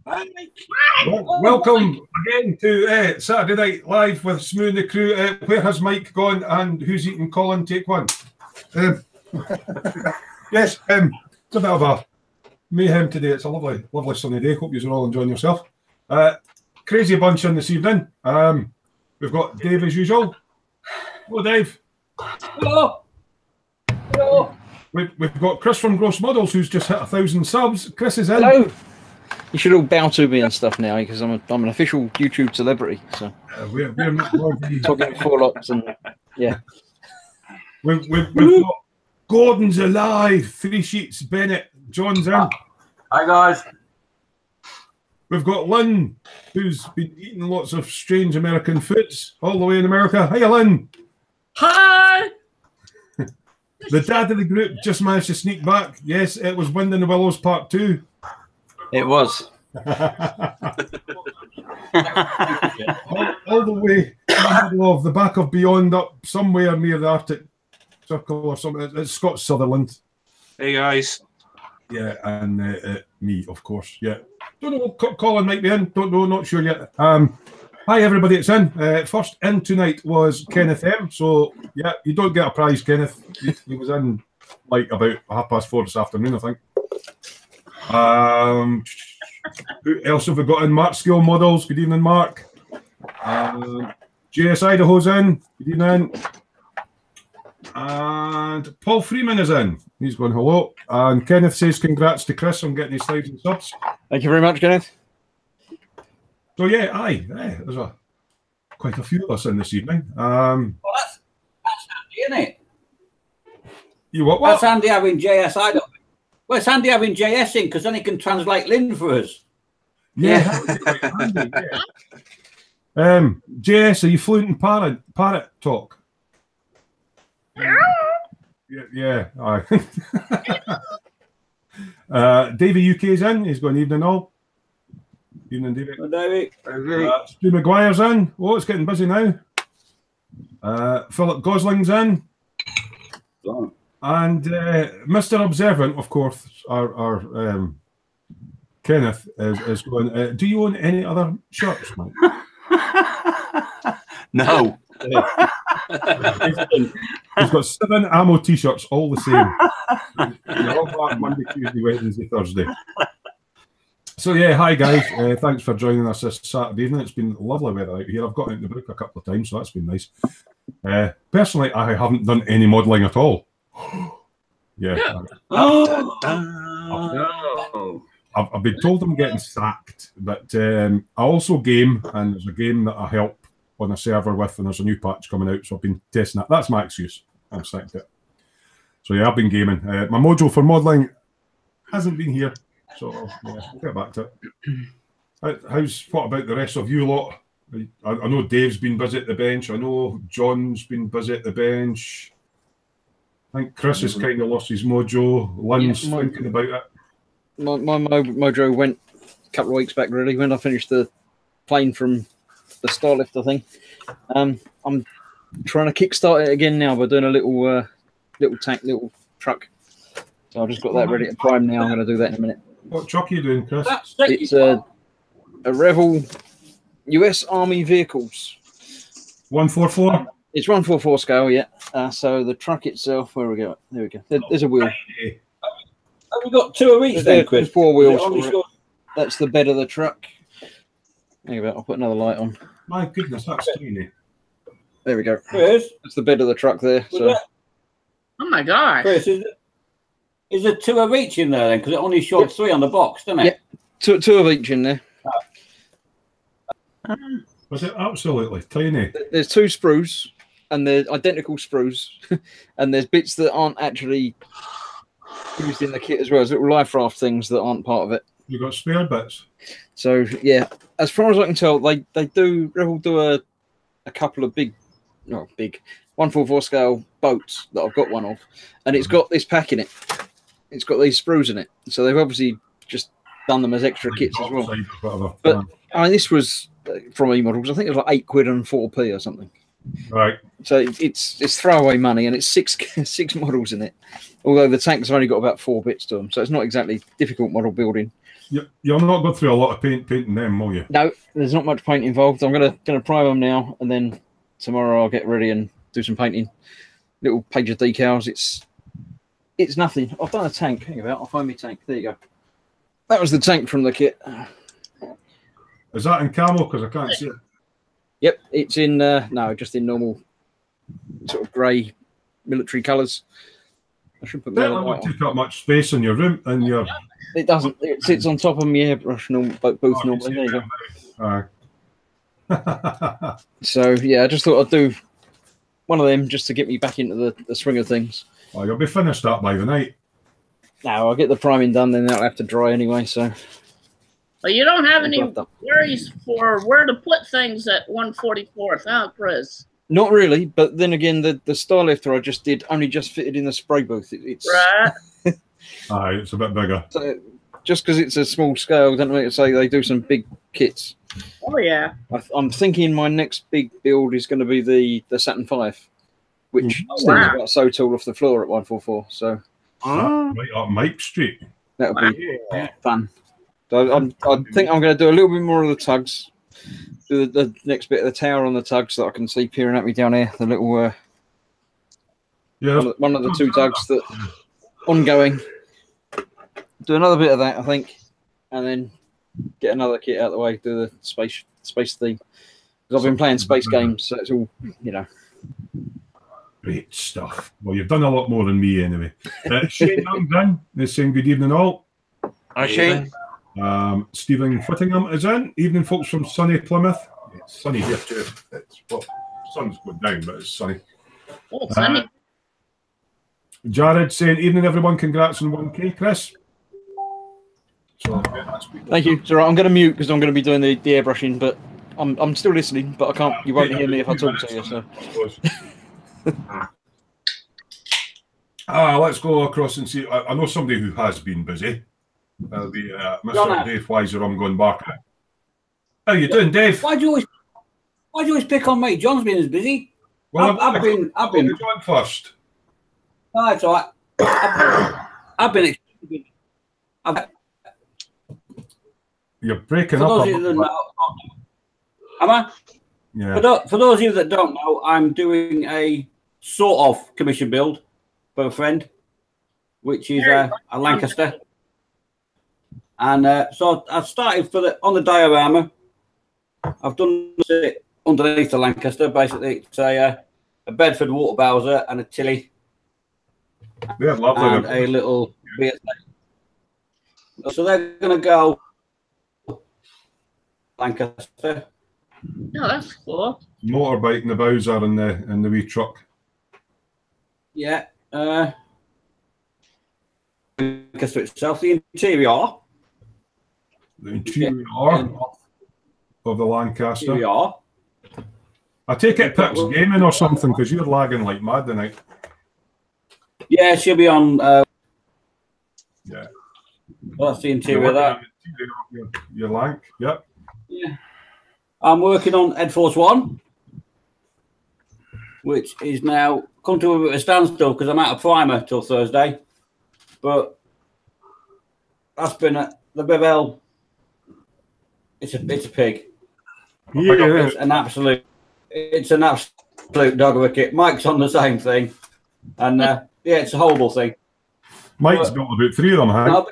Welcome again to Saturday Night Live with Smoo and the crew. Where has Mike gone and who's eating Colin? Take one. Yes, it's a bit of a mayhem today. It's a lovely, lovely sunny day. Hope you're all enjoying yourself. Crazy bunch in this evening. We've got Dave as usual. Hello, Dave. Hello. Hello. We've got Chris from Gross Models who's just hit 1,000 subs. Chris is in. Hello. You should all bow to me and stuff now because I'm an official YouTube celebrity. So we're talking full ups and yeah. We've got Gordon's alive. 3 sheets. Bennett. John's in. Hi guys. We've got Lynn, who's been eating lots of strange American foods all the way in America. Hiya, Lynn. Hi. The dad of the group just managed to sneak back. Yes, it was Wind in the Willows Part 2. It was. all the way in the middle of the back of Beyond, up somewhere near the Arctic Circle or something. It's Scott Sutherland. Hey guys. Yeah, and me, of course. Yeah. Don't know what Colin might be in. Don't know, not sure yet. Hi, everybody, it's in. First in tonight was Kenneth M. So, yeah, you don't get a prize, Kenneth. He was in, like, about 4:30 this afternoon, I think. Who else have we got in? Mark Skill Models. Good evening, Mark. JS Idaho's in. Good evening. And Paul Freeman is in. He's going hello. And Kenneth says congrats to Chris on getting his 1,000 subs. Thank you very much, Kenneth. So yeah, there's quite a few of us in this evening. Well, that's handy, isn't it? You what? That's handy having JS Idaho. Well, it's handy having JS in because then he can translate Lynn for us. Yeah, that would be quite handy, yeah. JS, are you fluent in parrot talk? Yeah. Davey UK's in. He's going evening all. Evening, Davey. Well, Davey. Stu McGuire's in. Oh, it's getting busy now. Philip Gosling's in. Oh. And Mr. Observant, of course, our Kenneth is going. Do you own any other shirts, Mike? No. He's got 7 ammo t-shirts, all the same. They're all back Monday, Tuesday, Wednesday, Thursday. So yeah, hi guys. Thanks for joining us this Saturday evening. It's been lovely weather out here. I've got out in the book a couple of times, so that's been nice. Personally, I haven't done any modelling at all. Yeah. I've been told I'm getting sacked, but I also game, and there's a game that I help on a server with, and there's a new patch coming out, so I've been testing that. That's my excuse. I'm sacked it. So yeah, I've been gaming. My module for modelling hasn't been here, so yeah, we'll get back to it. What about the rest of you lot? I know Dave's been busy at the bench. I know John's been busy at the bench. I think Chris has kind of lost his mojo. Lynn's thinking about it. My mojo went a couple of weeks back, really, when I finished the plane from the Starlifter thing. I'm trying to kickstart it again now by doing a little truck. So I've just got that ready to prime now. I'm going to do that in a minute. What truck are you doing, Chris? It's a Revel US Army Vehicles. 144? It's 144 scale, yeah. So the truck itself, where we go? There we go. There's a wheel. Have we got 2 of each then, Chris? There's 4 wheels. That's the bed of the truck. There you go. I'll put another light on. My goodness, that's tiny. There we go. Chris? That's the bed of the truck there. So. Oh my gosh. Chris, is there 2 of each in there then? Because it only showed 3 on the box, didn't it? Yeah, 2 of each in there. Was it absolutely tiny? There's 2 sprues, and they're identical sprues, and there's bits that aren't actually used in the kit as well. There's little life raft things that aren't part of it. You got spare bits. So yeah, as far as I can tell, Revel do a couple of big 144 scale boats that I've got one of, and it's got this pack in it. It's got these sprues in it, so they've obviously just done them as extra kits as well. But I mean, this was from E-Models. I think it was like £8 and 4p or something. Right. So it's throwaway money, and it's six models in it. Although the tanks have only got about 4 bits to them, so it's not exactly difficult model building. You'll not go through a lot of painting them, will you? No, there's not much paint involved. I'm gonna prime them now, and then tomorrow I'll get ready and do some painting. Little page of decals. It's nothing. I've done a tank. Hang about. I'll find my tank. There you go. That was the tank from the kit. Is that in camo? Because I can't see it. Yep, it's in no, just in normal sort of grey military colours. I should put That won't take up much space in your room and your. It doesn't. It sits on top of my airbrush booth normally. There you go. So yeah, I just thought I'd do one of them just to get me back into the swing of things. Oh, you'll be finished up by the night. No, I'll get the priming done, then that'll have to dry anyway. So. Well, you don't have any worries for where to put things at 144th, huh, Chris? Not really, but then again, the star lifter I just did only just fitted in the spray booth. It's right. It's a bit bigger. So just because it's a small scale, doesn't mean to say they do some big kits. Oh yeah. I'm thinking my next big build is going to be the Saturn V, which stands about so tall off the floor at 144. So right up Mike Street. That'll be fun. So I think I'm going to do a little bit more of the tugs. Do the next bit of the tower on the tugs that I can see peering at me down here. The little one of the two tugs that ongoing. Do another bit of that, I think, and then get another kit out of the way. Do the space theme. Because I've been playing space games, so it's all Great stuff. Well, you've done a lot more than me anyway. Shane Young's in. He's saying good evening all. Hi Shane. Stephen Whittingham is in. Evening, folks from sunny Plymouth. It's sunny here too. Sun's going down, but it's sunny. Oh, sunny. Jared saying, evening everyone, congrats on 1K, Chris. So, thank you. It's all right. I'm going to mute because I'm going to be doing the airbrushing, but I'm still listening, but I can't. You won't hear me if I talk to you. So. Let's go across and see. I know somebody who has been busy. That'll be Mr. Dave Weiser. I'm going back. How you doing, Dave? Why do you always pick on me? John's been as busy. Well, I've been. John first. No, that's all right. I've been. You're breaking for up. Those of you that know, am I? Yeah. For those of you that don't know, I'm doing a sort of commission build for a friend, which is a Lancaster. And so I've started on the diorama. I've done it underneath the Lancaster. Basically, it's a Bedford water bowser and a Tilly. Yeah, lovely. And a little so they're going to go Lancaster. Oh, that's cool. Motorbike and the Bowser and the wee truck. Yeah. Lancaster itself, the interior. The interior of the Lancaster. Interior. I take it Pip's gaming or something because you're lagging like mad tonight. Yeah, she'll be on. Yeah. Well, that's the interior of that. Your Lanc, yep. Yeah. I'm working on Ed Force 1, which is now come to a bit of a standstill because I'm out of primer till Thursday. But that's been the Bevel. It's a pig. Yeah. It's an absolute dog of a kit. Mike's on the same thing, and yeah, it's a horrible thing. Mike's got about 3 of them, huh?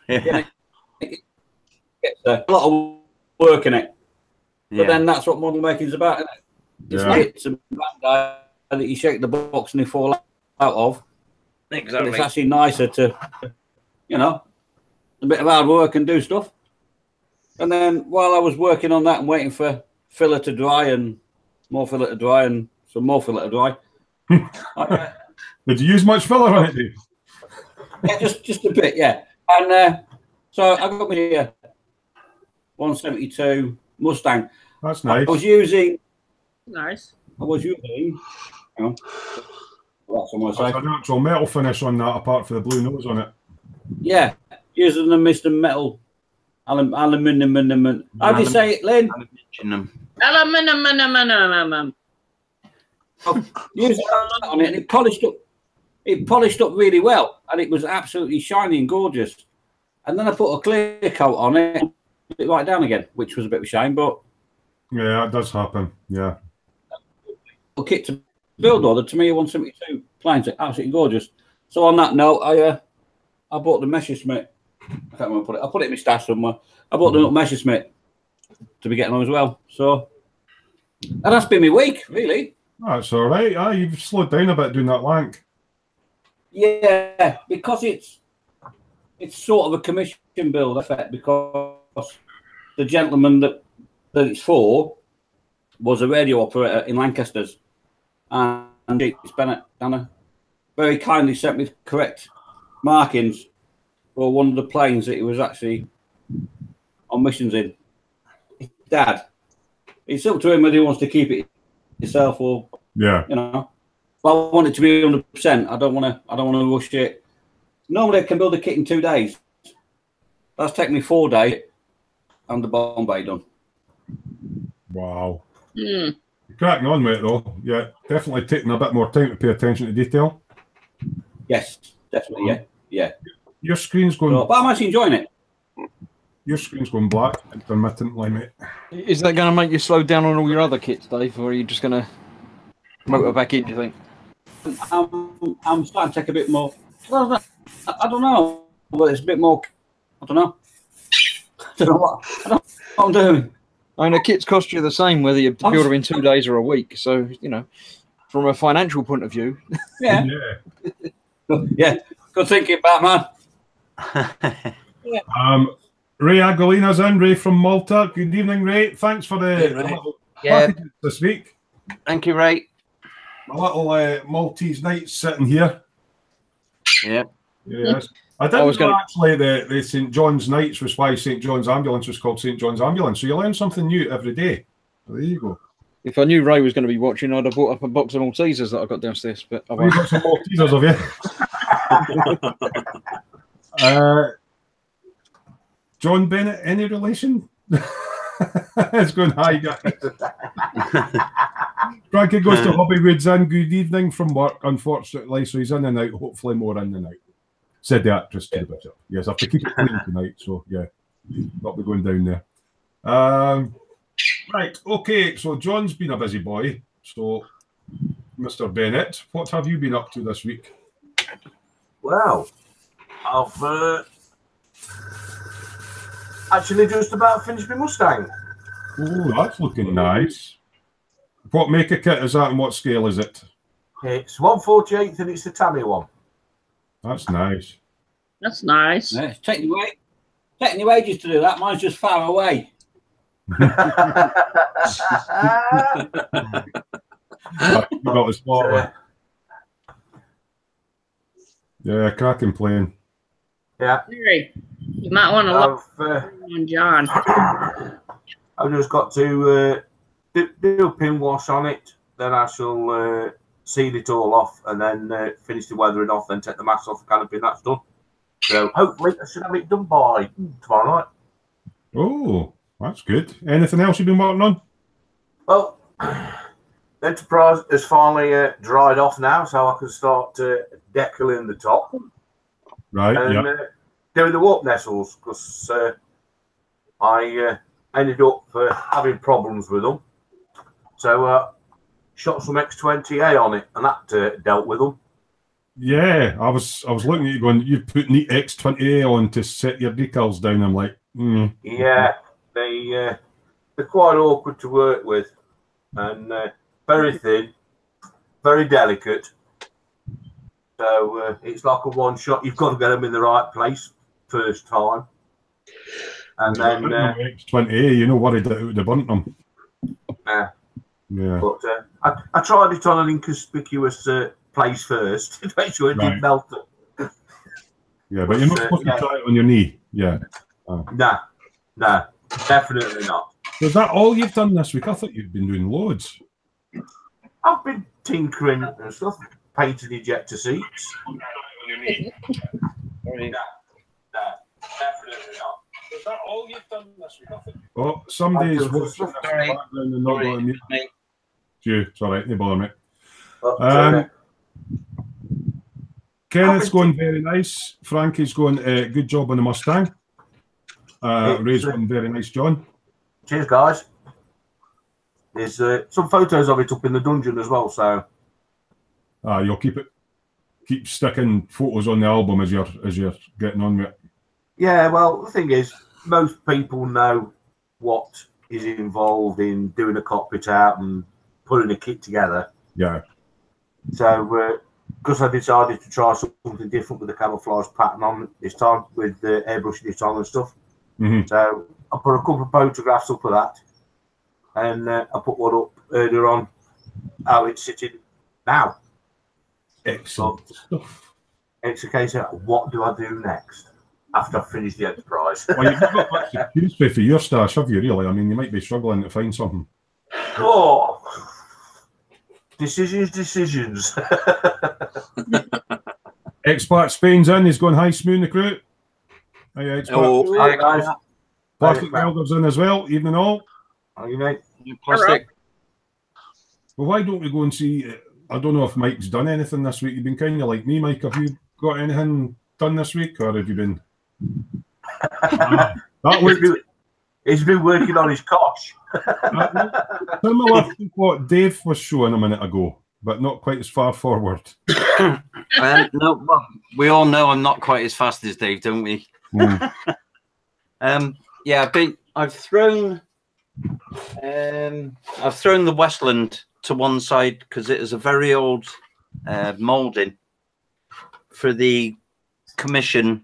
Yeah. It's a lot of work in it, but then that's what model making is about, isn't it? It's hits and that you shake the box and they fall out of. Exactly. But it's actually nicer to, a bit of hard work and do stuff. And then while I was working on that and waiting for filler to dry and more filler to dry and some more filler to dry. Did you use much filler on it, Dave? Yeah, just a bit, yeah. And so I got my 172 Mustang. That's nice. I was using. Nice. Hang on. That's what There's an actual metal finish on that apart from the blue nose on it. Yeah, using the Mr. Metal aluminium. How do you say it, Lynn? Aluminium. Using that on it, and it polished up really well, and it was absolutely shiny and gorgeous. and then I put a clear coat on it, and put it right down again, which was a bit of a shame, but Yeah, it does happen. Yeah. a kit to build though, the Tamiya 172 planes are absolutely gorgeous. So on that note, I bought the Messerschmitt. I can't remember put it. I put it in my stash somewhere. I bought the little Messerschmitt to be getting on as well. So, and that's been my week, really. That's all right. You've slowed down a bit doing that lank. Yeah, because it's sort of a commission build effect, because the gentleman that it's for was a radio operator in Lancaster's, and James Bennett very kindly sent me the correct markings for one of the planes that he was actually on missions in. His dad. It's up to him whether he wants to keep it himself or Yeah. you know. But I want it to be 100%. I don't want to rush it. Normally I can build a kit in 2 days. That's taken me 4 days and the bomb bay done. Wow. Hmm. You're cracking on with it though. Yeah, definitely taking a bit more time to pay attention to detail. Yes, definitely. Yeah. Your screen's going. So, but I'm actually enjoying it. Your screen's going black intermittently, mate. Is that going to make you slow down on all your other kits, Dave, or are you just going to motor back in, do you think? I'm starting to take a bit more. I don't know, but it's a bit more. I don't know what I'm doing. I mean, the kits cost you the same whether you build them in 2 days or a week. So, you know, from a financial point of view. Yeah. Yeah. Good thinking, Batman. Yeah. Ray Agolina's in. Ray from Malta. Good evening, Ray. Thanks for the packages this week. Thank you, Ray. My little Maltese knights sitting here. Yeah. Yes. I didn't know actually the St. John's Knights was why St. John's Ambulance was called St. John's Ambulance. So you learn something new every day. So there you go. If I knew Ray was going to be watching, I'd have bought up a box of Maltesers that I got downstairs. But I You've got some Maltesers, have you? John Bennett, any relation? It's going high, guys. Frankie goes to Hobbywoods in. Good evening from work, unfortunately. So he's in and out, hopefully more in and out. Said the actress to the bishop. Yes, I have to keep it clean tonight. So, yeah, not be going down there. Right, okay. So John's been a busy boy. So, Mr. Bennett, what have you been up to this week? Well, I've actually just about finished my Mustang. Oh, that's looking nice. What make a kit is that and what scale is it? It's 1/48 and it's the Tamiya one. That's nice. That's nice. Yeah, it's taking you ages to do that. Mine's just far away. You got the spot one. Yeah, cracking plane. Yeah. Harry, you might want to look on John. I've just got to do a pin wash on it. Then I shall seal it all off and then finish the weathering off, then take the mask off the canopy and that's done. So hopefully I should have it done by tomorrow night. Oh, that's good. Anything else you've been working on? Well, the Enterprise has finally dried off now, so I can start decaling the top. Right, and doing the warp nestles, because I ended up having problems with them. So shot some X20A on it, and that dealt with them. Yeah, I was looking at you going, you put neat X20A on to set your decals down. I'm like, Yeah, they're quite awkward to work with, and very thin, very delicate. So it's like a one shot. You've got to get them in the right place first time, and then X20A, you know, worried that it would have burnt them. Yeah. But I tried it on an inconspicuous place first to make sure it didn't melt it. Yeah, but you're not supposed to try it on your knee. Yeah. No, definitely not. Was that all you've done this week? I thought you'd been doing loads. I've been tinkering and stuff, painted ejector seats. No, definitely not. Was that all you've done this week? Oh, somebody's watching this background and not got a mute. It's you. It's all right. No bother, mate. Kenneth's going very nice. Frankie's going good job on the Mustang. Ray's going very nice, John. Cheers, guys. There's some photos of it up in the dungeon as well, so You'll keep sticking photos on the album as you're getting on with it. yeah. Well, the thing is, most people know what is involved in doing a cockpit out and putting a kit together. Yeah. So, because I decided to try something different with the camouflage pattern on this time, with the airbrushing it on and stuff. Mm-hmm. So I put a couple of photographs up of that, and I put one up earlier on how it's sitting now. Excellent stuff. It's a case of what do I do next after I've finished the Enterprise? Well, you've not much to choose for your stash, have you, really? I mean, you might be struggling to find something. Oh, decisions. Expat Spain's in. He's going hi, Smoo in the crew. Hi, Expat. Oh, Hi, guys. Plastic Welder's in as well. Evening all. How are you, mate? Plastic. Well, why don't we go and see? I don't know if Mike's done anything this week. You've been kind of like me, Mike. Have you got anything done this week, or have you been? He's been working on his cosh. Similar to what Dave was showing a minute ago, but not quite as far forward. No, well, we all know I'm not quite as fast as Dave, don't we? Mm. Yeah, I've thrown the Westland to one side because it is a very old moulding for the commission,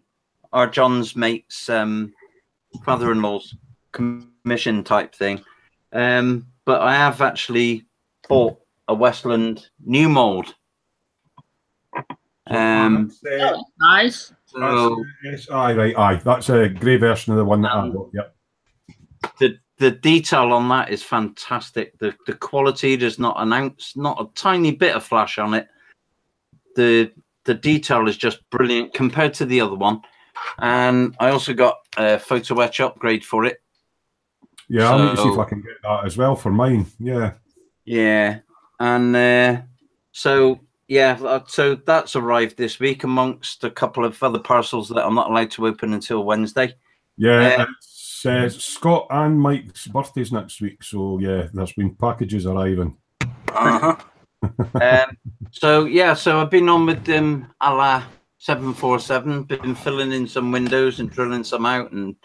our John's mate's father-in-law's commission type thing. But I have actually bought a Westland new mould. Nice. So Aye. That's a grey version of the one that I got. Yep. the detail on that is fantastic. The quality, there's not an ounce, not a tiny bit of flash on it. The detail is just brilliant compared to the other one. And I also got a photo etch upgrade for it. Yeah, I'll need to see if I can get that as well for mine. Yeah. Yeah. And so that's arrived this week amongst a couple of other parcels that I'm not allowed to open until Wednesday. Yeah, it's Scott and Mike's birthdays next week. So, yeah, there's been packages arriving. Uh-huh. So I've been on with them a la 747, been filling in some windows and drilling some out and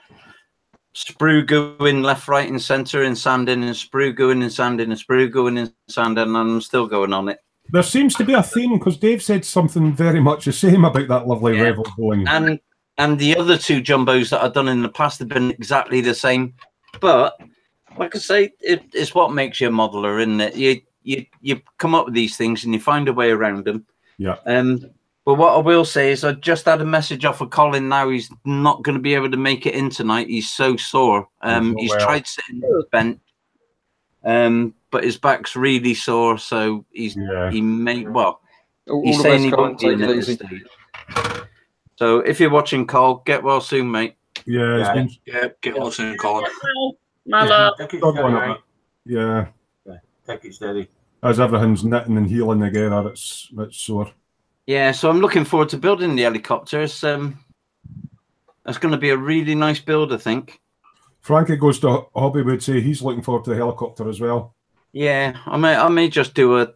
sprue going left, right, and centre and sanding and sprue going and sanding and sprue going and sanding, and I'm still going on it. There seems to be a theme because Dave said something very much the same about that lovely Revel Boeing. And the other two jumbos that I've done in the past have been exactly the same. But like I say, it's what makes you a modeler, isn't it? You come up with these things and you find a way around them. Yeah. But what I will say is I just had a message off of Colin now. He's not going to be able to make it in tonight. He's so sore. He's tried sitting on the bench, but his back's really sore. So he may, well, he's saying he won't be in at this stage. So if you're watching, Cole, get well soon, mate. Yeah, get well soon, Colin. My love. Take it steady, mate. Yeah. Take it steady. As everything's knitting and healing together, it's sore. Yeah, so I'm looking forward to building the helicopter. It's going to be a really nice build, I think. Frankie goes to Hobbywood, say he's looking forward to the helicopter as well. Yeah, I may just do a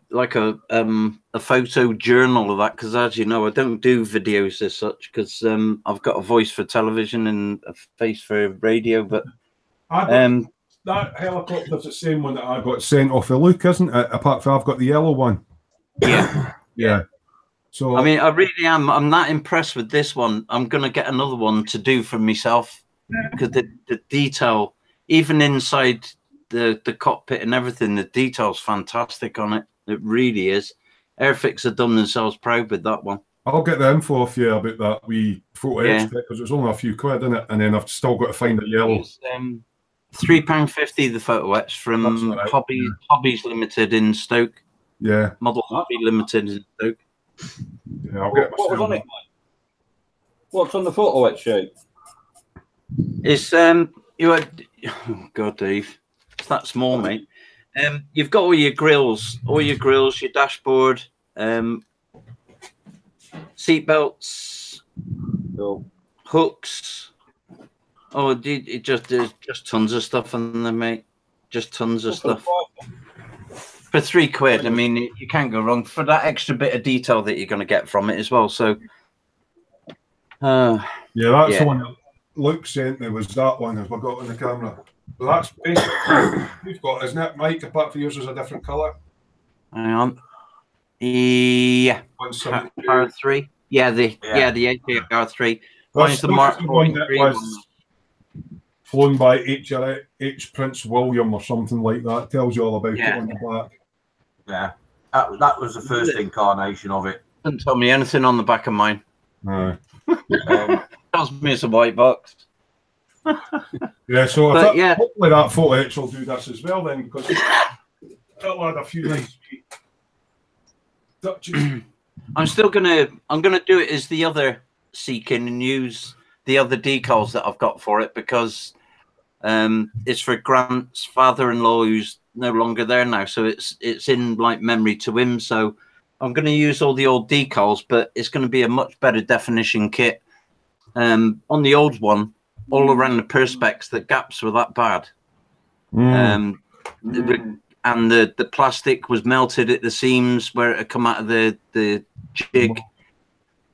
photo journal of that because, as you know, I don't do videos as such because I've got a voice for television and a face for radio. But that helicopter's the same one that I got sent off of Luke, isn't it? Apart from I've got the yellow one. Yeah, yeah. So I mean, I really am. I'm that impressed with this one. I'm going to get another one to do for myself because the detail, even inside the cockpit and everything, the detail's fantastic on it. It really is. Airfix have done themselves proud with that one. I'll get the info off you about that wee photo etch because it's only a few quid, isn't it? And then I've still got to find a yellow. It's £3.50 the photo etch from right. Hobbies Limited in Stoke. Yeah. Model Hobby Limited in Stoke. Yeah, I'll get what was on it, Mike? What's on the photo etch sheet? It's oh God, Dave, it's that small, mate. You've got all your grills, your dashboard. seat belts, hooks. Oh, there's just tons of stuff on there, mate. Just tons of stuff. For £3, I mean, you can't go wrong for that extra bit of detail that you're going to get from it as well. So, yeah, that's the one that Luke sent me, was that one, as we got on the camera. But that's basically you've got, isn't it, Mike? Apart from yours is a different colour. Hang on. Yeah. R3. Yeah, the AKR3. Mine's the Mark 43 one. Flown by H. Prince William or something like that. Tells you all about it on the back. Yeah, that was the first incarnation of it. Doesn't tell me anything on the back of mine. No. Tells me it's a white box. Yeah, so hopefully that photo X will do this as well then, because that'll add a few nice touches. I'm gonna do it as the other Seeking and use the other decals that I've got for it, because it's for Grant's father-in-law who's no longer there now, so it's in like memory to him. So I'm going to use all the old decals, but it's going to be a much better definition kit. On the old one, all around the perspex, the gaps were that bad. And the plastic was melted at the seams where it had come out of the jig.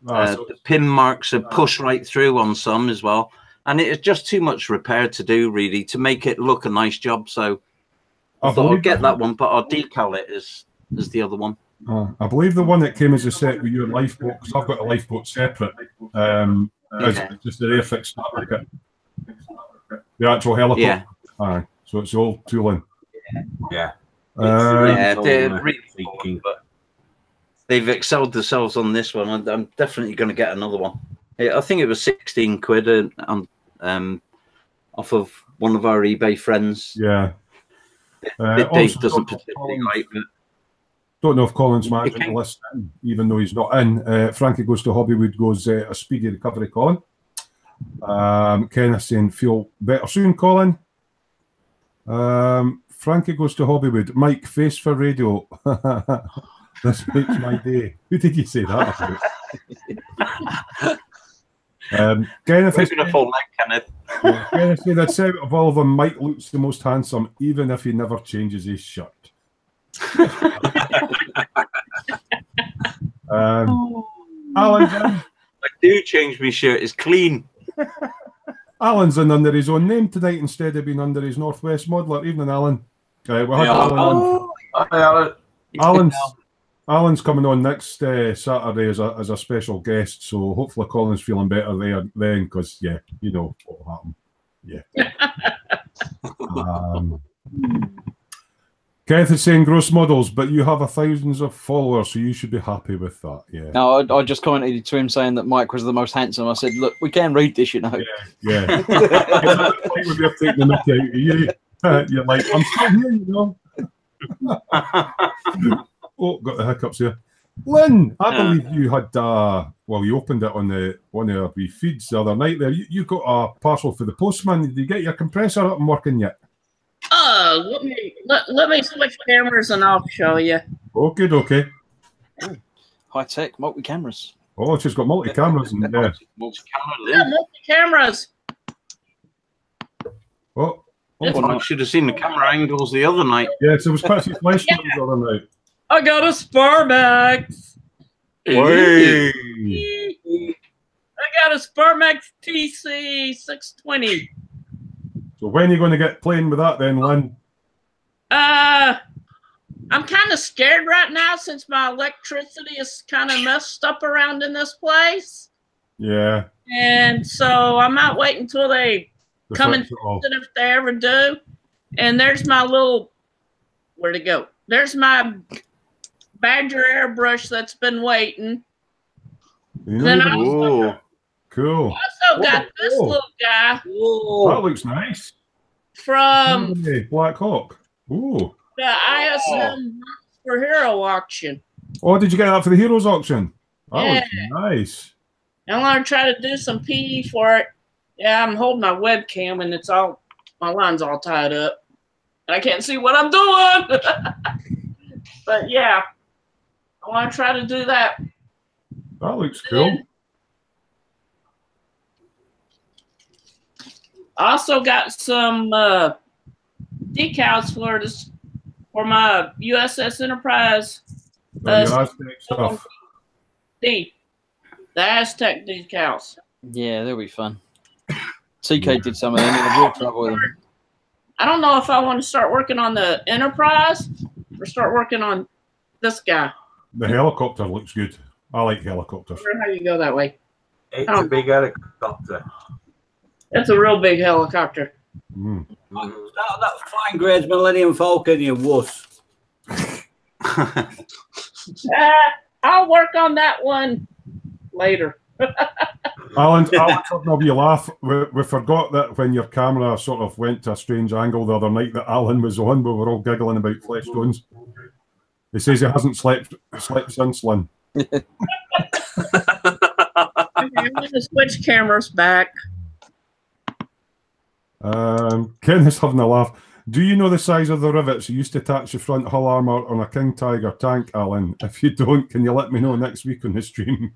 The pin marks are pushed right through on some as well, and it is just too much repair to do, really, to make it look a nice job. So I thought I'd get that one, but I'll decal it as the other one. I believe the one that came as a set with your lifeboat, because I've got a lifeboat separate, is just the Airfix starter kit. The actual helicopter. Yeah. So it's all tooling. Yeah. They've excelled themselves on this one. I'm definitely going to get another one. I think it was £16 off of one of our eBay friends. Yeah. Dave doesn't particularly like it. Don't know if Colin's managing to listen, even though he's not in. Frankie Goes to Hobbywood goes a speedy recovery, Colin. Kenneth saying feel better soon, Colin. Frankie Goes to Hobbywood. Mike, face for radio. This makes my day. Who did you say that about? Kenneth is going to fall like Kenneth. Kenneth said, I'd say out of all of them, Mike looks the most handsome, even if he never changes his shirt. Alan's in. I do change my shirt. It's clean. Alan's in under his own name tonight instead of being under his Northwest modeler. Evening, Alan. We had Alan. Alan's coming on next Saturday as a special guest, so hopefully Colin's feeling better there then, because you know what will happen. Kenneth is saying gross models, but you have thousands of followers, so you should be happy with that. Yeah. No, I just commented to him saying that Mike was the most handsome. I said, look, we can read this, you know. Yeah. We're taking the mickey out of you. You're like, I'm still here, you know. Oh, got the hiccups here. Lynn, I believe you had, you opened it on one of our wee feeds the other night there. You got a parcel for the postman. Did you get your compressor up and working yet? Let me switch cameras and I'll show you. Okay. Oh, high tech, multi cameras. Oh, she's got multi cameras in there. Multi cameras. Oh, I should have seen the camera angles the other night. Yeah, so it was quite a few flash the other night. I got a Sparmax. Hey. I got a Sparmax TC 620. So when are you going to get playing with that then, Lynn? I'm kind of scared right now since my electricity is kind of messed up around in this place. Yeah. And so I might wait until they come and fix it if they ever do. And there's my little, where'd it go? There's my Badger airbrush that's been waiting. Yeah. Then Cool. Also got this little guy. Ooh. That looks nice. From Black Hawk. Ooh. The ISM for Hero auction. Oh, did you get that for the Heroes auction? That looks nice. I'm gonna try to do some PE for it. Yeah, I'm holding my webcam and it's all my line's all tied up. And I can't see what I'm doing. But yeah, I want to try to do that. That looks cool. I also got some decals for my USS Enterprise. Your Aztec stuff. The Aztec decals. Yeah, they'll be fun. TK did some of them. Had real trouble with them. I don't know if I want to start working on the Enterprise or start working on this guy. The helicopter looks good. I like helicopters. How you go that way? It's a big helicopter. It's a real big helicopter. That flying grades Millennium Falcon, you wuss. I'll work on that one later. Alan, something you laugh. We forgot that when your camera sort of went to a strange angle the other night that Alan was on, we were all giggling about flesh tones. He says he hasn't slept since, Lynn. Okay, I'm going to switch cameras back. Ken is having a laugh. Do you know the size of the rivets you used to attach the front hull armour on a King Tiger tank, Alan? If you don't, can you let me know next week on the stream?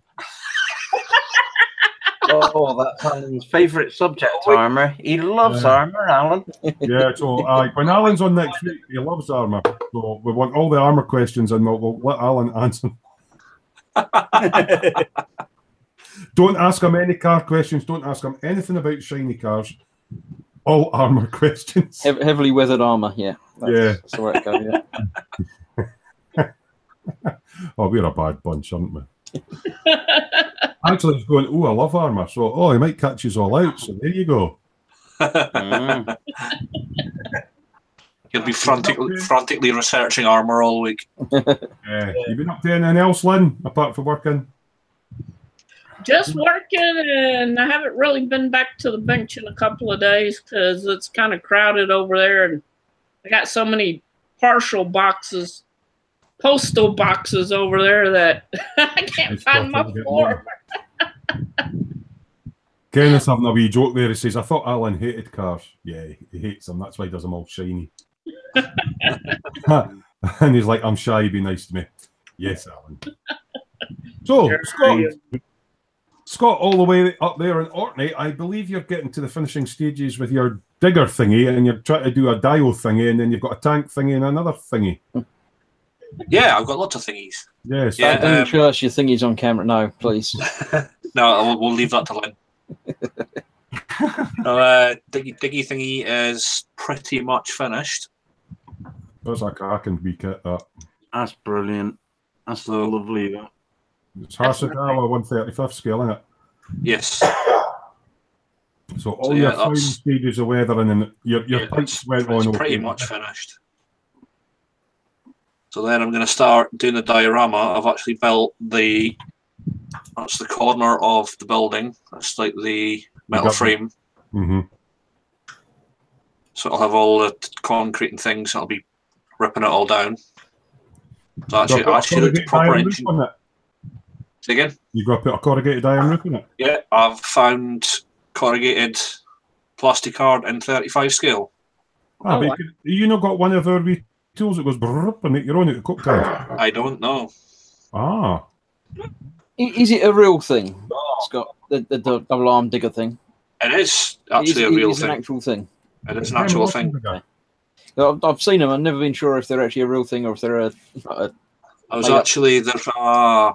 Oh, that's Alan's favourite subject, armour. He loves armour, Alan. Yeah, so when Alan's on next week, he loves armour. So we want all the armour questions and we'll let Alan answer. Don't ask him any car questions. Don't ask him anything about shiny cars. All armour questions. Heavily weathered armour, yeah. That's the way it goes, yeah. Oh, we're a bad bunch, aren't we? Actually, he's going, oh, I love armour. So, he might catch us all out. So there you go. He'll be frantically researching armour all week. You been up to anything else, Lynn, apart from working? Just working, and I haven't really been back to the bench in a couple of days because it's kind of crowded over there, and I got so many postal boxes over there that I can't find my floor. Kenneth's having a wee joke there. He says, I thought Alan hated cars. Yeah, he hates them. That's why he does them all shiny. And he's like, I'm shy, be nice to me. Yes, Alan. So, Scott, all the way up there in Orkney, I believe you're getting to the finishing stages with your digger thingy, and you're trying to do a dio thingy, and then you've got a tank thingy and another thingy. Yeah, I've got lots of thingies. Yes. Yeah, don't show us your thingies on camera. No, please. No, we'll leave that to Lynn. Diggy thingy is pretty much finished. That's a cracking wee kit, that. That's brilliant. That's so lovely, that. It's Hasagawa 135th scale, isn't it? Yes. So all your final stages of weathering and your pipes went on. It's pretty much finished. So then I'm going to start doing the diorama. I've actually built that's the corner of the building. That's like the metal frame. Mm-hmm. So I'll have all the concrete and things. I'll be ripping it all down. So actually looked at proper engineering. Say again? You've got to put a corrugated iron roof in it? Yeah, I've found corrugated plastic card in 35 scale. You not got one of our wee tools that goes brrrr and make your own out of cocktail? I don't know. Ah. Is it a real thing, Scott? The double arm digger thing? It is actually a real thing. It's an actual thing. It is an actual thing. I've seen them. I've never been sure if they're actually a real thing or if they're there's a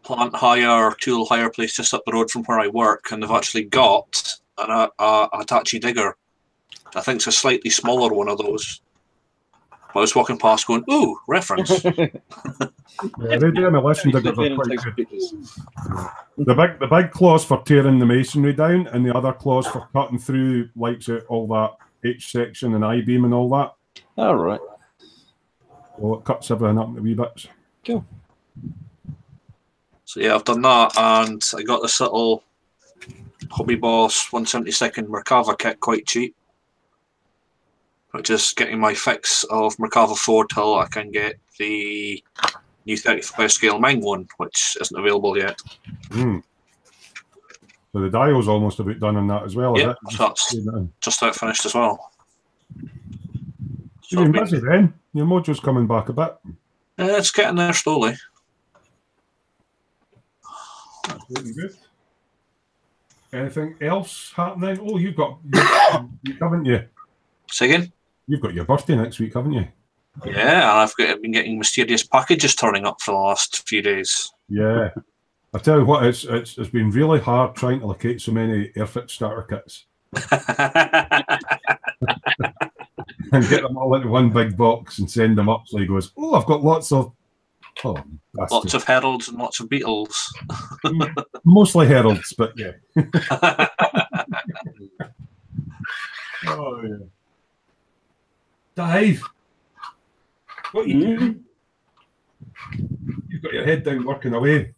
plant hire, tool hire place just up the road from where I work, and they've actually got a Hitachi digger. I think it's a slightly smaller one of those. I was walking past going, ooh, reference. Yeah, they do an election diggers are quite good. The big claws for tearing the masonry down, and the other claws for cutting through like all that H section and I beam and all that. All right. Well, it cuts everything up into wee bits. Cool. So yeah, I've done that, and I got this little Hobby Boss 172nd Merkava kit quite cheap. But just getting my fix of Merkava 4 till I can get the new 35 scale Meng one, which isn't available yet. So the dial's almost about done on that as well, is yeah, it? So that's just about finished as well. You've been busy then. Your mojo's coming back a bit. It's getting there slowly. Looking good. Anything else happening? Oh, you've got, haven't you? Say again? You've got your birthday next week, haven't you? Yeah, and I've been getting mysterious packages turning up for the last few days. Yeah. I tell you what, it's been really hard trying to locate so many Airfit starter kits and get them all into one big box and send them up. So he goes, "Oh, I've got lots of lots of Heralds and lots of Beatles." Mostly Heralds, but yeah. Oh yeah. Dave, what are you doing? You've got your head down working away.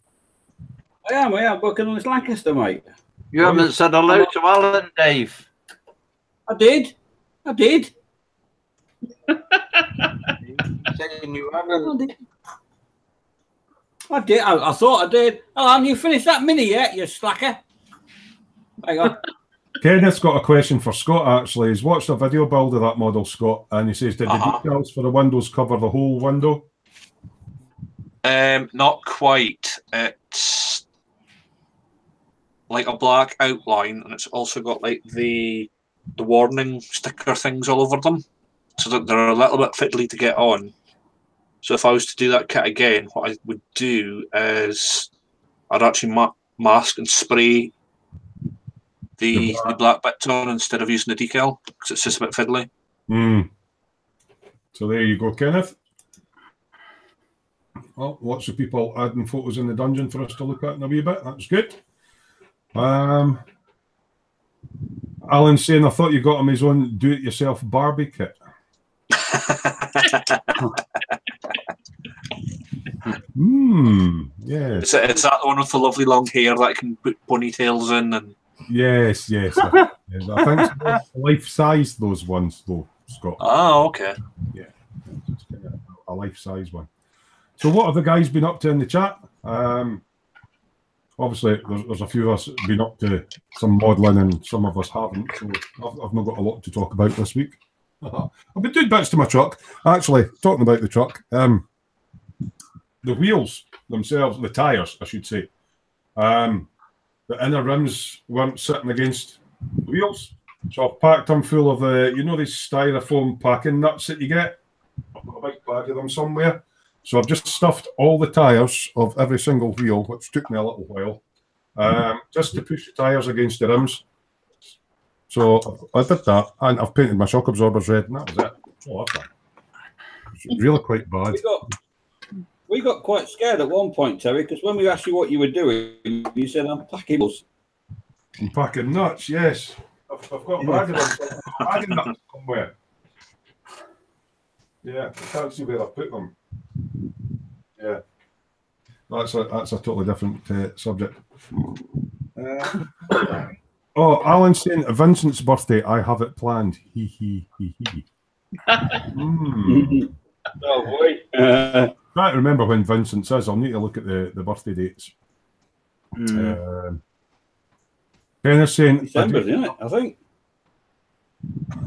I am working on this Lancaster, mate. You haven't said hello to Alan, Dave. I did. Saying you haven't. I did. I thought I did. Alan, you finished that mini yet, you slacker? Hang on. Kenneth's got a question for Scott, actually. He's watched a video build of that model, Scott, and he says, did the details for the windows cover the whole window? Not quite. It's like a black outline, and it's also got like the warning sticker things all over them, so that they're a little bit fiddly to get on. So if I was to do that kit again, what I would do is I'd actually mask and spray the black bits on instead of using the decal, because it's just a bit fiddly. So there you go, Kenneth. Well, lots of people adding photos in the dungeon for us to look at in a wee bit. That's good. Alan's saying, I thought you got him his own do-it-yourself Barbie kit. Yes. Is that the one with the lovely long hair that I can put ponytails in? And yes. I think it's life-size, those ones, though, Scott. Oh, okay. Yeah, it's kind of a life-size one. So what have the guys been up to in the chat? Obviously, there's a few of us been up to some modelling and some of us haven't, so I've not got a lot to talk about this week. I've been doing bits to my truck. Actually, talking about the truck, the wheels themselves, the tyres, I should say, the inner rims weren't sitting against the wheels, so I've packed them full of these styrofoam packing nuts that you get. I've got a big bag of them somewhere. So I've just stuffed all the tyres of every single wheel, which took me a little while, just to push the tyres against the rims. So I did that, and I've painted my shock absorbers red, and that was it. That's all I've done. It's really quite bad. We got quite scared at one point, Terry, because when we asked you what you were doing, you said, I'm packing nuts. I'm packing nuts, yes. I've got a bag of them. I'm bagging nuts somewhere. Yeah, I can't see where I put them. Yeah, that's a totally different subject. Alan's saying Vincent's birthday. I have it planned. He. Oh boy! Can't remember when Vincent's is. I'll need to look at the birthday dates. Kenneth's saying December, isn't it? I think.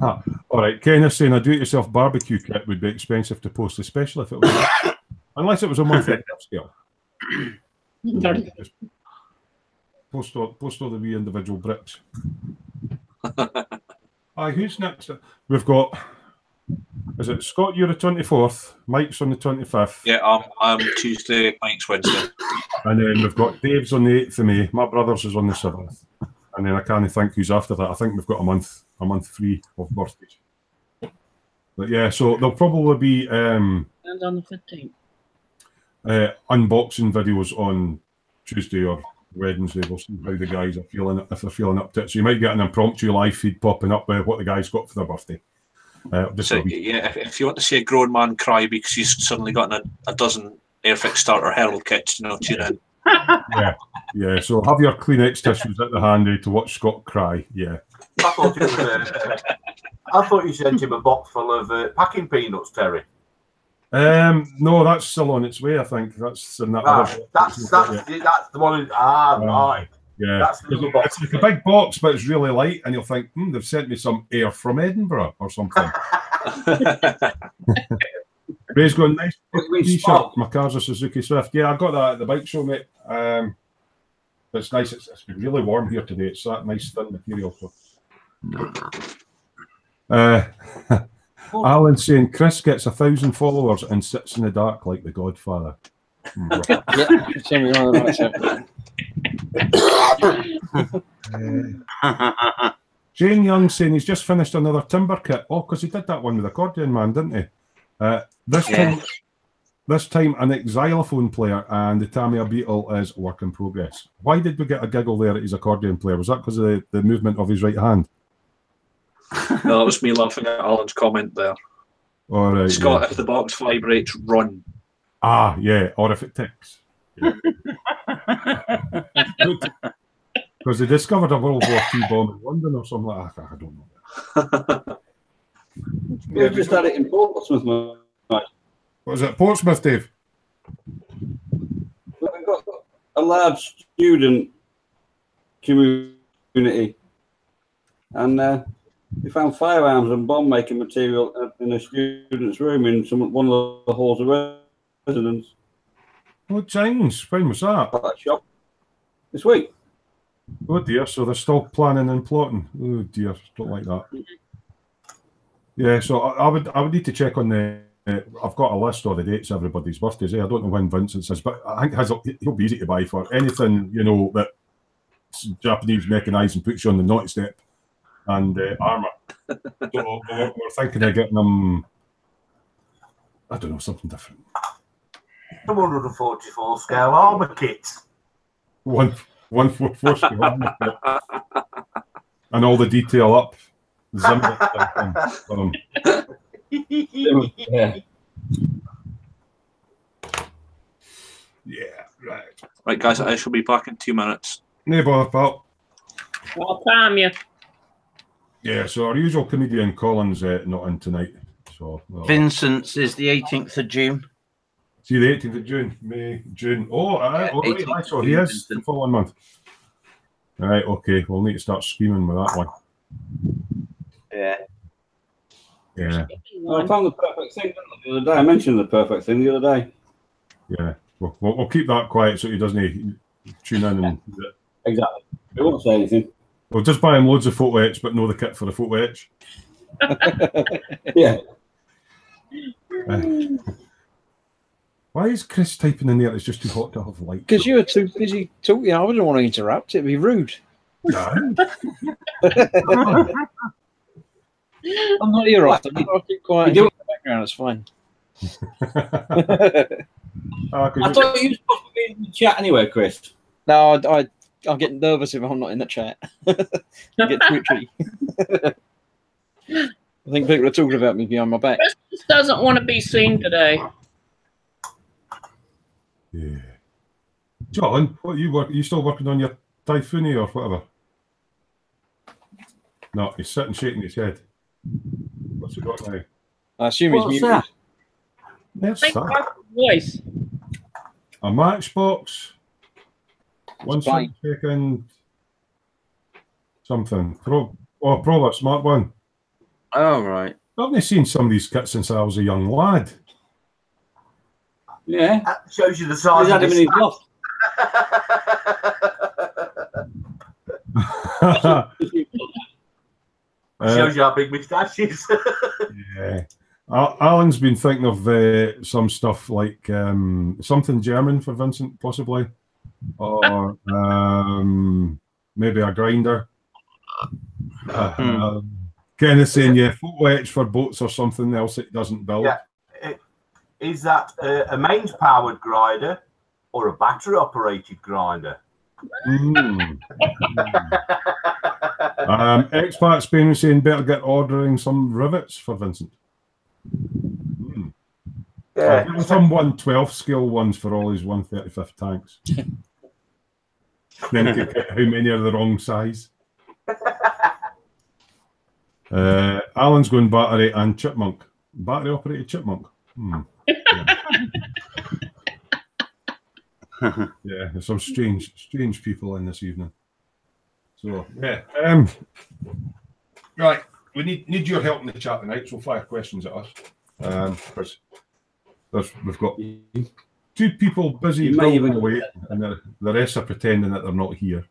All right, Kenneth's saying a do-it-yourself barbecue kit would be expensive to post, especially if it was unless it was a monthly scale. Post all the wee individual bricks. Aye, who's next? We've got. Is it Scott? You're the 24th. Mike's on the 25th. Yeah, I'm Tuesday. Mike's Wednesday. And then we've got Dave's on the 8th of May. My brother's is on the 7th. And then I can't think who's after that. I think we've got a month free of birthdays. But yeah, so there'll probably be and on the 15th. Unboxing videos on Tuesday or Wednesday. We'll see how the guys are feeling, if they're feeling up to it. So you might get an impromptu live feed popping up with what the guys got for their birthday. If you want to see a grown man cry because he's suddenly gotten a dozen Airfix starter Herald kits, tune in. Yeah. So have your Kleenex tissues at the handy to watch Scott cry. Yeah. I thought you sent him a box full of packing peanuts, Terry. No, that's still on its way. I think that's in that. That's the one. Right. Yeah, that's it's like a big box, but it's really light, and you'll think, they've sent me some air from Edinburgh or something. Ray's going, nice t-shirt. My car's a Suzuki Swift. Yeah, I got that at the bike show, mate. it's nice. It's been really warm here today. It's that nice thin material. So. Alan's saying Chris gets 1,000 followers and sits in the dark like the Godfather. Jane Young saying he's just finished another timber kit. Oh, because he did that one with Accordion Man, didn't he? This time an xylophone player, and the Tamiya Beetle is work in progress. Why did we get a giggle there at his accordion player? Was that because of the movement of his right hand? No, it was me laughing at Alan's comment there. All right, Scott, if the box vibrates, run. Ah, yeah, or if it ticks. Because they discovered a World War II bomb in London or something like that. I don't know. We've just had it in Portsmouth, mate. What was it, Portsmouth, Dave? We've got a large student community, and we found firearms and bomb-making material in a student's room in one of the halls of residence. What change? When was that? That shop this week. Oh dear, so they're still planning and plotting. Oh dear, don't like that. Yeah, so I would need to check on the. I've got a list of the dates of everybody's birthdays. I don't know when Vincent's is, but I think he'll be easy to buy for anything, you know, that Japanese mechanised and puts you on the naughty step and armour. So we're thinking of getting them, I don't know, something different. The 144 scale armour kit. 144 scale armour kit. And all the detail up. Yeah, right. Right, guys, I shall be back in 2 minutes. No bother, pal. I'll time you. Yeah, so our usual comedian Colin's not in tonight. So Vincent's is the 18th of June. See, the 18th of June, May, June. Oh, right, so he is the following month. All right, okay, we'll need to start scheming with that one. Yeah. Yeah. I found the perfect thing the other day. I mentioned the perfect thing the other day. Yeah, we'll keep that quiet so he doesn't tune in. And exactly. We won't say anything. We'll just buy him loads of photo etch, but no the kit for the photo etch. Yeah. Why is Chris typing in there? It's just too hot to have light. Because you were too busy talking. I wouldn't want to interrupt. It'd be rude. No. I'm not here often. I'll keep quiet in the background. It's fine. I thought you were supposed to be in the chat anyway, Chris. No, I'll get nervous if I'm not in the chat. I get twitchy. I think people are talking about me behind my back. Chris just doesn't want to be seen today. Yeah. John, what are you still working on your Typhoon or whatever? No, he's sitting shaking his head. What's he got now? I assume he's muted. That? That's Think that. about the voice. A Matchbox. 1 second. Something. Probably Smart One. Oh, right. I haven't seen some of these kits since I was a young lad. Yeah. That shows you the size He's of had him in his loft. Shows you how big my stash is. Yeah. Alan's been thinking of some stuff like something German for Vincent, possibly. Or maybe a grinder. Kind of saying, yeah, photo etch for boats or something else it doesn't build. Yeah. Is that a mains powered grinder or a battery operated grinder? Expat Spain was saying better get ordering some rivets for Vincent. Yeah. Give him 112 scale ones for all his 135th tanks. Then how many are the wrong size? Alan's going battery and chipmunk. Battery operated chipmunk. Yeah, there's some strange people in this evening. So yeah, right. We need your help in the chat tonight. So fire questions at us. Because we've got two people busy You may building even- away, and the rest are pretending that they're not here.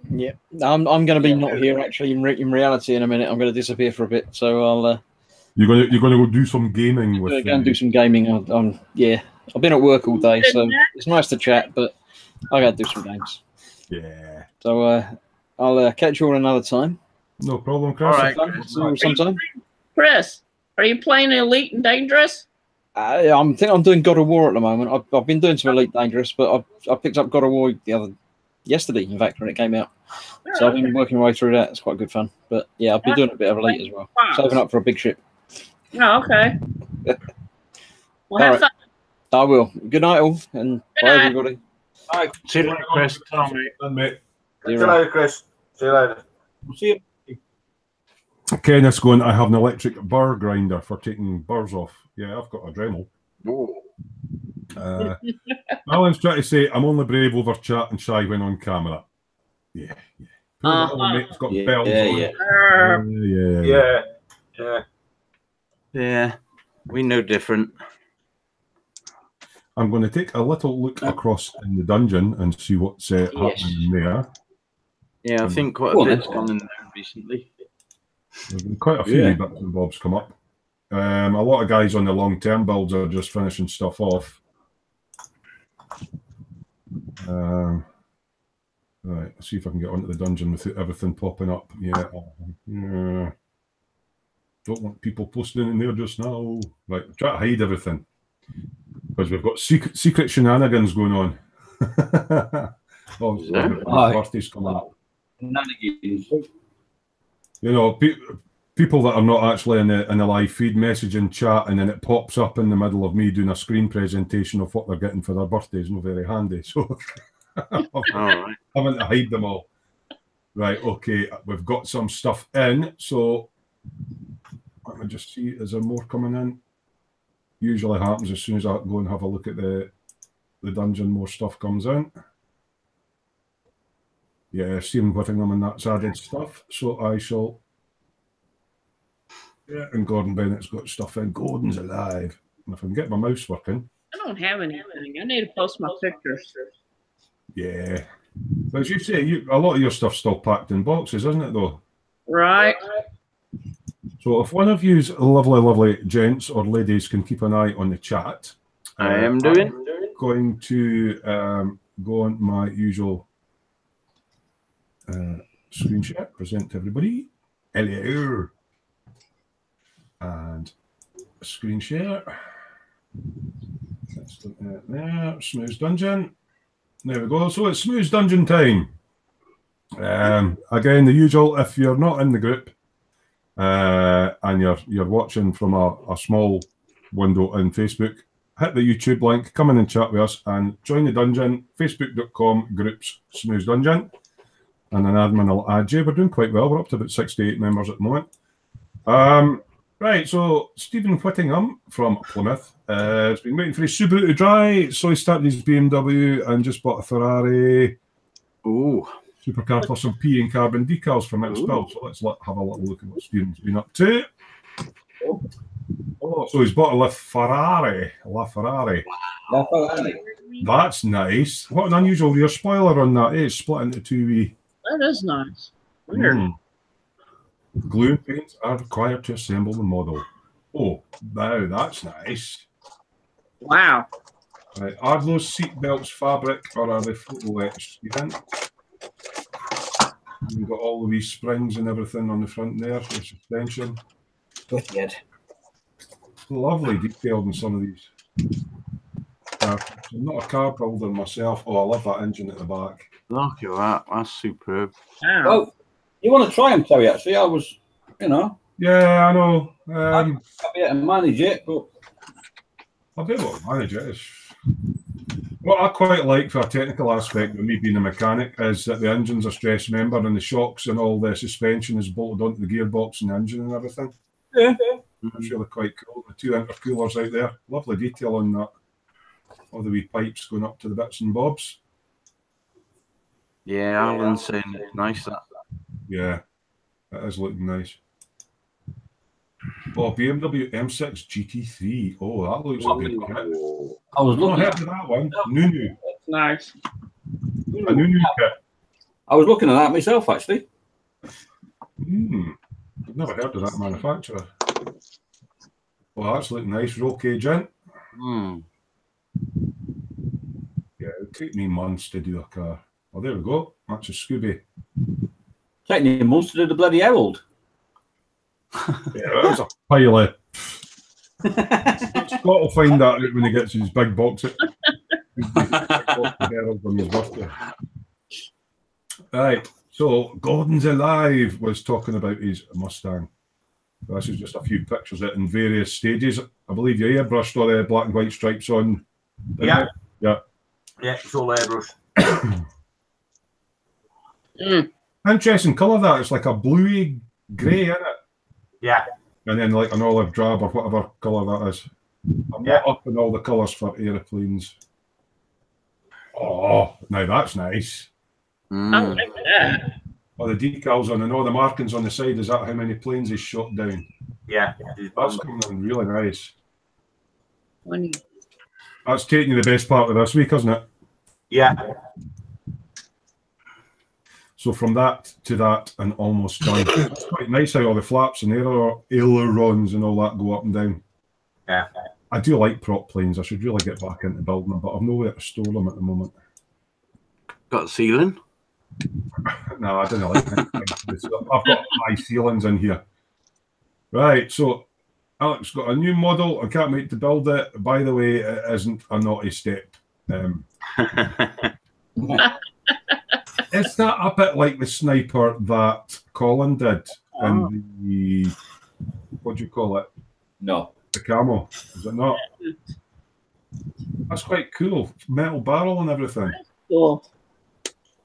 Yeah, I'm going to be not here actually. In reality, in a minute, I'm going to disappear for a bit. So I'll. You're gonna go do some gaming with. Go and do some gaming. Yeah, I've been at work all day, so it's nice to chat, but I got to do some games. Yeah. So I'll catch you all another time. No problem, Chris. All right, Sometime. Chris, are you playing Elite and Dangerous? I'm I'm doing God of War at the moment. I've been doing some Elite Dangerous, but I picked up God of War yesterday, in fact, when it came out. So I've been working my way through that. It's quite good fun. But yeah, I've been doing a bit of Elite as well. Saving up for a big ship. Oh, okay. Well, have fun. I will. Good night, all, and bye, night. everybody. All right. See you later, Chris. Tell me. Done, mate. See you later, Chris. See you later. See you. Kenneth's going, I have an electric burr grinder for taking burrs off. Yeah, I've got a Dremel. Alan's trying to say, I'm only brave over chat and shy when on camera. Yeah. Poor little mate's got bells on. Yeah. We know different. I'm going to take a little look across in the dungeon and see what's happening there. Yeah, I think quite a bit's gone in there recently. There's been quite a few bits and bobs come up. A lot of guys on the long-term builds are just finishing stuff off. Right, let's see if I can get onto the dungeon without everything popping up. Yeah. Don't want people posting in there just now. Right, try to hide everything because we've got secret shenanigans going on. Birthday's coming up. You know, people that are not actually in the live feed messaging chat, and then it pops up in the middle of me doing a screen presentation of what they're getting for their birthdays. Not very handy. So having to hide them all. Right, okay, we've got some stuff in. So let me just see, is there more coming in? Usually happens as soon as I go and have a look at the dungeon, more stuff comes in. Yeah, Stephen Whittingham and that's added stuff. So I shall. Yeah, and Gordon Bennett's got stuff in. Gordon's alive. And if I can get my mouse working. I don't have anything. I need to post my pictures. Yeah. But as you say, a lot of your stuff's still packed in boxes, isn't it, though? Right. So if one of you lovely gents or ladies can keep an eye on the chat. I am doing. I'm going to go on my usual screen share, present to everybody. Hello. And screen share. Let's look at there. Smoo's Dungeon. There we go. So it's Smoo's Dungeon time. Again, the usual. If you're not in the group and you're watching from a small window in Facebook, hit the YouTube link, come in and chat with us, and join the dungeon. Facebook.com groups Smoo's Dungeon, and an admin will add you. We're doing quite well. We're up to about 68 members at the moment. Right, so Stephen Whittingham from Plymouth has been waiting for his Subaru to dry, so he started his BMW and just bought a Ferrari supercar for some P and carbon decals for next build. So let's have a little look at what Stephen's been up to. Oh, so he's bought a LaFerrari. That's nice. What an unusual rear spoiler on that. It's split into two wee. That is nice. Weird. Glue and paint are required to assemble the model. Oh, wow, that's nice. Wow. Right, are those seat belts fabric or are they photo etched? You think? You've got all the wee springs and everything on the front there for suspension. Good. Lovely detail in some of these. I'm not a car builder myself. Oh, I love that engine at the back. Look at that. That's superb. Wow. Well, you want to try them, Terry? Actually, I was, Yeah, I know. I'll be able to manage it, but I'll be able to manage it. What I quite like for a technical aspect of me being a mechanic is that the engine's a stress member and the shocks and all the suspension is bolted onto the gearbox and the engine and everything. Yeah. It's really quite cool. The two intercoolers out there. Lovely detail on that. All the wee pipes going up to the bits and bobs. Yeah, Alan's saying it's nice that. Yeah, it is looking nice. Oh, BMW M6 GT3. Oh, that looks a good kit. I was looking at that one. Nunu. That's nice. A Nunu kit. I was looking at that myself, actually. I've never heard of that manufacturer. Well, that's looking nice. Roll cage in. Yeah, it would take me months to do a car. Oh, there we go. That's a Scooby. Taking him months to do the bloody Herald. Yeah, that was a pile of. Scott will find that out when he gets his big box. On his birthday. Right, so Gordon's Alive was talking about his Mustang. This is just a few pictures of it in various stages. I believe you airbrushed all the black and white stripes on. Yeah. Yeah. Yeah, it's all airbrush. Interesting colour that. It's like a bluey grey, isn't it? Yeah. And then like an olive drab or whatever colour that is. I'm not up in all the colours for aeroplanes. Oh, now that's nice. I like that. Oh, the decals on and all the markings on the side, is that how many planes he's shot down? Yeah. That's coming in really nice. 20. That's taking you the best part of this week, isn't it? Yeah. So from that to that and almost done. It's quite nice how all the flaps and ailerons and all that go up and down. Yeah. I do like prop planes. I should really get back into building them, but I've nowhere to store them at the moment. Got a ceiling? No, I don't like it. I've got high ceilings in here. Right, so Alex got a new model. I can't wait to build it. By the way, it isn't a naughty step. Is that a bit like the sniper that Colin did in the, what do you call it? No. The camo, is it not? That's quite cool. Metal barrel and everything. Cool.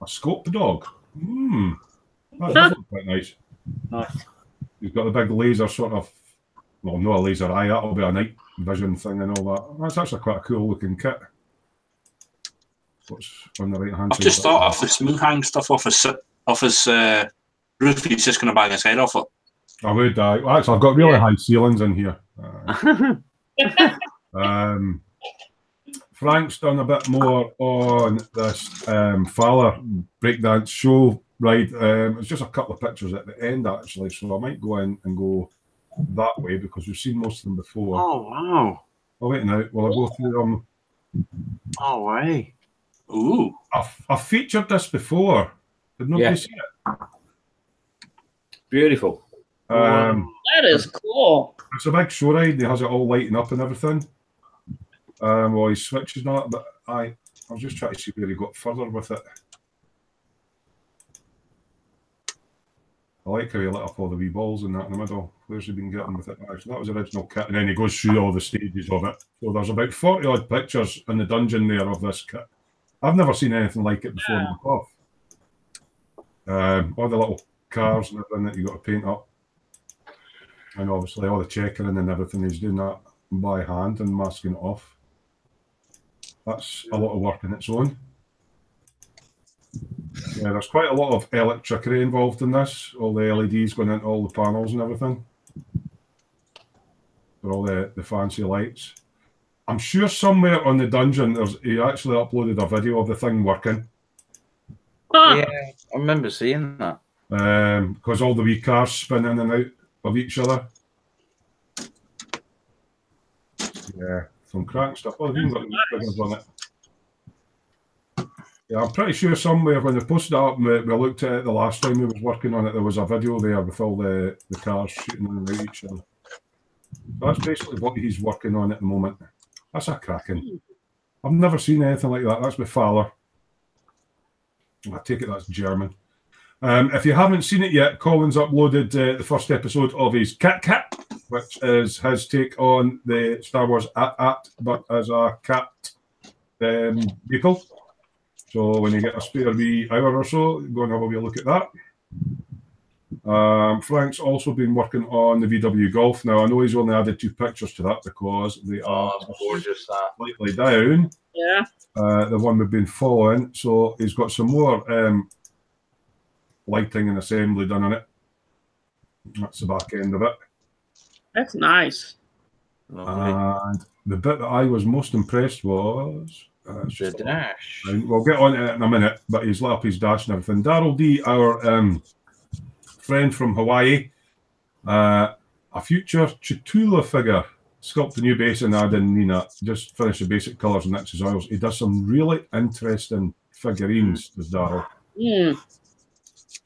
A scope dog. That does look quite nice. Nice. He's got the big laser sort of, well, not a laser eye, that'll be a night vision thing and all that. That's actually quite a cool looking kit. What's on the right hand I've side? just thought if the Smoo hang stuff off his roof, he's just going to bang his head off it. I would. Well, actually, I've got really high ceilings in here. Frank's done a bit more on this Fowler breakdance show ride. It's just a couple of pictures at the end, actually, so I might go in and go that way because we've seen most of them before. Oh, wow. Oh, wait now. Will I go through them? Oh, right. Ooh. I've featured this before. Did nobody see it? Beautiful. That is cool. It's a big show ride. He has it all lighting up and everything. Well, he switches on it, but I was just trying to see where he got further with it. I like how he lit up all the wee balls and that in the middle. Where's he been getting with it? Actually, that was the original kit, and then he goes through all the stages of it. So there's about 40 odd pictures in the dungeon there of this kit. I've never seen anything like it before myself. All the little cars and everything that you got to paint up. And obviously all the checkering and everything, he's doing that by hand and masking it off. That's a lot of work in its own. Yeah, there's quite a lot of electricity involved in this. All the LEDs going into all the panels and everything. For all the fancy lights. I'm sure somewhere on the dungeon he actually uploaded a video of the thing working. Yeah, I remember seeing that. Because all the wee cars spin in and out of each other. Yeah, some crack stuff. Oh, they've even got figures on it. Yeah, I'm pretty sure somewhere when they posted it up, we looked at it the last time we was working on it, there was a video there with all the cars shooting in and out each other. So that's basically what he's working on at the moment. That's a cracking. I've never seen anything like that. That's with Fowler. I take it that's German. If you haven't seen it yet, Colin's uploaded the first episode of his Cat, which is his take on the Star Wars AT-AT, but as a cat vehicle. So when you get a spare wee hour or so, go and have a wee look at that. Frank's also been working on the VW Golf. Now, I know he's only added 2 pictures to that because they are gorgeous, slightly down. Yeah. The one we've been following. So he's got some more lighting and assembly done on it. That's the back end of it. That's nice. Lovely. And the bit that I was most impressed was The dash. we'll get on to it in a minute, but he's lit up his dash and everything. Daryl D, our friend from Hawaii, a future Chitula figure, sculpt a new base and add in Nina. Just finish the basic colours and mix his oils. He does some really interesting figurines, does Daryl. Mm.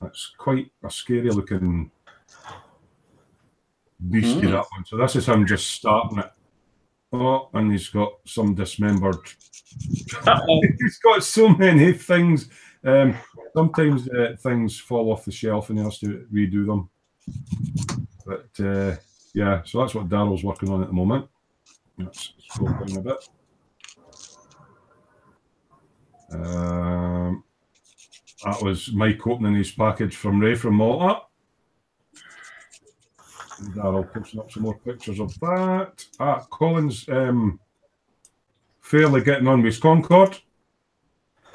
That's quite a scary looking beastie, that one. So this is him just starting it. Oh, and he's got some dismembered. He's got so many things. Sometimes things fall off the shelf and he has to redo them. But yeah, so that's what Daryl's working on at the moment. Let's scroll down a bit. That was Mike opening his package from Ray from Malta. Daryl posting up some more pictures of that. Colin's fairly getting on with his Concorde.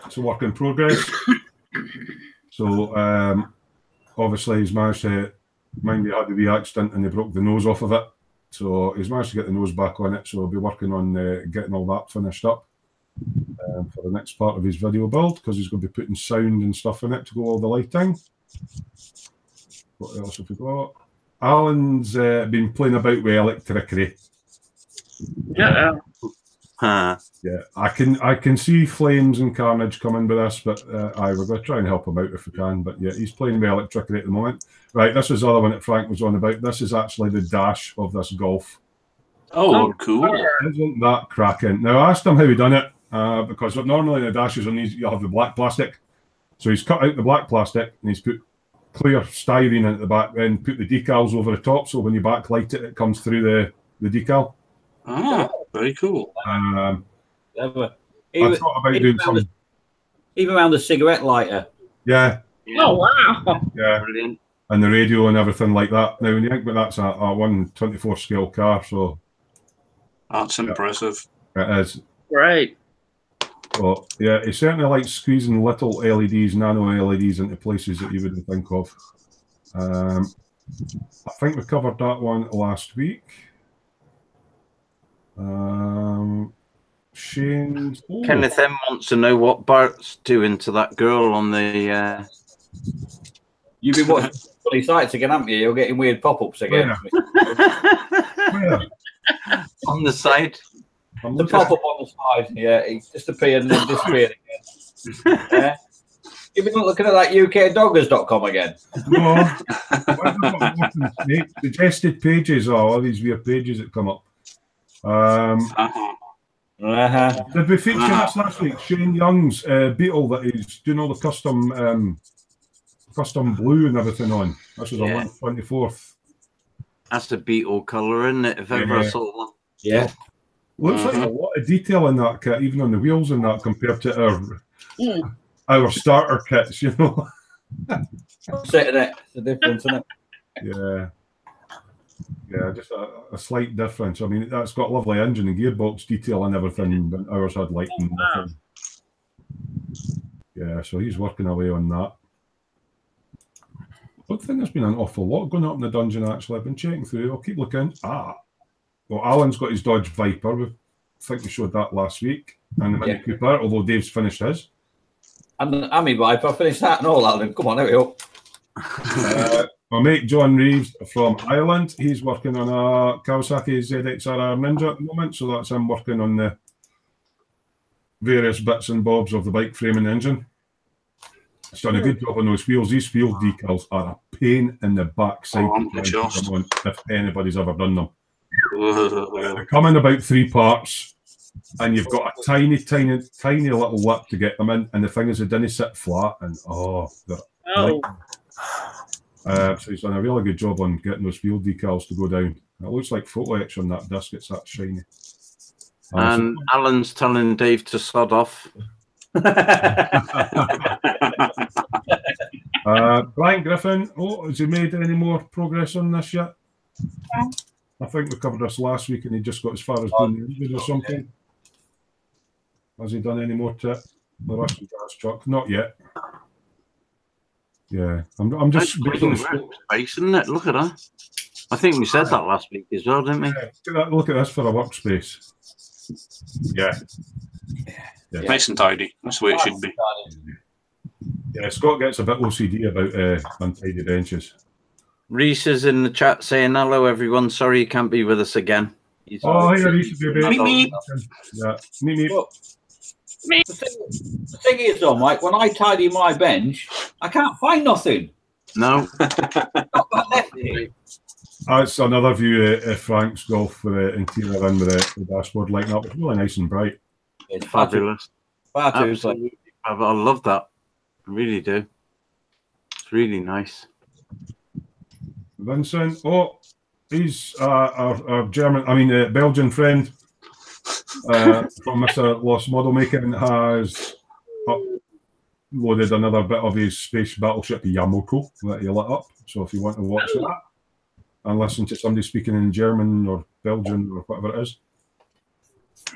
It's a work in progress. So obviously he's managed to, mind you, had the wee accident and he broke the nose off of it. So he's managed to get the nose back on it. So he'll be working on getting all that finished up for the next part of his video build, because he's going to be putting sound and stuff in it to go all the lighting. What else have we got? Alan's been playing about with electricity. Yeah. Yeah, I can see flames and carnage coming with this, but we're going to try and help him out if we can. But yeah, he's playing with electricity at the moment. Right, this is the other one that Frank was on about. This is actually the dash of this Golf. Oh, cool. Isn't that cracking? Now, I asked him how he done it, because normally the dashes on these, you have the black plastic. So he's cut out the black plastic and he's put clear styrene at the back, then put the decals over the top, so when you backlight it, it comes through the decal. Ah, very cool. I thought about doing some. Even around the cigarette lighter. Yeah. Oh, wow. Yeah. Brilliant. And the radio and everything like that. Now, when you think about that's a 1/24 scale car, so. That's impressive. It is. Great. Well, yeah, he certainly likes squeezing little LEDs, nano LEDs into places that you wouldn't think of. I think we covered that one last week. Shane. Oh. Kenneth M wants to know what Bart's doing to that girl on the. You've been watching funny sites again, haven't you? You're getting weird pop-ups again. Where? On the side. The pop-up on the side, yeah, he disappeared and then disappeared again. Yeah. You've been looking at that UKdoggers.com again. No. Suggested pages are all these weird pages that come up. Did we feature this last week? Shane Young's Beetle that he's doing all the custom blue and everything on. This was on 24th. That's a Beetle colour, isn't it? If ever I saw one. Yeah. Looks like a lot of detail in that kit, even on the wheels and that, compared to our starter kits, you know. Setting it, the difference, isn't it? Yeah. Yeah, just a slight difference. I mean, that's got lovely engine and gearbox detail and everything, but ours had light and nothing. Yeah, so he's working away on that. I think there's been an awful lot going up in the dungeon, actually. I've been checking through. I'll keep looking. Well, Alan's got his Dodge Viper. I think we showed that last week. And the Mini Cooper, although Dave's finished his. And I mean, Viper, I finished that and all that. Then. Come on, there we go. My mate John Reeves from Ireland, he's working on a Kawasaki ZXR Ninja at the moment. So that's him working on the various bits and bobs of the bike frame and engine. He's done a good job on those wheels. These wheel decals are a pain in the backside if anybody's ever done them. They come in about 3 parts, and you've got a tiny little lip to get them in. And the thing is, they didn't sit flat, and so he's done a really good job on getting those wheel decals to go down. It looks like photo etch on that disc. It's that shiny. And Alan's telling Dave to sod off. Brian Griffin, has he made any more progress on this yet? I think we covered this last week and he just got as far as doing the engine or something. Has he done any more to it? The Russian gas truck? Not yet. Yeah, I'm just space, isn't it? Look at that. I think we said that last week as well, didn't we? Yeah, look at this for a workspace. Yeah. Nice and tidy. That's the way it should be. Yeah, Scott gets a bit OCD about untidy benches. Reese is in the chat saying, hello, everyone. Sorry you can't be with us again. Oh, yeah, Reese, baby. Meep. Yeah, meep. The thing is, though, Mike, when I tidy my bench, I can't find nothing. No. That's another view of Frank's golf with the interior in with the dashboard lighting up. It's really nice and bright. It's Fabulous. Absolutely. I love that. I really do. It's really nice. Vincent, he's our German, Belgian friend from Mr. Lost Model Making has uploaded another bit of his space battleship Yamato that he lit up. So if you want to watch that and listen to somebody speaking in German or Belgian or whatever it is.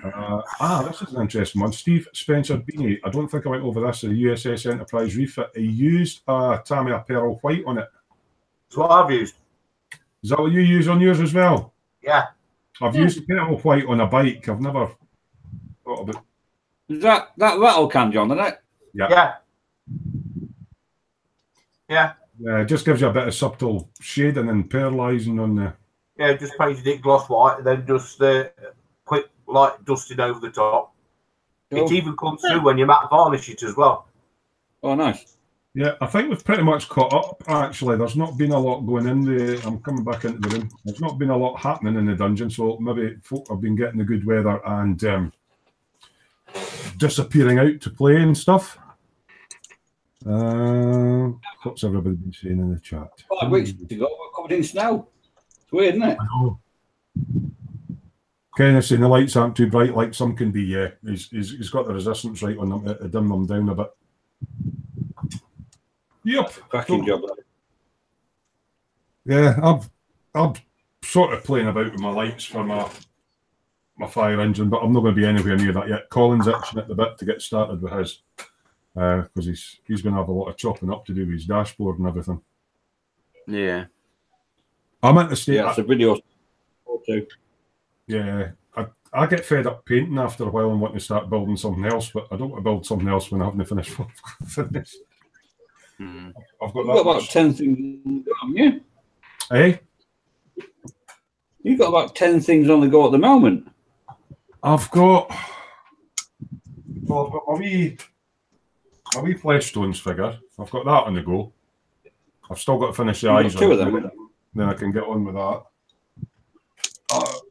This is an interesting one. Steve Spencer Beanie. I don't think I went over this. The USS Enterprise refit. He used a Tamiya Pearl White on it. That's what I've used. Is that what you use on yours as well? Yeah. I've used Pearl White on a bike. I've never thought about. Is that rattle can, John, isn't it? Yeah. Yeah. Yeah, it just gives you a bit of subtle shading and pearlising on the. Yeah, just painted it gloss white and then just quick light dusting over the top. Cool. It even comes through when you matte varnish it as well. Oh, nice. Yeah, I think we've pretty much caught up, actually. There's not been a lot going in the... I'm coming back into the room. There's not been a lot happening in the dungeon, so maybe folk have been getting the good weather and disappearing out to play and stuff. What's everybody been saying in the chat? 5 weeks ago, we're covered in snow. It's weird, isn't it? I know. Kenneth saying the lights aren't too bright, like some can be, yeah. He's got the resistance right on them to dim them down a bit. Yep. Cracking job. Yeah, I'm sort of playing about with my lights for my fire engine, but I'm not going to be anywhere near that yet. Colin's itching at the bit to get started with his, because he's going to have a lot of chopping up to do with his dashboard and everything. Yeah. I'm at the stage. Yeah, it's a video. Too. Yeah, I get fed up painting after a while and want to start building something else, but I don't want to build something else when I haven't finished what I've finished. I've got that. About 10 things, haven't you? Hey? You've got about 10 things on the go at the moment. I've got my wee flesh stones figure. I've got that on the go. I've still got to finish the eyes. 2 of them. Then I can get on with that.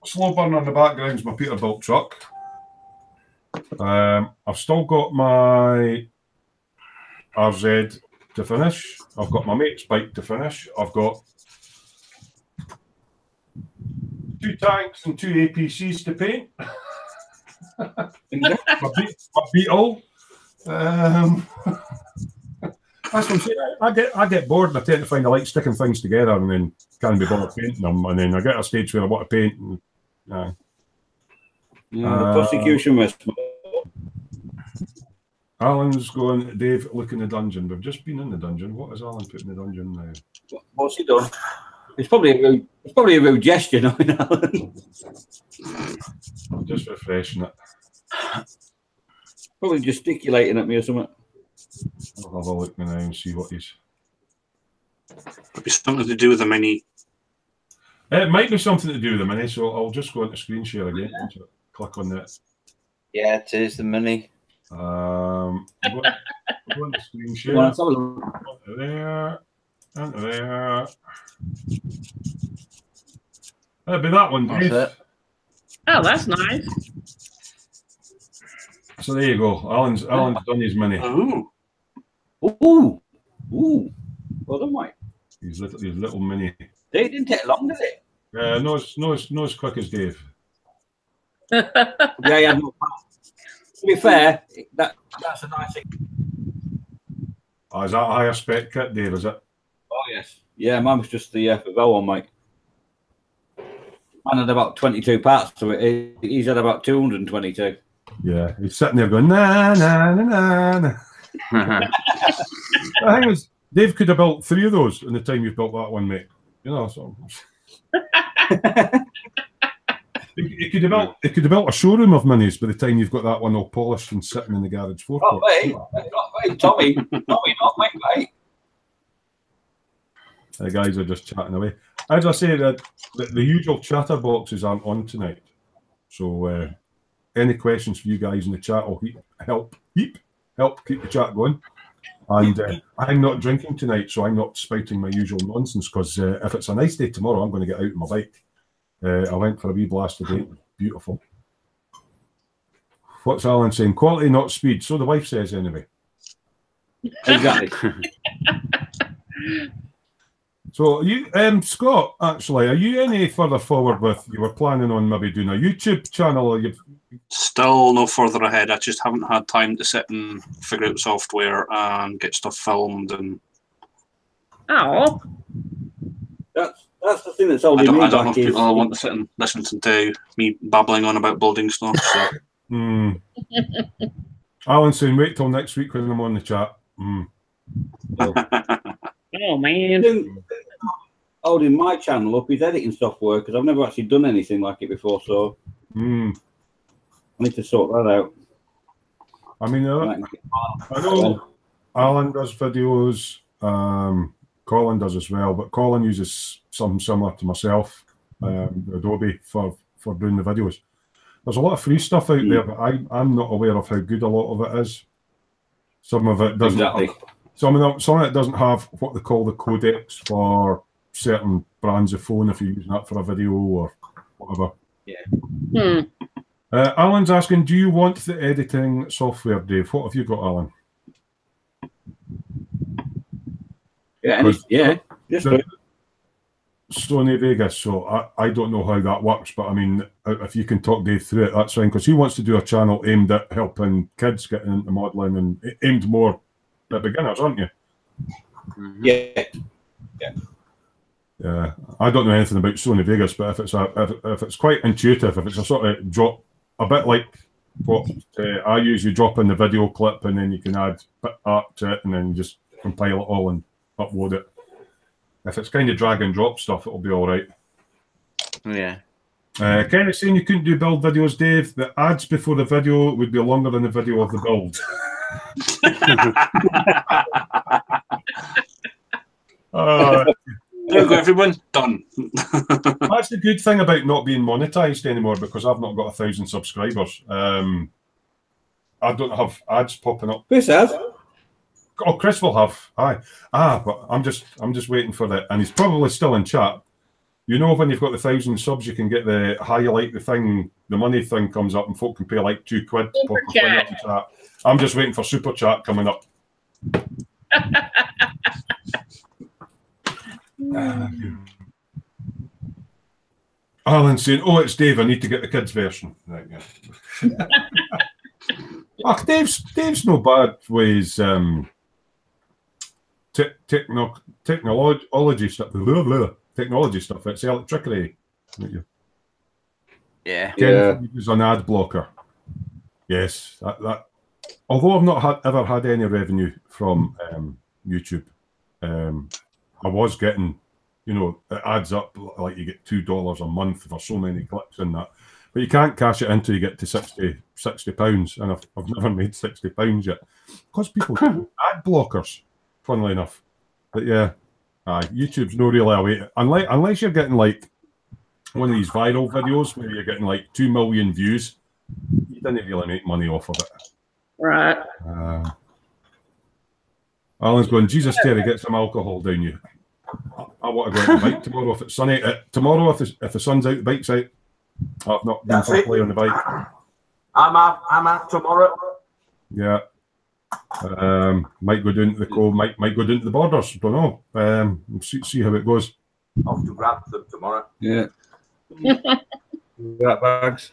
Slow burn on the background's my Peterbilt truck. I've still got my RZ to finish. I've got my mate's bike to finish. I've got 2 tanks and 2 APCs to paint. my Beetle. That's what I'm saying. I get bored and I tend to find I like sticking things together and then can't be bothered painting them. And then I get a stage where I want to paint. And, the prosecution was. Alan's going, Dave, look in the dungeon. We've just been in the dungeon. What is Alan put in the dungeon now? What's he done? It's probably a rude gesture, knowing Alan. I'm just refreshing it. Probably gesticulating at me or something. I'll have a look now and see what he's. It'd be something to do with the mini. It might be something to do with the mini, so I'll just go into screen share again. Click on that. Yeah, it is the mini. Go into screen share. Well, let's have a look. There. And there. That'd be that one, Dave. That's it. Oh, that's nice. So there you go. Alan's done his mini. Ooh. Ooh. Well done, Mike. His little mini. It didn't take long, did it? No, it's as quick as Dave. Yeah, no. To be fair, that's a nice thing. Oh, is that a higher spec kit, Dave? Is it? Oh yes. Yeah, mine was just the Vell one, Mike. Mine had about 22 parts to it. He's had about 222. Yeah, he's sitting there going na na na na. The thing is, Dave could have built 3 of those in the time you've built that one, mate. You know, so You could develop a showroom of minis by the time you've got that one all polished and sitting in the garage forecourt. Not me, Tommy, not me, mate. The guys are just chatting away. As I say, the usual chatterboxes aren't on tonight. So any questions for you guys in the chat will help keep the chat going. And I'm not drinking tonight, so I'm not spouting my usual nonsense, because if it's a nice day tomorrow, I'm going to get out on my bike. I went for a wee blast today. Beautiful. What's Alan saying? Quality, not speed. So the wife says anyway. Exactly. So you, Scott, actually, are you any further forward with, you were planning on maybe doing a YouTube channel, or you've... Still no further ahead. I just haven't had time to sit and figure out software and get stuff filmed. And Oh, that's the thing that's holding me back. I don't know if people want to sit and listen to me babbling on about building stuff. So. Alan's saying, wait till next week when I'm on the chat. oh man. Holding my channel up is editing software, because I've never actually done anything like it before, so I need to sort that out. I mean, I know Alan does videos, Colin does as well, but Colin uses something similar to myself, Adobe, for doing the videos. There's a lot of free stuff out there, but I'm not aware of how good a lot of it is. Some of it doesn't. Exactly. Some of it doesn't have what they call the codecs for certain brands of phone if you're using that for a video or whatever. Yeah. Alan's asking, do you want the editing software, Dave? What have you got, Alan? Yeah. Just Sony Vegas, so I don't know how that works, but I mean, if you can talk Dave through it, that's fine, because he wants to do a channel aimed at helping kids getting into modelling and aimed more at beginners, aren't you? Yeah. Yeah, I don't know anything about Sony Vegas, but if it's quite intuitive, if it's a sort of drop, a bit like what I use, you drop in the video clip and then you can add art to it and then you just compile it all and upload it. If it's kind of drag and drop stuff, it'll be all right. Yeah. Kenny's saying you couldn't do build videos, Dave. The ads before the video would be longer than the video of the build. There you go, everyone. Done. That's the good thing about not being monetized anymore, because I've not got 1,000 subscribers. I don't have ads popping up. Chris has. Oh, Chris will have. Aye. But I'm just waiting for that, and he's probably still in chat. You know, when you've got the 1,000 subs, you can get the highlight the thing, the money thing comes up, and folk can pay like £2 to pop a thing up in chat. I'm just waiting for super chat coming up. Alan saying, "Oh, it's Dave. I need to get the kids' version." Right, yeah. Dave's no bad ways. Technology stuff. Technology stuff. It's electricity. Yeah. Is an ad blocker. Yes, that. Although I've not ever had any revenue from YouTube, I was getting, it adds up, like you get $2 a month for so many clicks in that. But you can't cash it until you get to £60, and I've never made £60 yet, because people do ad blockers. Funnily enough, but yeah, YouTube's no really a way, unless you're getting like one of these viral videos where you're getting like 2 million views. You didn't really make money off of it. Right. Alan's going, Jesus, Terry, get some alcohol down you. I want to go out on the bike tomorrow if it's sunny. Tomorrow, if the sun's out, the bike's out. I've not been for a play on the bike. I'm out tomorrow. Yeah. Might go down to the cove, might go down to the borders. Don't know. See how it goes. I'll have to grab them tomorrow. Yeah. Rat bags.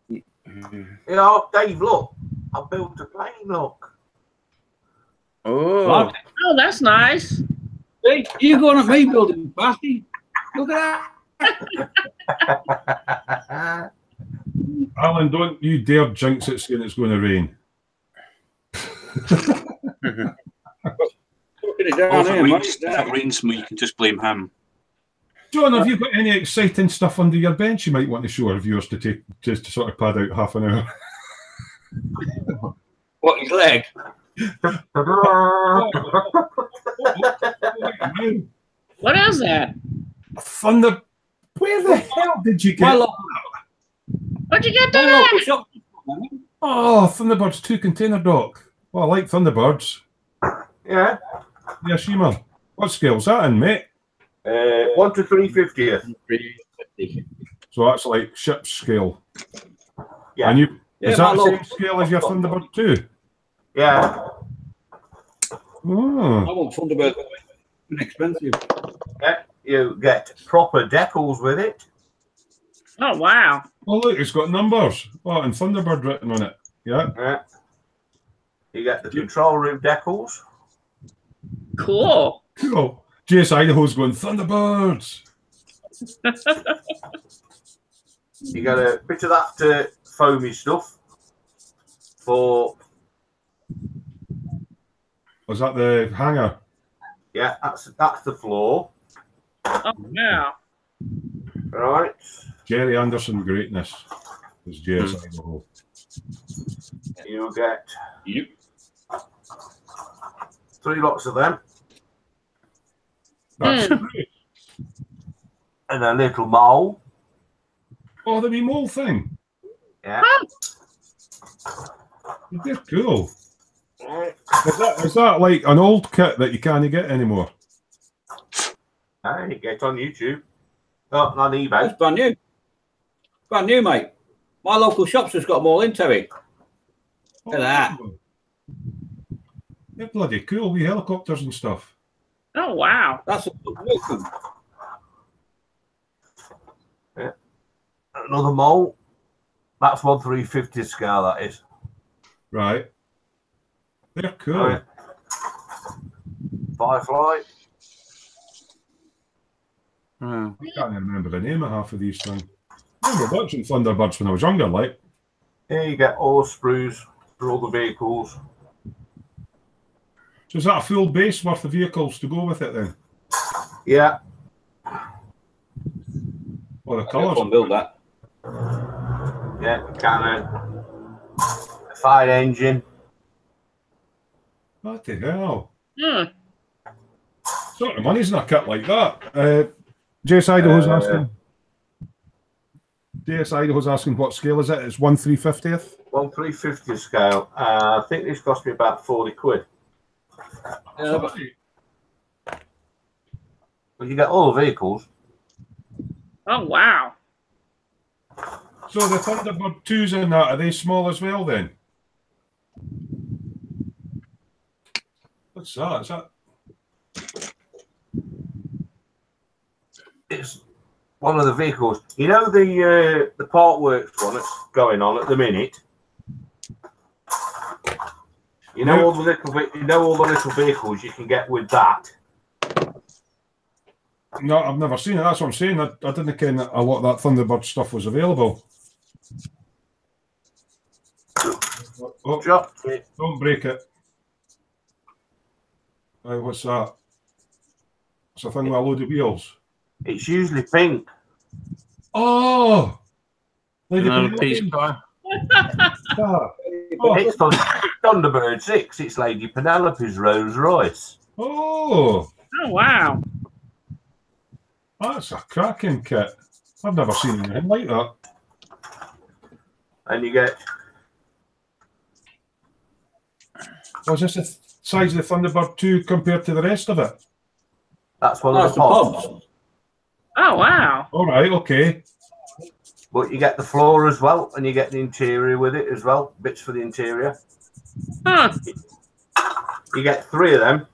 Dave, look. I built a plane, look. Oh. Oh, that's nice. Hey, you going at me building, bastard? Look at that. Alan, don't you dare jinx it saying it's going to rain. If it rains, Smoo, you can just blame him. John, have you got any exciting stuff under your bench you might want to show our viewers to take, just to sort of pad out half an hour? What, his leg? What is that? Thunder. Where the hell did you get that? Where'd you get My that? local shop. Oh, Thunderbirds 2 container dock. Well, I like Thunderbirds. Yeah. Yeah, Shima. What scale's that in, mate? 1 to 350th. 350. So that's like ship scale. Yeah. And you, Yeah, is that the my same local- scale as your Thunderbird 2? Yeah. I Oh, want Thunderbird. Expensive. Yeah. You get proper decals with it. Oh, wow. oh look, it's got numbers. Oh, and Thunderbird written on it. Yeah. Yeah. You get the control room decals. Cool. Cool. JS Idaho's going, Thunderbirds. You get a bit of that foamy stuff for, Was that the hanger? yeah, that's the floor. Oh, yeah. Right. Jerry Anderson greatness is JS Idaho. You get Yep. 3 lots of them That's Hmm. great. and a little mole. Oh, the wee mole thing. Yeah. They're cool. Right. Is that like an old kit that you can't get anymore? Hey, get on YouTube. Oh, not eBay. That's brand new. Brand new, mate. My local shop's just got them all in, Terry. Look at that. Oh. They're bloody cool, wee helicopters and stuff. Oh, wow. That's a good looking. Another mole. That's 1 350 scale, that is. Right. They're cool. Right. Firefly. Hmm. I can't even remember the name of half of these things. I remember watching Thunderbirds when I was younger, like. Here you get all the sprues for all the vehicles. So is that a full base worth of vehicles to go with it then? Yeah. Or the I'll colours? build that. Yeah, cannon. A fire engine. What the hell? Hmm. Sort of money's in a kit like that. JS Idaho's asking. JS Idaho's asking what scale is it? It's 1 350th? 1 350 scale. I think this cost me about 40 quid. But you get all the vehicles. Oh, wow. So the Thunderbird 2s in that, are they small as well then? What's that? Is that? It's one of the vehicles. You know the part works one that's going on at the minute. You know all the little vehicles you can get with that. No, I've never seen it. That's what I'm saying. I didn't ken a lot of that Thunderbird stuff was available. Oh, Dropped it. don't break it. What's that? It's a thing with a load of wheels. It's usually pink. Oh! Lady Another Penelope. piece car. Ah. Oh. It's Thunderbird 6. It's Lady Penelope's Rolls Royce. Oh! Oh, wow. That's a cracking kit. I've never seen anything like that. And you get Was this the size of the Thunderbird 2 compared to the rest of it? that's one Oh, of it's the the pods. pods. Oh, wow. All right, okay. But you get the floor as well, and you get the interior with it as well. Bits for the interior. Huh. You get 3 of them.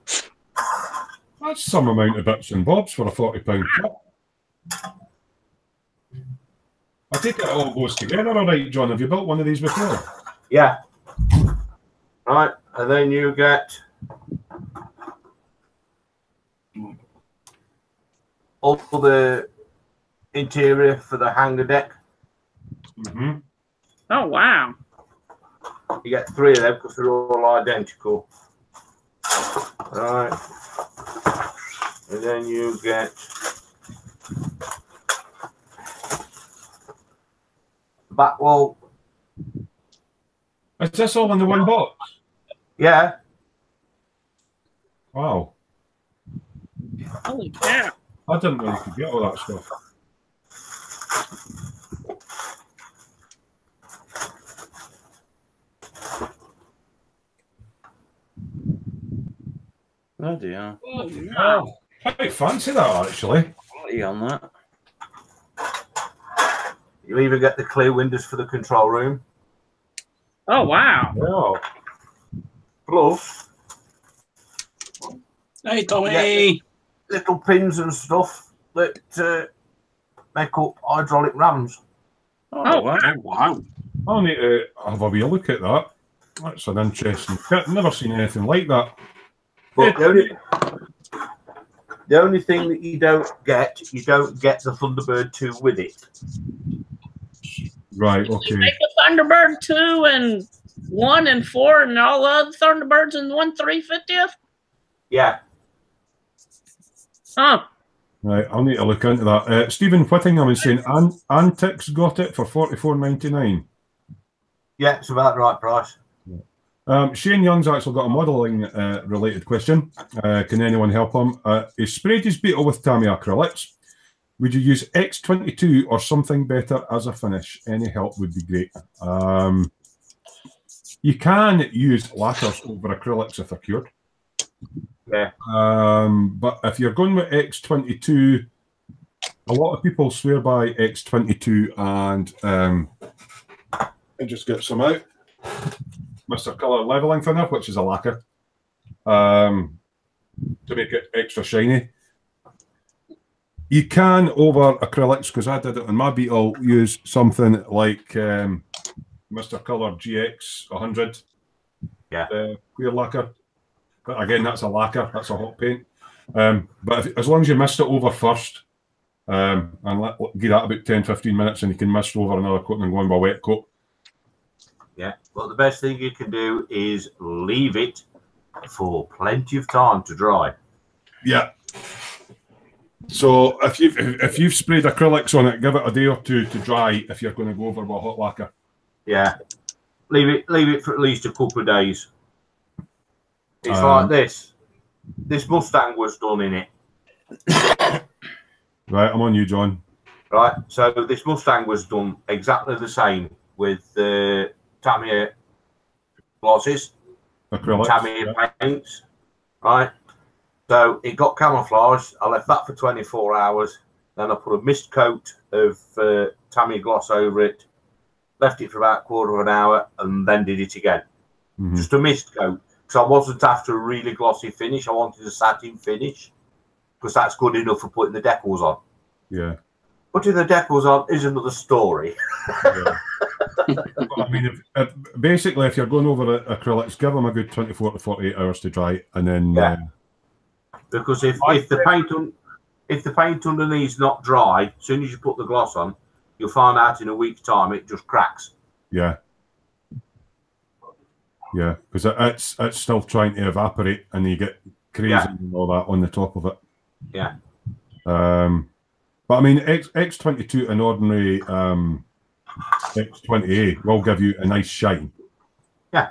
That's some amount of bits and bobs for a £40 kit. I take it all goes together, all right, John. Have you built one of these before? Yeah. Right, and then you get all the interior for the hangar deck. Mm-hmm. Oh, wow. You get 3 of them because they're all identical. Right. And then you get back wall. Is this all in the one box? Yeah. Wow. Holy cow. I didn't know you could get all that stuff. Oh dear. Oh, no. Quite fancy that, actually. Quality on that. You even get the clear windows for the control room. Oh, wow. Yeah. Plus, Hey, Tommy. little pins and stuff that make up hydraulic rams. Oh, wow. Oh, wow. I'll need to have a wee look at that. That's an interesting kit. Never seen anything like that. But the only thing that you don't get the Thunderbird 2 with it. Right, You okay. make a Thunderbird 2 and 1 and 4 and all the other Thunderbirds in 1/350th? Yeah. Huh. Right, I'll need to look into that. Stephen Whittingham is saying Antics got it for $44.99. Yeah, it's about the right price. Shane Young's actually got a modelling related question. Can anyone help him? He sprayed his beetle with Tamiya acrylics. Would you use X22 or something better as a finish? Any help would be great. You can use lacquers over acrylics if they're cured. Yeah. But if you're going with X22, a lot of people swear by X22 and I just get some out. Mr. Colour Leveling Thinner, which is a lacquer, to make it extra shiny. You can, over acrylics, because I did it on my Beetle, use something like Mr. Colour GX 100. Yeah. Clear lacquer. But again, that's a lacquer, that's a hot paint. But as long as you mist it over first, and give that about 10-15 minutes, and you can mist over another coat and then go on with a wet coat. Yeah. Well, the best thing you can do is leave it for plenty of time to dry. Yeah. So if you've sprayed acrylics on it, give it a day or two to dry if you're going to go over with a hot lacquer. Yeah. Leave it for at least a couple of days. It's like this. This Mustang was done in it. Right, I'm on you, John. Right. So this Mustang was done exactly the same with Tamiya glosses, Acrylics. Tamiya paints. Right. So it got camouflaged. I left that for 24 hours. Then I put a mist coat of Tamiya gloss over it. Left it for about a quarter of an hour and then did it again. Mm-hmm. Just a mist coat. Because I wasn't after a really glossy finish. I wanted a satin finish. Because that's good enough for putting the decals on. Yeah. Putting the decals on is another story. Yeah. Well, I mean, basically, if you're going over acrylics, give them a good 24 to 48 hours to dry, and then. Yeah. Because if the paint underneath is not dry, as soon as you put the gloss on, you'll find out in a week's time it just cracks. Yeah. Yeah, because it's still trying to evaporate, and you get crazy and all that on the top of it. Yeah. But I mean, X22 and ordinary X20A will give you a nice shine. Yeah.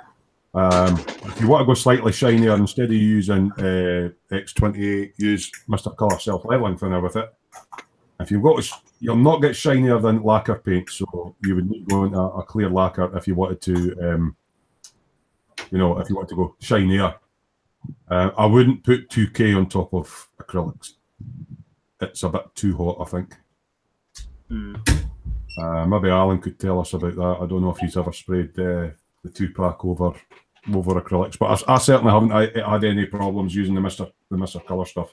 If you want to go slightly shinier, instead of using X20A, use Mr. Colour Self Leveling Thinner with it. If you've got, you'll not get shinier than lacquer paint, so you would need to go into a clear lacquer if you wanted to, if you want to go shinier. I wouldn't put 2K on top of acrylics. It's a bit too hot, I think. Maybe Alan could tell us about that. I don't know if he's ever sprayed the 2-pack over acrylics, but I certainly haven't had any problems using the Mr. Colour stuff.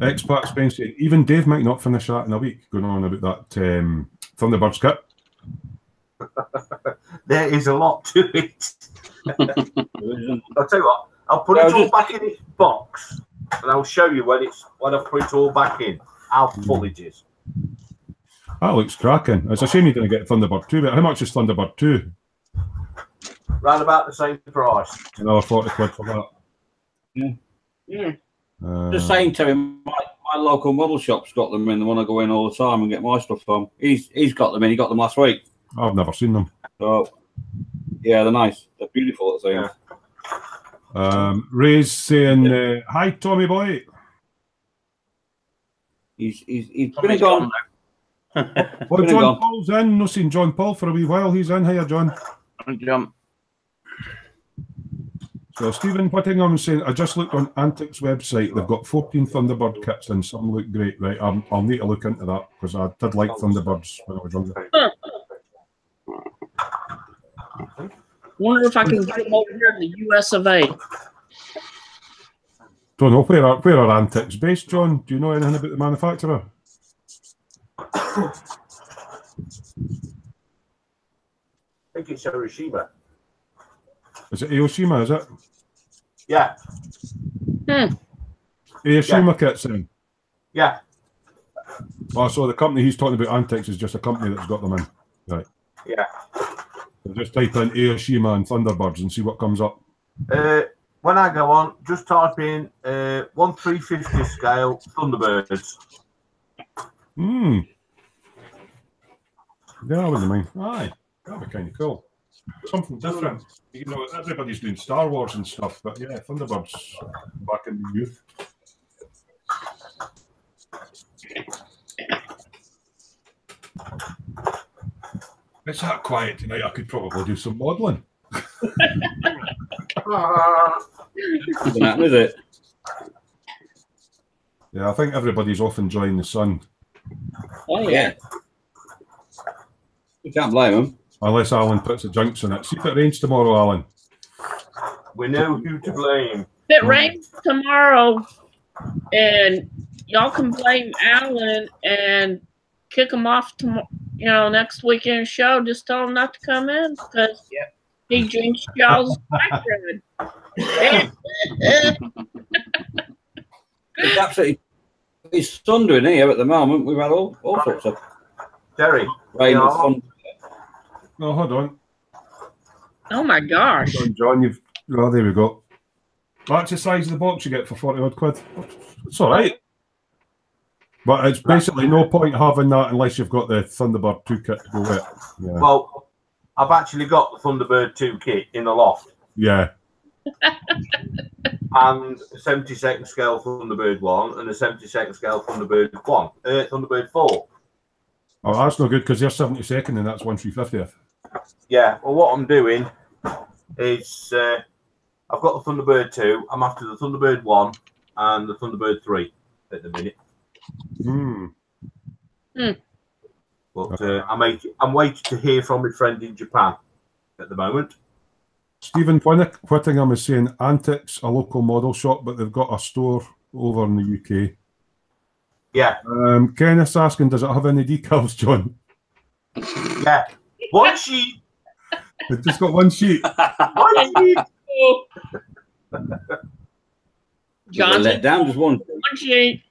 X-Pack Spence, even Dave might not finish that in a week, going on about that Thunderbirds kit. There is a lot to it. I'll tell you what, I'll put it all back in its box and I'll show you when I've put it all back in, how full it is. That looks cracking. It's a shame you didn't get Thunderbird 2, but how much is Thunderbird 2? Round about the same price. Another 40 quid for that. Just saying to him, My local model shop's got them in, the one I go in all the time and get my stuff from. He's got them in. He got them last week. I've never seen them. So, yeah, they're nice. They're beautiful at the same. Ray's saying, hi, Tommy boy. He's been gone. Well, John Paul's in. No seen John Paul for a wee while. He's in. Hiya, John. Jump. So Stephen Whittingham is saying, I just looked on Antics website. They've got 14 Thunderbird kits and some look great. Right, I'll need to look into that because I did like Thunderbirds when I was younger. Wonder if I can get them over here in the US of A. Don't know where are Antics based, John? Do you know anything about the manufacturer? I think it's Hiroshima. Is it Aoshima, is it? Yeah. Aoshima kits in. Yeah. Oh, so the company he's talking about, Antics, is just a company that's got them in. Right. Yeah. So just type in Aoshima and Thunderbirds and see what comes up. When I go on, just type in 1/350 scale Thunderbirds. Yeah, I wouldn't mind. Aye, that'd be kind of cool. Something different. You know, everybody's doing Star Wars and stuff, but yeah, Thunderbirds back in the youth. It's that quiet tonight. I could probably do some modelling. Isn't that, is it? Yeah, I think everybody's off enjoying the sun. Oh, yeah. You can't blame them. Unless Alan puts a jinx in it. See if it rains tomorrow, Alan. We know who to blame. If it rains tomorrow and y'all can blame Alan and kick him off tomorrow, you know, next weekend show, just tell him not to come in because he drinks y'all's background. It's absolutely. It's thundering here at the moment. We've had all sorts of Terry. rain and thunder. No, hold on. Oh my gosh. Hold on, John, oh, there we go. That's the size of the box you get for 40 odd quid. It's all right. But it's basically no point having that unless you've got the Thunderbird 2 kit to go with it. Yeah. Well, I've actually got the Thunderbird 2 kit in the loft. Yeah. And a 72nd scale Thunderbird 1 and a 72nd scale Thunderbird 1. Thunderbird 4. Oh, that's no good because they're 72nd and that's 1/350th. Yeah, well, what I'm doing is I've got the Thunderbird 2. I'm after the Thunderbird 1 and the Thunderbird 3 at the minute. But I'm waiting to hear from my friend in Japan at the moment. Stephen Whittingham is saying Antics, a local model shop, but they've got a store over in the UK. Yeah. Kenneth's asking, does it have any decals, John? Yeah. One sheet. It's just got one sheet. One sheet. John, let down just one. One sheet.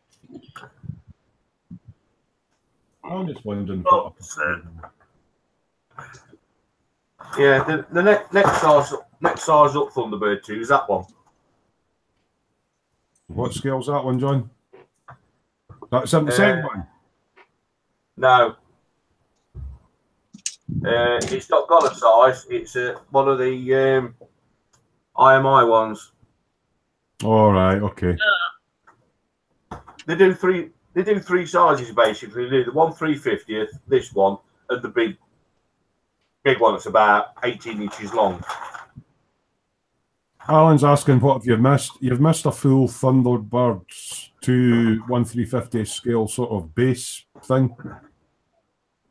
I'm just wondering. Yeah, the next size up Thunderbird 2 is that one. What scale's that one, John? That's 72nd one? No. It's not got a size. It's one of the IMI ones. All right, okay. They do three sizes basically. They do the 1/350th, this one, and the big one that's about 18 inches long. Alan's asking, what have you missed? You've missed a full Thunderbirds 2 1/350 scale sort of base thing.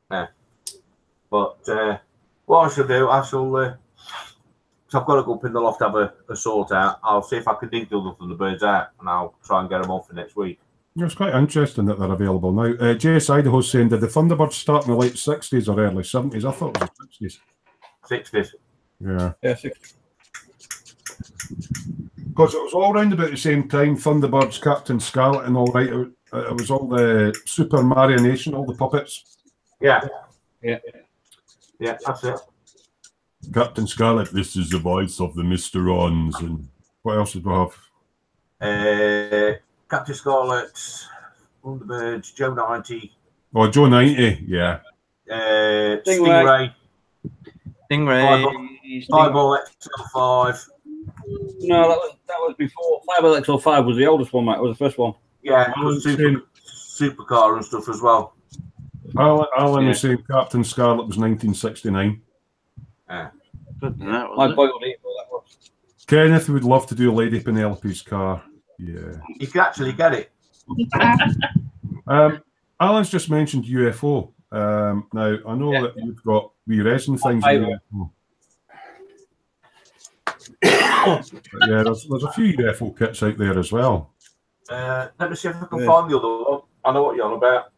Yeah. But what I shall do, so I've got to go up in the loft, have a sort out. I'll see if I can dig the other Thunderbirds out, and I'll try and get them on for next week. It's quite interesting that they're available now. JS Idaho's saying, did the Thunderbirds start in the late 60s or early 70s? I thought it was the 60s. 60s. Yeah. Yeah, 60s. Because it was all around about the same time, Thunderbirds, Captain Scarlet and all right. It was all the Super Mario Nation, all the puppets. Yeah. Yeah. Yeah, that's it. Captain Scarlet, this is the voice of the Mr. Ons. And what else did we have? Captain Scarlet, Thunderbirds, Joe 90. Oh, Joe 90, yeah. Stingray. Fireball XL5. No, that was before. Fireball XL5 was the oldest one, mate. It was the first one. Yeah, supercar and stuff as well. Alan was saying Captain Scarlet was 1969. My boiled evil, that was. Kenneth would love to do Lady Penelope's car. Yeah. You can actually get it. Alan's just mentioned UFO. Now, I know that you've got wee resin things in UFO. Yeah, there's a few UFO kits out there as well. Let me see if I can find the other one. I know what you're on about.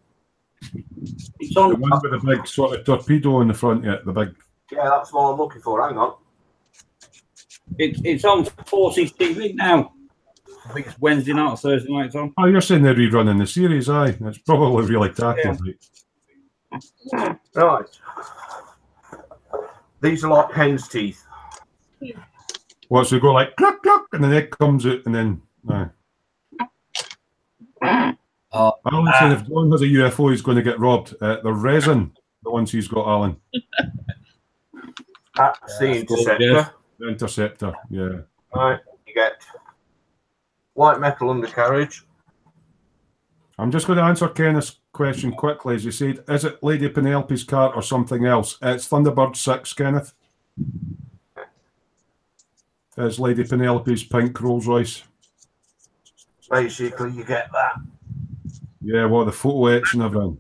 It's on the one with the big sort of torpedo in the front, the big. Yeah, that's what I'm looking for. Hang on. It's on Forces TV now. I think it's Wednesday night or Thursday night. It's on. Oh, you're saying they're rerunning the series, aye? It's probably really tacky. Yeah. Right. These are like hen's teeth. What, so you go like cluck cluck, and the egg comes out, and then. Alan said if John has a UFO, he's going to get robbed. The resin, the ones he's got, Alan. That's the Interceptor. The Interceptor, yeah. Right, you get white metal undercarriage. I'm just going to answer Kenneth's question quickly. As you said, is it Lady Penelope's car or something else? It's Thunderbird 6, Kenneth. It's Lady Penelope's pink Rolls Royce. Basically, you get that. Yeah, well, the photo etch and everything.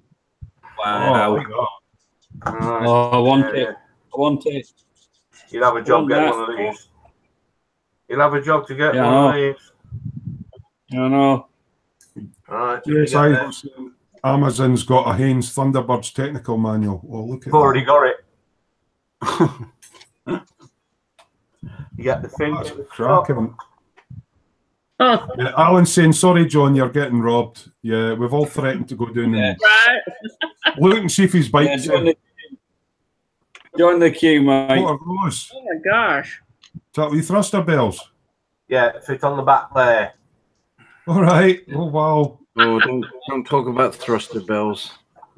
Wow. I want it. I want it. You'll have a job getting one of these. You'll have a job to get one of these. I know. Right. Yes, Amazon's got a Haynes Thunderbirds technical manual. Oh, look at I've already got it. You get the thing. Cracking. Alan's saying, sorry, John, you're getting robbed. Yeah, we've all threatened to go down and look and see if his bike's join the queue, mate. What are those? Oh my gosh. Is that wee thruster bells? Yeah, fit on the back there. All right. Oh, wow. Oh, don't talk about thruster bells.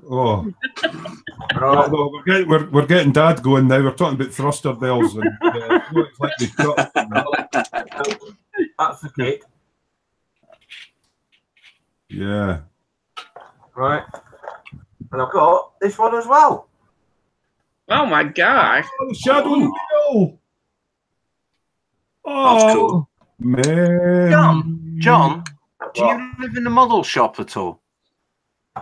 Oh. Right. No, we're getting Dad going now. We're talking about thruster bells. And, it's like that's the kit. Yeah. Right. And I've got this one as well. Oh my gosh. Oh, the Shadow Wheel. Oh, that's cool. Man. John, do you live in a model shop at all?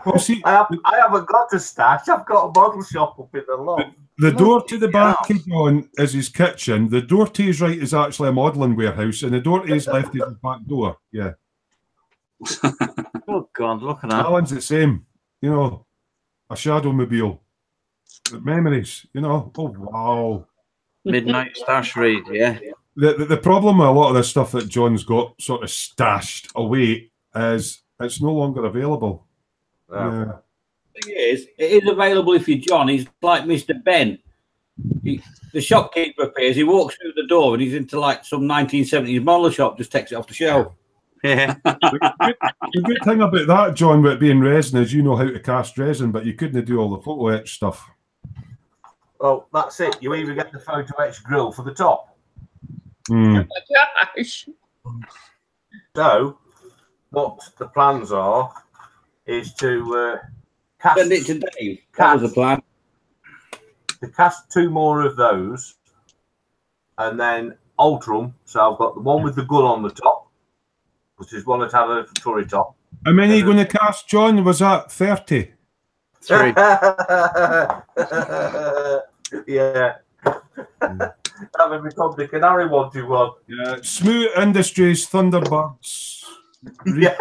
Well, see, I haven't got a stash. I've got a model shop up in the loft. The door to the back of John is his kitchen. The door to his right is actually a modelling warehouse, and the door to his left is his back door. Yeah. Oh God, look at that. That one's the same. You know, a shadow mobile. Memories. You know. Oh wow. Midnight stash raid. Yeah. The problem with a lot of this stuff that John's got sort of stashed away is it's no longer available. Yeah. The thing is, it is available if you're John. He's like Mr. Ben. The shopkeeper appears, he walks through the door and he's into like some 1970s model shop, just takes it off the shelf. Yeah. The good thing about that, John, with it being resin is you know how to cast resin, but you couldn't do all the photo etch stuff. Well, that's it. You either get the photo etch grill for the top. Mm. Oh my gosh. So, what the plans are is to cast. Send it to Dave. That was the plan. To cast 2 more of those and then alter them. So I've got the one with the gun on the top, which is one that had a turret top. How many are you going to cast, John? Was that 30? 3. Yeah. That would become the Canary 121. Yeah. Smoo Industries Thunderbirds. Yeah.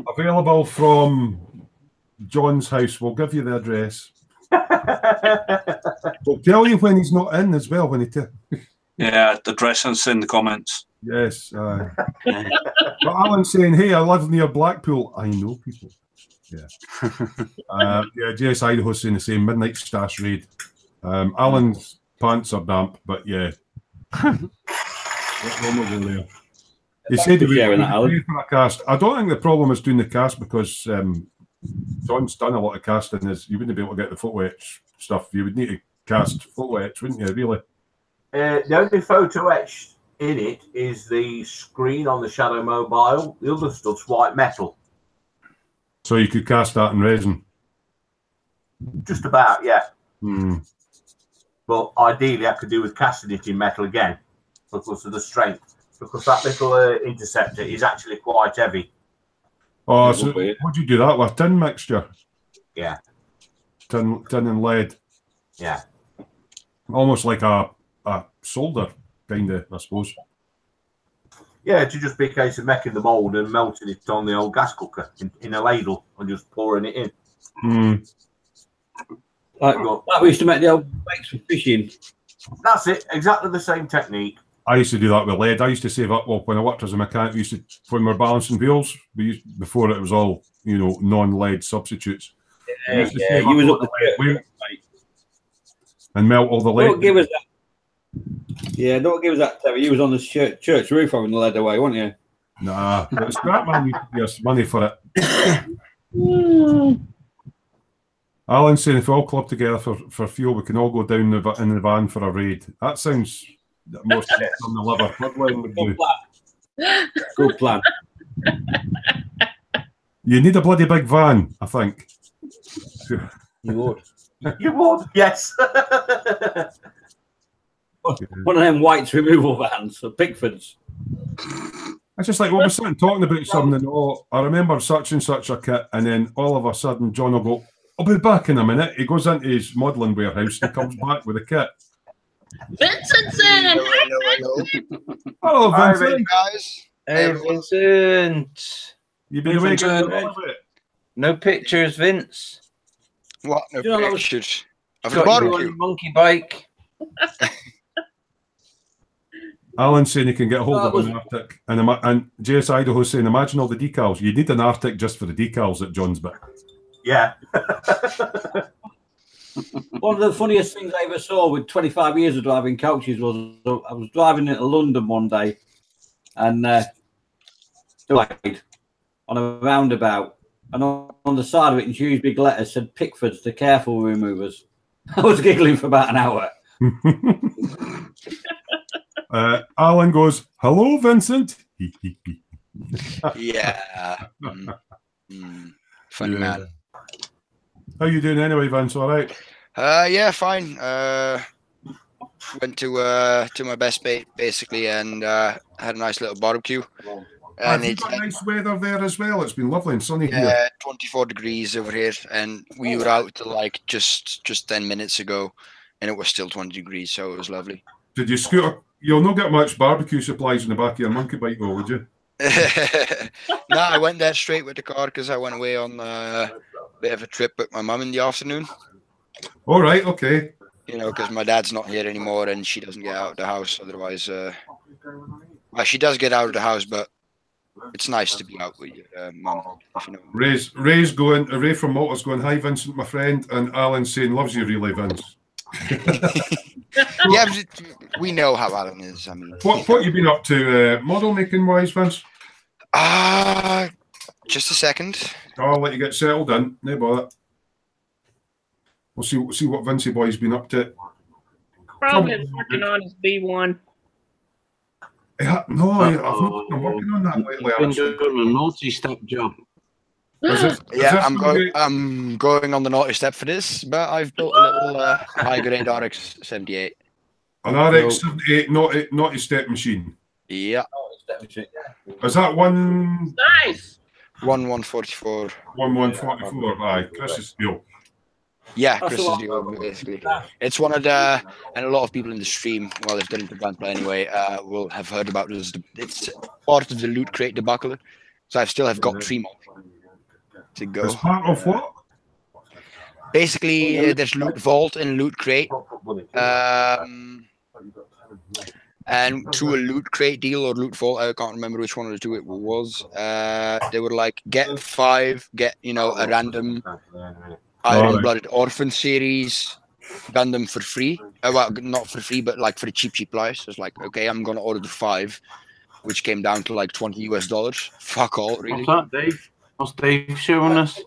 Available from John's house. We'll give you the address. We'll tell you when he's not in as well. When he yeah, the address in the comments. Yes. But Alan's saying, "Hey, I live near Blackpool. I know people." Yeah. Yeah. JS Idaho's saying the same. Midnight stash raid. Alan's pants are damp, but yeah. We'll go there. He said he sharing would that, Alan. pay for a cast. I don't think the problem is doing the cast because John's done a lot of casting. You wouldn't be able to get the photo etch stuff. You would need to cast photo etch, wouldn't you? Really? The only photo etch in it is the screen on the Shadow Mobile. The other stuff's white metal. So you could cast that in resin. Just about, yeah. Hmm. But ideally, I could do with casting it in metal again because of the strength. Because that little interceptor is actually quite heavy. Oh, so would you do that with tin mixture? Yeah. Tin and lead. Yeah. Almost like a solder, kind of, I suppose. Yeah, to just be a case of making the mould and melting it on the old gas cooker in a ladle and just pouring it in. Hmm. Like we used to make the old bakes for fishing. That's it. Exactly the same technique. I used to do that with lead. I used to save up. Well, when I worked as a mechanic, when we were balancing wheels, before it was all non-lead substitutes. Yeah, you was up the lead and melt all the lead. Don't give us that. Yeah, don't give us that, Terry. You was on the church roof having the lead away, weren't you? Nah, the scrap man used to give us money for it. Alan's saying if we all club together for fuel, we can all go down in the van for a raid. That sounds more on the liver. What would do? Good plan. You need a bloody big van, I think. You would. You would, yes. One of them whites removal vans for Pickfords. It's just like, we'll be sitting talking about something, I remember such and such a kit, and then all of a sudden John will go, I'll be back in a minute. He goes into his modelling warehouse and comes back with a kit. Vincent's in! Hello, Vincent. Hi, guys. Hey, Vincent. You've been away again? No pictures, Vince. What? No pictures? I've got you on your monkey bike. Alan's saying he can get hold of an Arctic. And JS Idaho's saying, imagine all the decals. You need an Arctic just for the decals at John's bit. Yeah. One of the funniest things I ever saw with 25 years of driving coaches was I was driving into London one day and on a roundabout, and on the side of it in huge big letters said Pickfords to careful removers. I was giggling for about an hour. Alan goes, hello, Vincent. Yeah. Funny man. How you doing anyway, Vince? All right? Yeah, fine. Went to my best bait basically, and had a nice little barbecue. And it's got nice weather there as well. It's been lovely and sunny here. Yeah, 24 degrees over here, and we were out till like just 10 minutes ago, and it was still 20 degrees, so it was lovely. Did you scooter? You'll not get much barbecue supplies in the back of your monkey bike, though, would you? No, I went there straight with the car because I went away on a bit of a trip with my mum in the afternoon. All right, okay. You know, because my dad's not here anymore and she doesn't get out of the house. Otherwise, well, she does get out of the house, but it's nice to be out with your mum. If you know. Ray from Malta's going, hi, Vincent, my friend. And Alan's saying, loves you really, Vince. Yeah, we know how Alan is. I mean, what you been up to model making wise, Vince? Just a second. I'll let you get settled in. No bother. We'll see what Vincey boy's been up to. Probably working on his B1. I've not been working on that lately. Been doing a naughty step job. I'm going on the naughty step for this, but I've built a little high-grade RX 78. An RX 78 naughty step machine. Yeah. Is that one? Nice. 144. 144. Aye, Chris's deal. Yeah, Chris's deal, basically. It's one of the, and a lot of people in the stream, well, if they're into Grandpa anyway, will have heard about this. It's part of the Loot Crate debacle. So I still have got 3 more to go. It's part of what? Basically, there's Loot Vault and Loot Crate. And through a Loot Crate deal or Loot Vault, I can't remember which one of the two it was. They were like, get 5, get, a random Iron-Blooded Orphan series, Gundam for free. Well, not for free, but like for a cheap price. So it's like, okay, I'm going to order the 5. which came down to like $20 US. Fuck all, really. What's that, Dave? What's Dave showing us?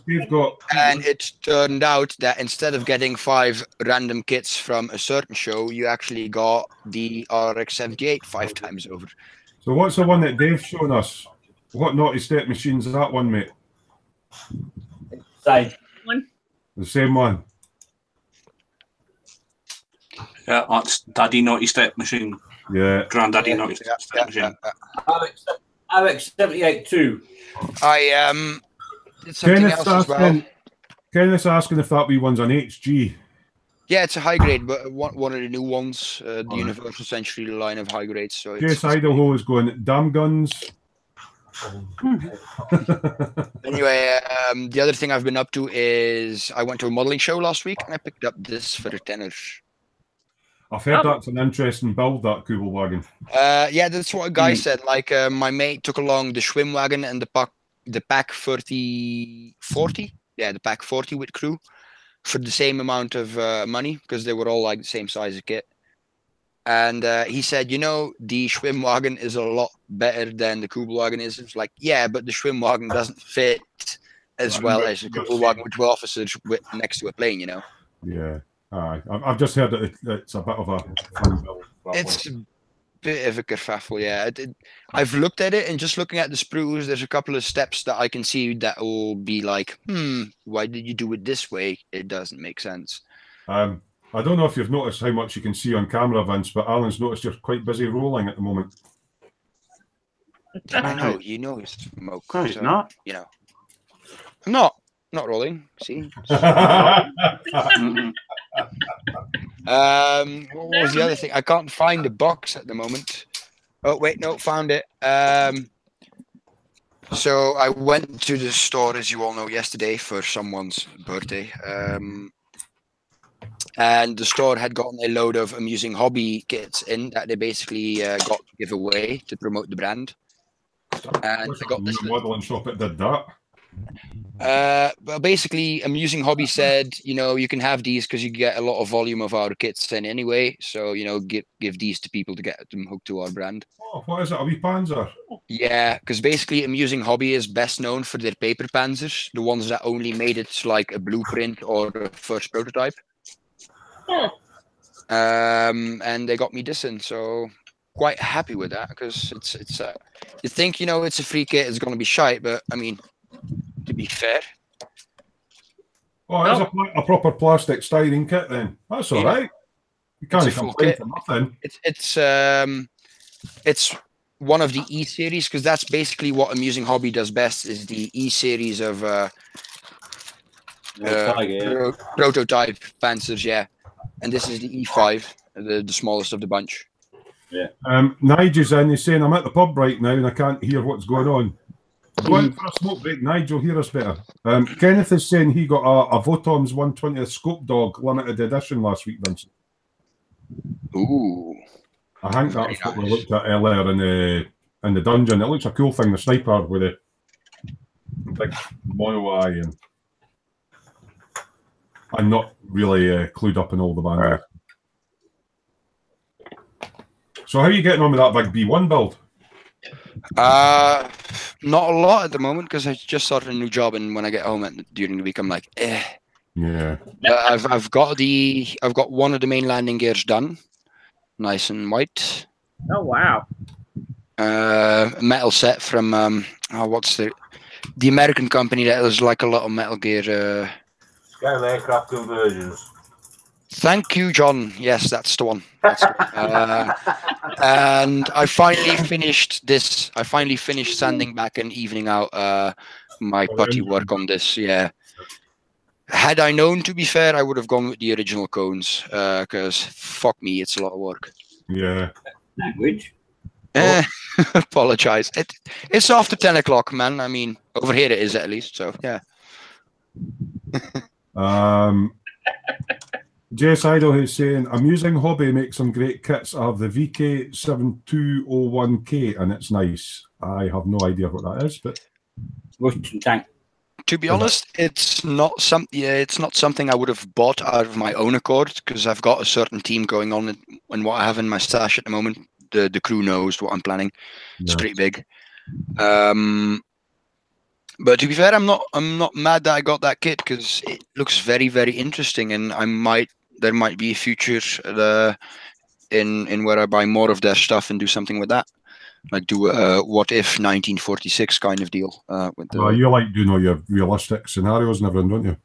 We've got. And it turned out that instead of getting 5 random kits from a certain show, you actually got the RX-78 5 times over. So what's the one that Dave's shown us? What naughty step machines is that one, mate? Same one. The same one. Yeah, that's Daddy Naughty Step Machine. Yeah. Granddaddy Naughty Step Machine. RX-78 2. I did something else as well. Kenneth's asking if that wee one's an HG. Yeah, it's a high grade, but one of the new ones, the Universal Century line of high grades. So Jace Idaho is going, damn guns. Anyway, the other thing I've been up to is I went to a modeling show last week and I picked up this for a tenner. I've heard that's an interesting build, that Kubel wagon. Yeah, that's what a guy said. Like, my mate took along the Schwim wagon and the Pack 40. Yeah, the Pack 40 with crew for the same amount of money because they were all like the same size of kit. And he said, you know, the Schwim wagon is a lot better than the Kubel wagon is. It's like, yeah, but the Schwim wagon doesn't fit as well as the Kubel wagon with 12 officers next to a plane, you know? Yeah. I've just heard that it's a bit of a fun build. It's a bit of a kerfuffle, yeah. I've looked at it, and just looking at the sprues, there's a couple of steps that I can see that will be like, why did you do it this way? It doesn't make sense. I don't know if you've noticed how much you can see on camera, Vince, but Alan's noticed you're quite busy rolling at the moment. I know, you know it's smoke. No, he's not. You know. I'm not rolling. See? What was the other thing? I can't find the box at the moment. Oh wait, no, found it. So I went to the store, as you all know, yesterday for someone's birthday. And the store had gotten a load of amusing hobby kits in that they basically got to give away to promote the brand. And I got this modeling shop that did that. Well, basically, Amusing Hobby said, you know, you can have these because you get a lot of volume of our kits in anyway. So, you know, give these to people to get them hooked to our brand. Oh, what is it? A wee Panzer? Yeah, because basically, Amusing Hobby is best known for their paper Panzers, the ones that only made it like a blueprint or a first prototype. And they got me this in, so quite happy with that because it's you think, you know, it's a free kit, it's going to be shite, but I mean, to be fair. Oh, it's a proper plastic styrene kit then. That's all right. You can't complain for nothing. It's one of the E series because that's basically what Amusing Hobby does best is the E series of prototype Panzers, yeah. And this is the E5, the smallest of the bunch. Yeah. Nigel's in. He's saying, I'm at the pub right now and I can't hear what's going on. Go in for a smoke break, Nigel. Hear us better. Kenneth is saying he got a Votom's 120th Scope Dog limited edition last week, Vincent. Ooh. I think that's what we looked at earlier in the dungeon. It looks a cool thing, the sniper with the big mono eye, and I'm not really clued up in all the bands. So how are you getting on with that big B1 build? Not a lot at the moment because I just started a new job, and when I get home during the week, I'm like, eh. Yeah. I've got one of the main landing gears done, nice and white. Oh wow. A metal set from what's the American company that does like a lot of Metal Gear. Scale aircraft conversions. Thank you, John. Yes, that's the one. And I finally finished this. I finally finished sanding back and evening out my putty work on this. Yeah. Had I known, to be fair, I would have gone with the original cones because fuck me, it's a lot of work. Yeah. Language. Apologize. It's after 10 o'clock, man. I mean, over here it is at least. So yeah. Jay Seidel who's saying, Amusing Hobby makes some great kits. I have the VK7201K and it's nice. I have no idea what that is, but Russian tank. To be honest, it's not something I would have bought out of my own accord because I've got a certain team going on in what I have in my stash at the moment the crew knows what I'm planning. It's pretty big. But to be fair, I'm not mad that I got that kit, because it looks very, very interesting, and there might be a future in where I buy more of their stuff and do something with that, like do a what if 1946 kind of deal. Well, you like doing all your realistic scenarios and everything, don't you?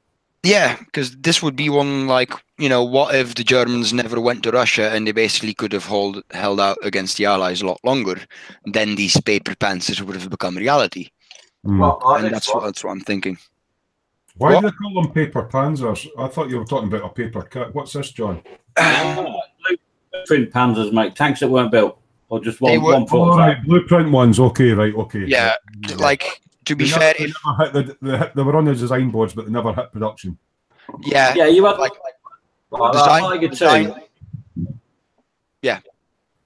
Yeah, because this would be one, like, what if the Germans never went to Russia and they basically could have held out against the Allies a lot longer? Then these paper panzers would have become reality. And that's what I'm thinking. Why do they call them paper panzers? I thought you were talking about a paper kit. What's this, John? Blueprint panzers, mate. Tanks that weren't built, or just one prototype. Oh, right, blueprint ones. Okay, right. Okay. Yeah, like, to be fair, they were on the design boards, but they never hit production. Yeah, you had like design. Yeah,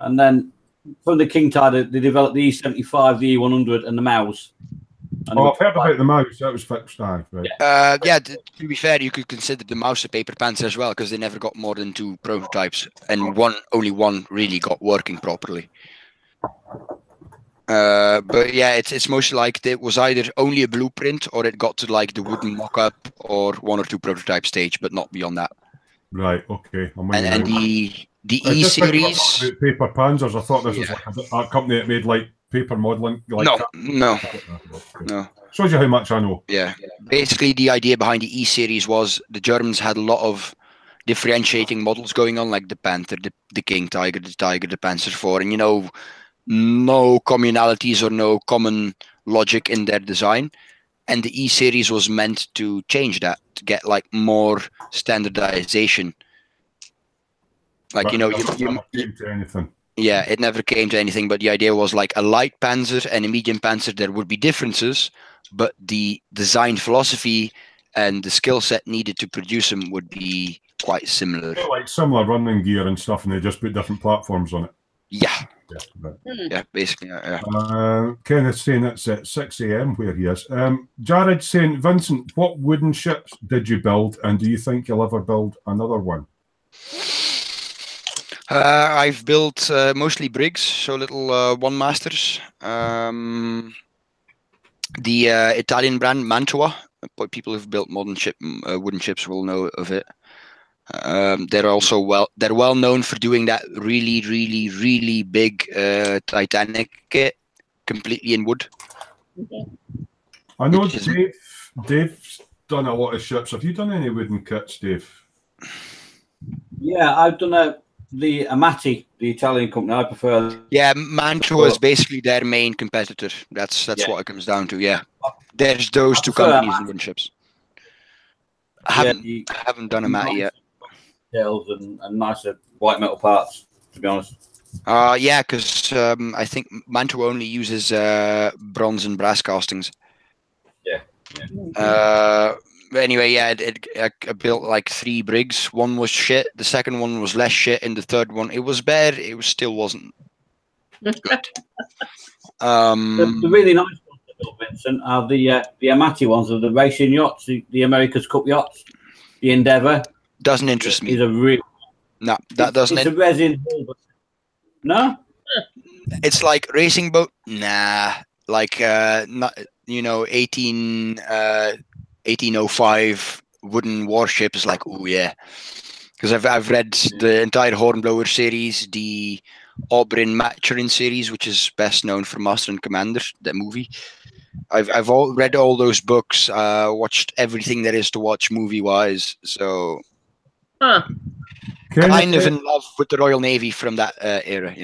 and then from the King Tide, they developed the E75, the E100, and the Mouse. I've heard about the Mouse. That was fixed. Right. Yeah. To be fair, you could consider the Mouse a paper panzer as well, because they never got more than 2 prototypes, and only one really got working properly. But yeah, it's mostly like it was either only a blueprint, or it got to like the wooden mock-up, or 1 or 2 prototype stage, but not beyond that. Right. Okay. And the E series paper panzers. I thought this was like a company that made like paper modeling. Like no. Shows you how much I know. Yeah. Basically, the idea behind the E series was the Germans had a lot of differentiating models going on, like the Panther, the King Tiger, the Tiger, the Panzer IV, and no communalities or no common logic in their design. And the E series was meant to change that, to get like more standardization. Like, it never came to anything. Yeah, it never came to anything, but the idea was like a light Panzer and a medium Panzer, there would be differences, but the design philosophy and the skill set needed to produce them would be quite similar. Like similar running gear and stuff, and they just put different platforms on it. Yeah. Right. Yeah, basically. Yeah. Kenneth's saying it's at 6 a.m. where he is. Jared saying, Vincent, what wooden ships did you build, and do you think you'll ever build another one? I've built mostly brigs, so little one masters. The Italian brand Mantua. People who've built modern wooden ships will know of it. They're also well known for doing that really, really, really big Titanic kit, completely in wood. I know Dave's done a lot of ships. Have you done any wooden kits, Dave? Yeah, I've done the Amati, the Italian company. I prefer. Yeah, Mantua is basically their main competitor. That's what it comes down to. Yeah, there's those 2 companies in wooden ships. I haven't done a Amati yet. And nicer white metal parts, to be honest. Yeah, because I think Mantua only uses bronze and brass castings. Yeah. Anyway, yeah, I built like 3 brigs. One was shit. The second one was less shit, and the third one, it was bad. It still wasn't good. The really nice ones to build, Vincent, are the Amati ones, of the racing yachts, the America's Cup yachts, the Endeavour. Doesn't interest me. No, that doesn't. It's a resin hull, but no. It's like racing boat. Nah, like not 1805 wooden warship is like, oh yeah, because I've read the entire Hornblower series, the Oberyn Maturin series, which is best known for Master and Commander, that movie. I've read all those books, watched everything there is to watch movie wise, so kind of in love with the Royal Navy from that era,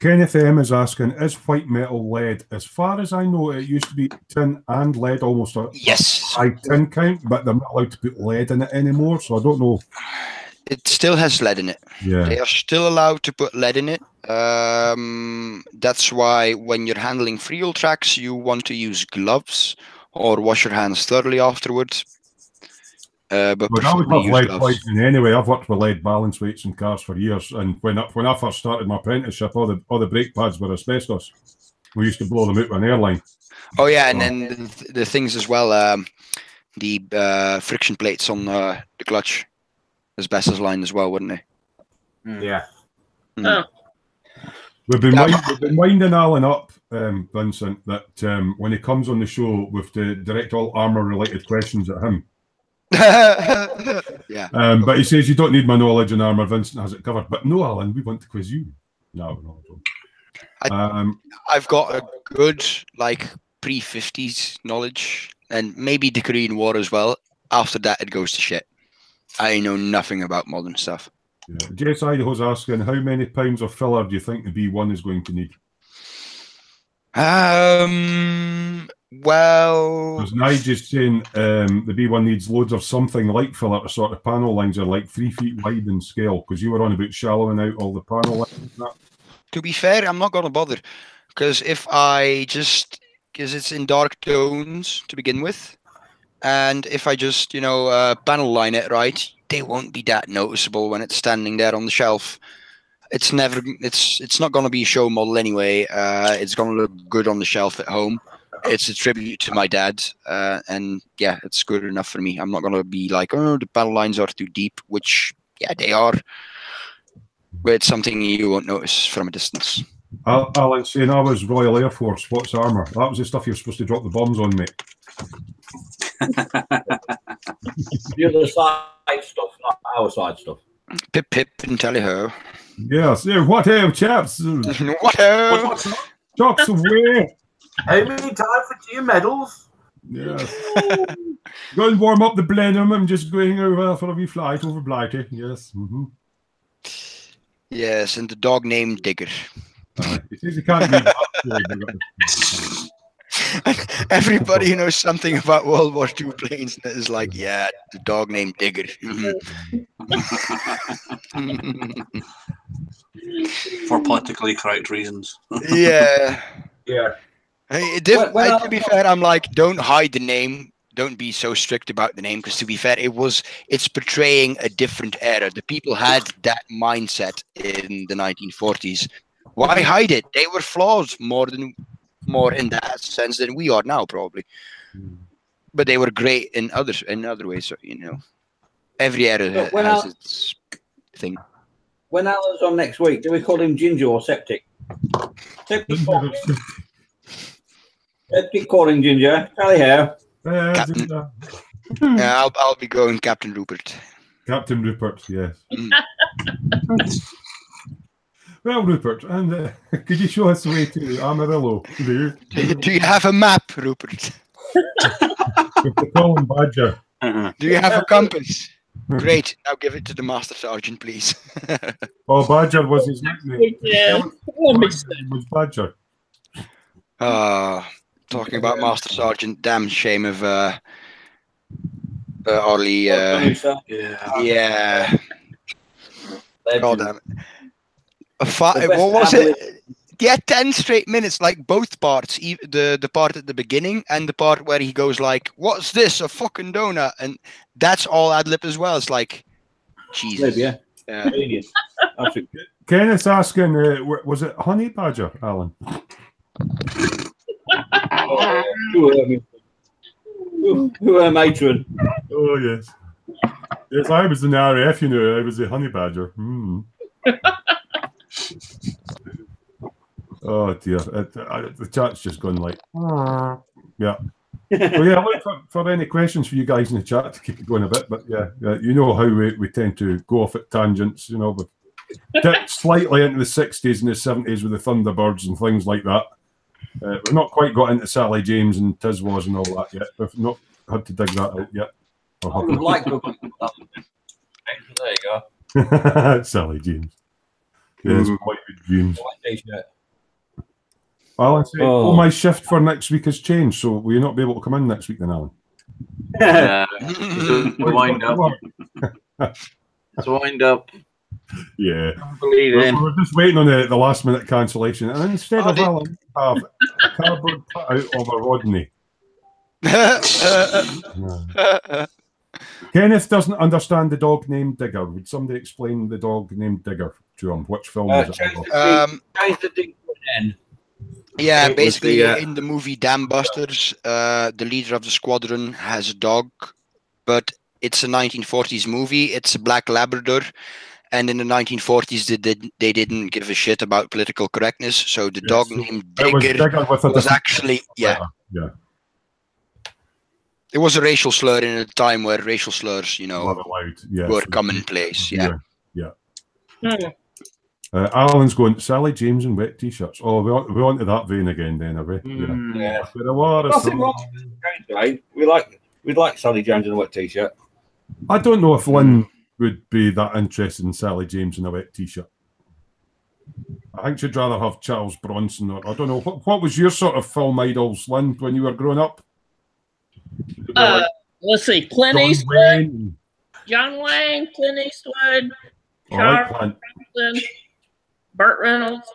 Kenneth M is asking, is white metal lead? As far as I know, it used to be tin and lead, almost a high tin count, but they're not allowed to put lead in it anymore, so I don't know. It still has lead in it. Yeah. They are still allowed to put lead in it. That's why when you're handling fuel tracks, you want to use gloves or wash your hands thoroughly afterwards. But I would have lead poisoning anyway. I've worked with lead balance weights in cars for years, and when I first started my apprenticeship, all the brake pads were asbestos. We used to blow them out with an airline. Oh yeah, and then the things as well, the friction plates on the clutch, asbestos line as well, wouldn't they? Yeah. Oh. We've been winding Alan up, Vincent, that when he comes on the show, we have to direct all armour-related questions at him. Yeah. But he says you don't need my knowledge in armour. Vincent has it covered. But no, Alan, we want to quiz you. No. I've got a good pre-50s knowledge and maybe the Korean War as well. After that, it goes to shit. I know nothing about modern stuff. Yeah. Jess Idaho's asking, how many pounds of filler do you think the B1 is going to need? Well, because Nigel's saying the B1 needs loads of something like filler to sort of panel lines are like 3 feet wide in scale, because you were on about shallowing out all the panel lines and that. To be fair, I'm not going to bother, because if I just, because it's in dark tones to begin with, and if I just, panel line it right, they won't be that noticeable when it's standing there on the shelf. It's never, it's not going to be a show model anyway. It's going to look good on the shelf at home. It's a tribute to my dad, and yeah, it's good enough for me. I'm not going to be like, oh, the panel lines are too deep, which, yeah, they are. But it's something you won't notice from a distance. Alan saying I was Royal Air Force. What's armour? That was the stuff you're supposed to drop the bombs on, mate. The other side stuff, not our side stuff. Pip pip and tally ho. Yes, yeah, what ho, chaps? What ho? Chops away. How many time for 2 medals? Yes. Go and warm up the Blenheim. I'm just going over for a wee flight over Blighty. Yes. Mm-hmm. Yes, and the dog named Digger. He says he can't read that. Everybody who knows something about World War II planes is like, yeah, the dog named Digger. For politically correct reasons. Yeah. Yeah. To be fair, I'm like, don't hide the name. Don't be so strict about the name, because to be fair, it's portraying a different era. The people had that mindset in the 1940s. Why hide it? They were flawed more in that sense than we are now, probably. But they were great in other ways. So, every era has its thing. When Alan's on next week, do we call him Ginger or Septic? Septic calling Ginger. Tally how. Captain. I'll be going Captain Rupert. Captain Rupert, yes. Well, Rupert, and could you show us the way to Amarillo? Do you have a map, Rupert? With the Colin Badger. Do you have a compass? Great. Now give it to the Master Sergeant, please. Oh, Badger was his nickname. Yeah. Was Badger. Talking about Master Sergeant, damn shame of Orly. Yeah. God damn it. What was it? Yeah, 10 straight minutes, like both parts, the part at the beginning and the part where he goes like, "What's this? A fucking donut?" And that's all ad lib as well. It's like, Jesus. Yeah. Kenneth's asking, was it Honey Badger, Alan? Who are matron? Oh yes, yes. I was in the RAF. I was a Honey Badger. Oh dear, the chat's just gone like, yeah. Well, yeah, look for any questions for you guys in the chat to keep it going a bit. But yeah, you know how we tend to go off at tangents. We've dipped slightly into the 60s and the 70s with the Thunderbirds and things like that. We've not quite got into Sally James and Tiswas and all that yet. We've not had to dig that out yet. I would like to. There you go. Sally James. Yes, quite good dreams. White t-shirt. Alan said, my shift for next week has changed, so will you not be able to come in next week then, Alan? Wind up. It's wind up. Yeah. We're just waiting on the last minute cancellation. And instead of Alan, have a cardboard cutout of a Rodney. Kenneth doesn't understand the dog named Digger. Would somebody explain the dog named Digger to him? Which film was it? Change the dig to an N. Yeah, basically in the movie Dam Busters, the leader of the squadron has a dog, but it's a 1940s movie. It's a black Labrador, and in the 1940s they didn't give a shit about political correctness. So the dog named Digger was actually yeah. It was a racial slur in a time where racial slurs, were commonplace. Yeah. Alan's going, Sally James in wet t-shirts. Oh, we're on to that vein again then, are we? Yeah. Nothing wrong with we'd like Sally James in a wet t-shirt. I don't know if Lynn would be that interested in Sally James in a wet t-shirt. I think she'd rather have Charles Bronson, or I don't know. What was your sort of film idols, Lynn, when you were growing up? Let's see, Clint Eastwood, John Wayne, Clint Eastwood, Charles Bronson, Burt Reynolds.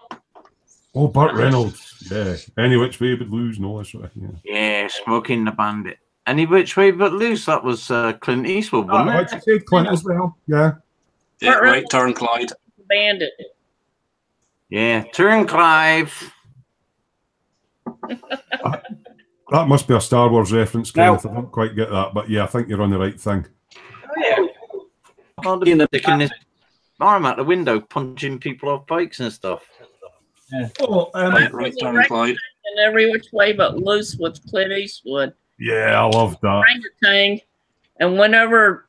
Oh, Burt Reynolds. Yeah. Any Which Way But Loose, no, that's right. Yeah, Smoking the Bandit. Any Which Way But Loose, that was Clint Eastwood, wasn't it? I said Clint as well, yeah. Yeah, right, Turn Clyde. Bandit. Yeah, Turn Clive. That must be a Star Wars reference, Kenneth. I don't quite get that, but yeah, I think you're on the right thing. Oh, yeah. Sticking his arm out the window, punching people off bikes and stuff. Yeah. Oh, right, Turn Clyde. And Every Which Way But Loose with Clint Eastwood. Yeah, I love that. Orangutan. And whenever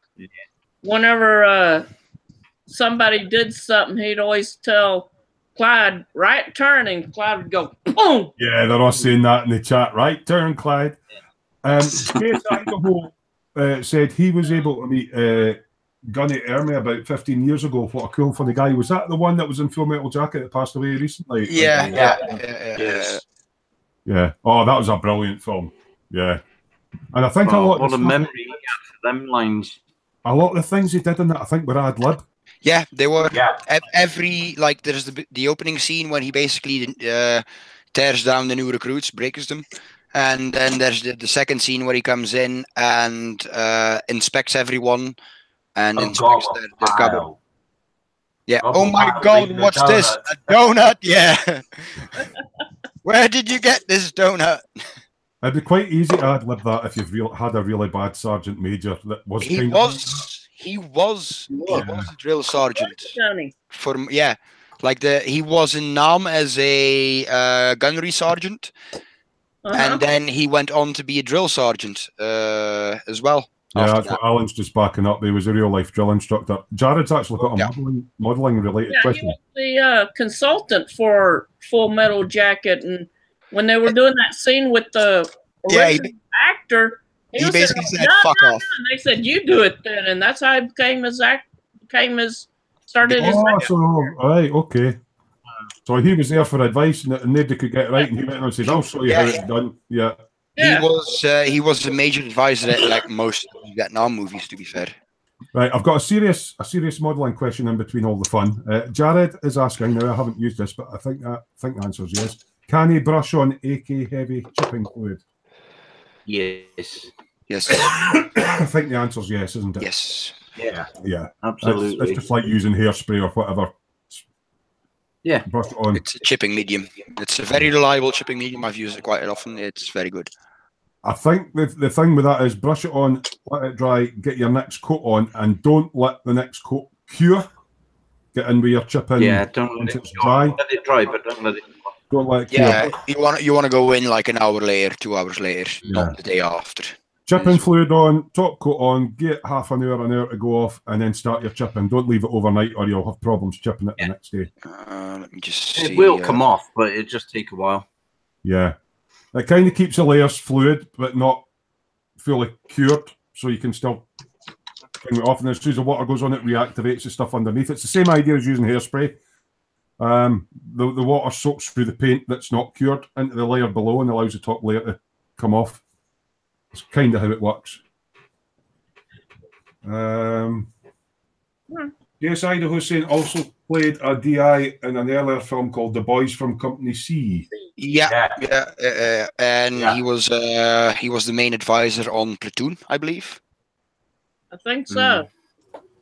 somebody did something, he'd always tell Clyde, right turn, and Clyde would go, boom. Yeah, they're all saying that in the chat. Right turn, Clyde. Chase Idaho said he was able to meet Gunny Ermey about 15 years ago. What a cool, funny guy. Was that the one that was in Full Metal Jacket that passed away recently? Yeah. Oh, that was a brilliant film. Yeah. And I think a lot of memory them lines. A lot of the things he did in that, I think, were ad lib. Yeah, they were. Yeah. Every, like, there's the opening scene when he basically tears down the new recruits, breaks them. And then there's the second scene where he comes in and inspects everyone and inspects their cupboard. Yeah. Oh my God, what's this? A donut? Yeah. Where did you get this donut? It'd be quite easy to ad lib that if you've had a really bad sergeant major that was. He was a drill sergeant. He was in Nam as a gunnery sergeant, and then he went on to be a drill sergeant as well. Yeah, that's what Alan's just backing up. He was a real life drill instructor. Jared's actually got a modelling related question. He was the consultant for Full Metal Jacket, and when they were doing that scene with the original actor. He basically said, "Fuck off." And they said, "You do it then," and that's how he became his started his. Right, okay. So he was there for advice, and nobody could get right, and he went on and said, "I'll show you how it's done." Yeah. He was a major advisor at like most Vietnam movies, to be fair. Right, I've got a serious modelling question in between all the fun. Jared is asking. Now I haven't used this, but I think the answer is yes. Can he brush on AK heavy chipping fluid? Yes. I think the answer is yes, isn't it? Yes. Yeah. Absolutely. It's just like using hairspray or whatever. Yeah. Brush it on. It's a chipping medium. It's a very reliable chipping medium. I've used it quite often. It's very good. I think the thing with that is brush it on, let it dry, get your next coat on, and don't let the next coat cure. Get in with your chipping. Yeah, don't let it dry. Let it dry, but don't let it. Don't let it cure. Yeah, you want to go in like an hour later, 2 hours later, not the day after. Chipping fluid on, top coat on, get half an hour to go off, and then start your chipping. Don't leave it overnight, or you'll have problems chipping it the next day. Let me just see. It will come off, but it just take a while. Yeah, it kind of keeps the layers fluid, but not fully cured, so you can still clean it off. And as soon as the water goes on, it reactivates the stuff underneath. It's the same idea as using hairspray. The water soaks through the paint that's not cured into the layer below and allows the top layer to come off. It's kind of how it works. Yes, Ida Hussein also played a DI in an earlier film called The Boys from Company C. And he was the main advisor on Platoon, I believe. I think so.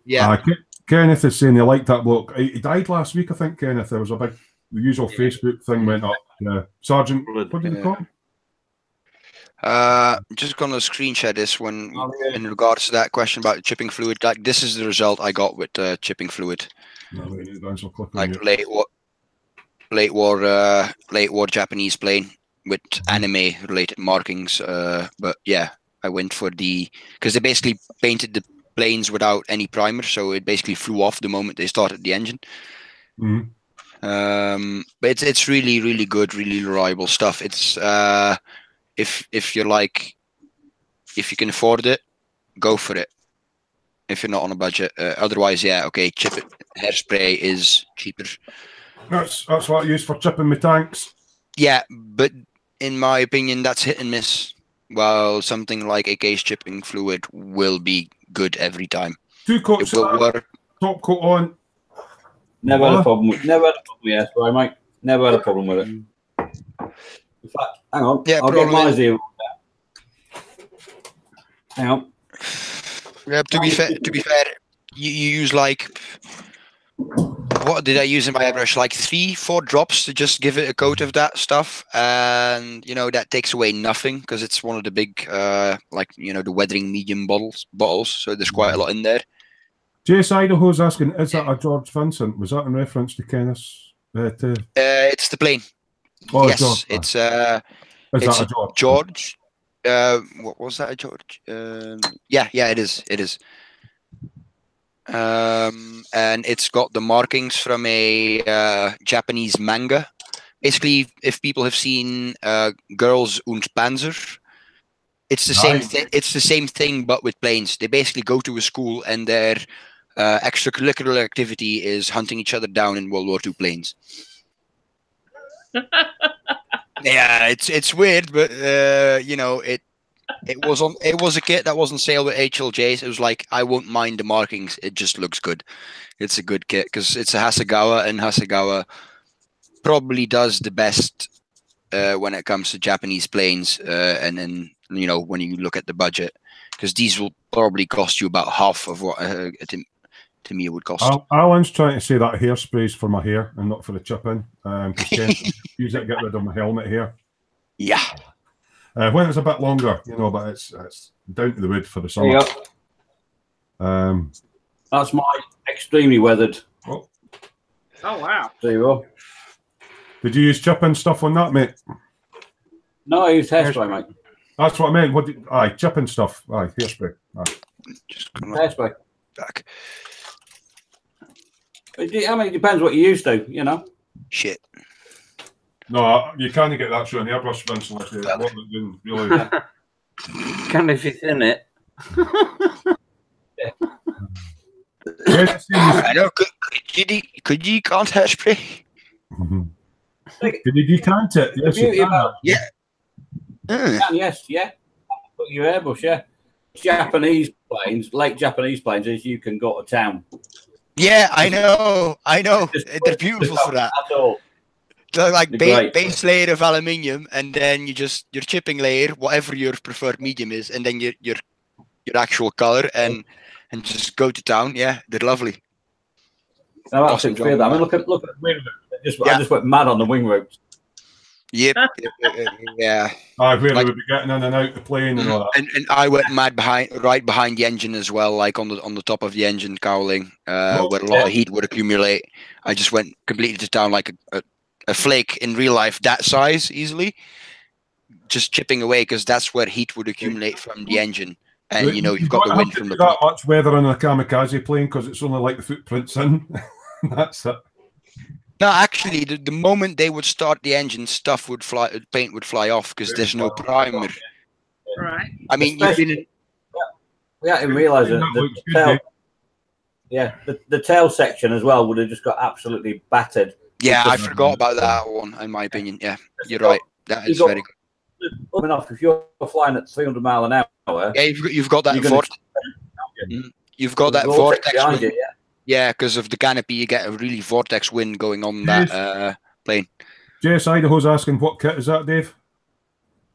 Yeah. Kenneth is saying he liked that bloke. He died last week, I think, Kenneth. There was the usual Facebook thing went up. Sergeant, what did you call him? Just gonna screen share this one in regards to that question about chipping fluid. Like this is the result I got with chipping fluid. Like late war Japanese plane with anime related markings. But yeah, I went for because they basically painted the planes without any primer, so it basically flew off the moment they started the engine. But it's really, really good, really reliable stuff. It's if you're like, if you can afford it, go for it. If you're not on a budget, otherwise, yeah, okay, chip it. Hairspray is cheaper. That's what I use for chipping my tanks. Yeah, but in my opinion, that's hit and miss. While something like AK's chipping fluid will be good every time. 2 coats of that, top coat on. Never had a problem with Hairspray, mate. Never had a problem with it. In fact, hang on. Yeah, I'll get my zero. Hang on. Yeah, to be fair, you use like, what did I use in my airbrush? Like 3-4 drops to just give it a coat of that stuff, and you know that takes away nothing because it's one of the big, like the weathering medium bottles. So there's quite a lot in there. Jace Idaho's asking, is that a George Vincent? Was that in reference to Kenneth's? It's the plane. Oh, yes, George. it's that a George. What was that, a George? Yeah, it is. It is. And it's got the markings from a Japanese manga. Basically, if people have seen Girls und Panzer, it's the same thing. It's the same thing, but with planes. They basically go to a school, and their extracurricular activity is hunting each other down in World War II planes. Yeah, it's weird, but it was a kit that was on sale with HLJs. It was like, I won't mind the markings. It just looks good. It's a good kit because it's a Hasegawa, and Hasegawa probably does the best when it comes to Japanese planes. And then when you look at the budget, because these will probably cost you about half of what to me it would cost. Alan's trying to say that hairspray's for my hair and not for the chipping. Use it to get rid of my helmet hair. Yeah. When it's a bit longer, but it's down to the wood for the summer. That's my extremely weathered. Oh wow! Zero. Did you use chipping stuff on that, mate? No, I used hairspray, mate. That's what I meant. Chipping stuff. Hairspray. Just hairspray. Back. It depends what you use to, Shit. No, you can't get that through an airbrush, Vincent. Really. Can if it's in it. I know. Could you can't hairspray? Could you decant it? Yes, you can. Yeah. Yes, yeah. Put your airbrush, yeah. Japanese planes, late Japanese planes, is you can go to town. Yeah, I know. They're beautiful for that. That's all. So like base layer of aluminium, and then your chipping layer, whatever your preferred medium is, and then your actual color, and just go to town. Yeah, they're lovely. No, awesome. I mean, look at wing roots. I just went mad on the wing roots. Yep. Yeah. I really would be getting in and out the plane and all that. And I went mad right behind the engine as well, like on the top of the engine cowling, where a lot of heat would accumulate. I just went completely to town like a flake in real life, that size easily, just chipping away because that's where heat would accumulate from the engine. And you've got the wind from the top. That much weather on a kamikaze plane because it's only like the footprints in. That's it. No, actually, the moment they would start the engine, paint would fly off because there's no primer. Right. I mean, we hadn't realised that the tail section as well would have just got absolutely battered. Yeah, I forgot about that one. In my opinion, yeah, you're right. That is very good. If you're flying at 300 mile an hour, yeah, you've got that vortex. You've got that vortex behind it, yeah, because of the canopy, you get a really vortex wind going on that plane. JS Idaho's asking, what kit is that, Dave?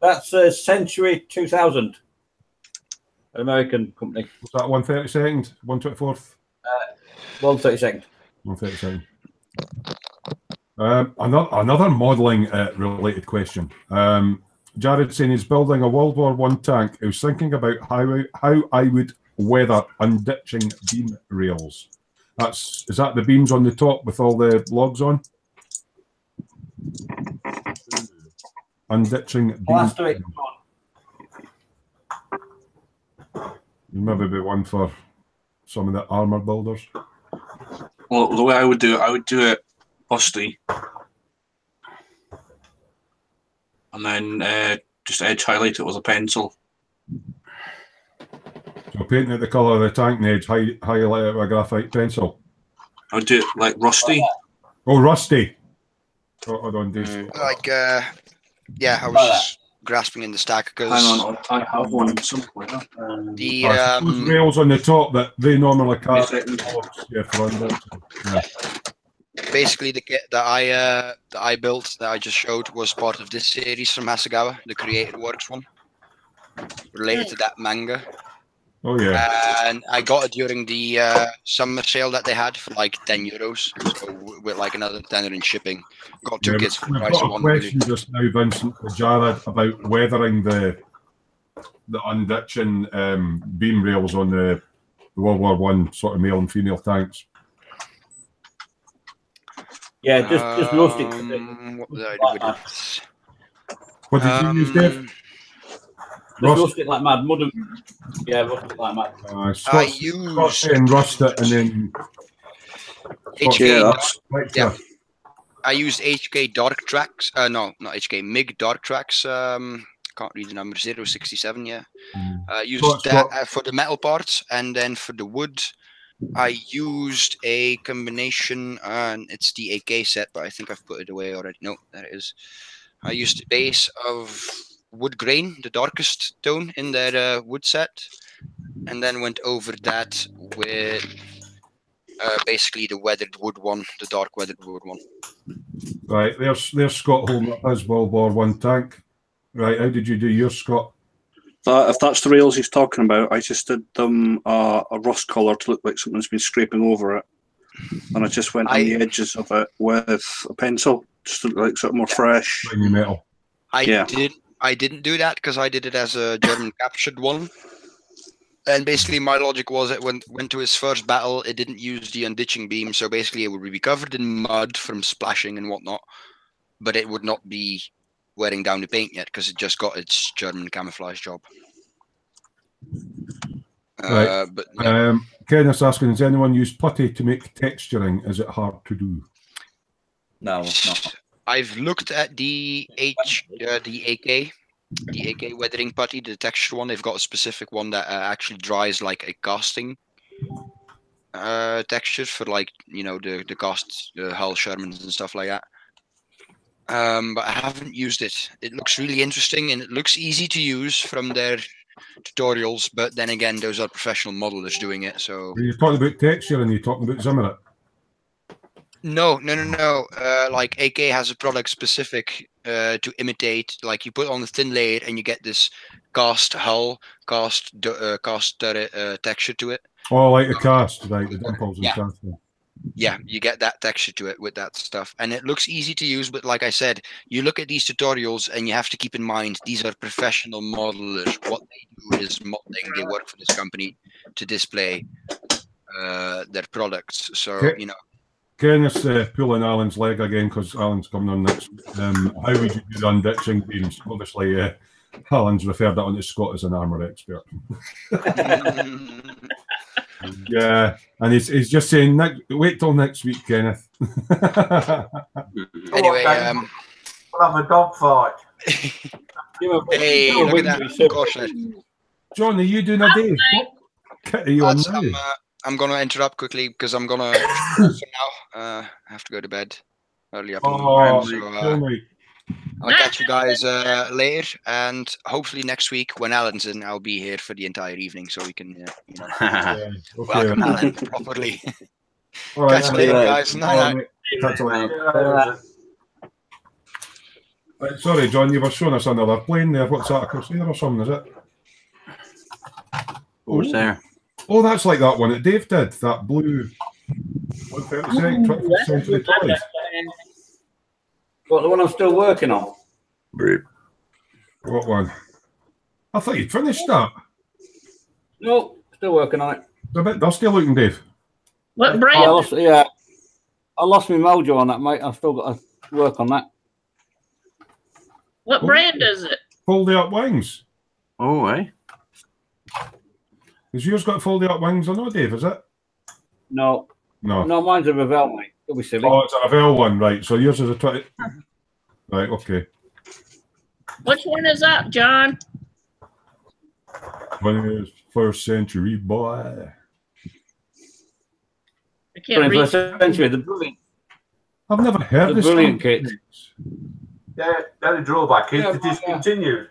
That's a Century 2000, an American company. Was that 132nd, 124th? 132nd. 132nd. Another modelling related question. Jared saying he's building a World War I tank. He was thinking about how I would weather unditching beam rails. Is that the beams on the top with all the logs on? Unditching beam. Maybe be one for some of the armor builders. Well, the way I would do it busty, and then just edge highlight it with a pencil. So painting it the colour of the tank and edge highlight it with a graphite pencil. I would do it like rusty. Oh, rusty. Hold on, Dave. Like, yeah, I was just grasping in the stack because Hang on, I have one somewhere. The rails on the top that they normally cut. Yeah, basically the kit that I built that I just showed was part of this series from Hasegawa, the Created Works one, related to that manga. Oh yeah. And I got it during the summer sale that they had for like €10, so with like another tenner in shipping. Got two kits for the price of one. Question just now, Vincent, for Jared about weathering the unditching beam rails on the World War I sort of male and female tanks. Yeah, just roast it. What did I do with it? What did you use, Dave? Roast it like mad. Yeah, roast it like mad. I used and rust it and then yeah. I used HK Dark Tracks. No, not HK. MIG Dark Tracks. Can't read the number. 067. Yeah. Used that for the metal parts, and then for the wood, I used a combination. And it's the AK set, but I think I've put it away already. No, there it is. I used the base of wood grain, the darkest tone in their wood set, and then went over that with basically the weathered wood one, the dark weathered wood one. Right, there's Scott holding up his World War I tank. Right, how did you do yours, Scott? If that's the rails he's talking about, I just did them a rust colour to look like something's been scraping over it, and I just went on the edges of it with a pencil, just to look like something more fresh. Shiny metal. I didn't do that because I did it as a German captured one. And basically my logic was it went to his first battle, it didn't use the unditching beam, so basically it would be covered in mud from splashing and whatnot, but it would not be wearing down the paint yet because it just got its German camouflage job. Right. But yeah. Kenneth's asking, has anyone used putty to make texturing? Is it hard to do? No, it's not. I've looked at the AK weathering putty, the texture one. They've got a specific one that actually dries like a casting texture for, like, you know, the cast hull Shermans and stuff like that. But I haven't used it. It looks really interesting and it looks easy to use from their tutorials. But then again, those are professional modelers doing it. So you're talking about texture and you're talking about Zimmerit. No. Like AK has a product specific to imitate. Like you put on a thin layer and you get this cast hull, cast texture to it. Oh, like the cast, right? The dimples and cast. Yeah, you get that texture to it with that stuff, and it looks easy to use. But like I said, you look at these tutorials and you have to keep in mind these are professional modelers. What they do is modeling. They work for this company to display their products. So you know. Kenneth's pulling Alan's leg again because Alan's coming on next. How would you do the unditching beams? Obviously, Alan's referred that on to Scott as an armour expert. Yeah, and he's just saying, wait till next week, Kenneth. Anyway, we'll have a dog fight. Hey, look at that. Gosh, John, are you doing a day? What kit are you on now? I'm going to interrupt quickly because I'm going to, for now, have to go to bed early up in the morning. So I'll catch you guys later, and hopefully next week when Alan's in, I'll be here for the entire evening so we can welcome Alan properly. All right, catch you later, guys. Night. Catch you later. Right, sorry, John, you were showing us another plane there. What's that, a Crusader or something, is it? What's there? Oh, that's like that one that Dave did, that blue 21st century toys. What, the one I'm still working on? What one? I thought you'd finished that. No, still working on it. It's a bit dusty looking, Dave. What brand? I lost my mojo on that, mate. I've still got to work on that. What brand is it? Folded up wings. Oh, eh? Has yours got folded up wings or no, Dave? Is it? No, mine's a Revell, mate. Don't be silly. Oh, it's a Revell one, right? So yours is a 20. Right, okay. Which one is that, John? 21st century boy. I can't read. 21st century, the brilliant. I've never heard The this. brilliant kit. Yeah, the only drawback is they're discontinued.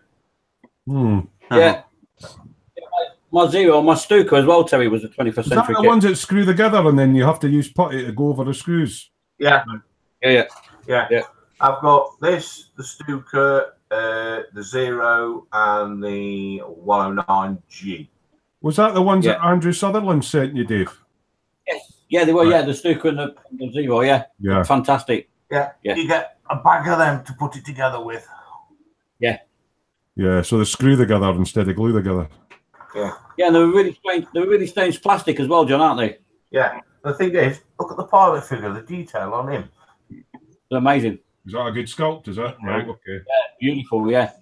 Yeah. My Zero, my Stuka as well, Terry, was a 21st Is that century the kit. ones that screw together and then you have to use putty to go over the screws? Yeah. Yeah. I've got this, the Stuka, the Zero, and the 109G. Was that the ones that Andrew Sutherland sent you, Dave? Yes. Yeah, they were, yeah, the Stuka and the Zero, yeah. Yeah. Fantastic. Yeah. You get a bag of them to put it together with. Yeah. Yeah, so they screw together instead of glue together. Yeah. Yeah, and they were really strange. They were really strange plastic as well, John, aren't they? Yeah. The thing is, look at the pilot figure, the detail on him. They're amazing. Is that a good sculpt? Is that right? Okay. Yeah, beautiful. Yeah.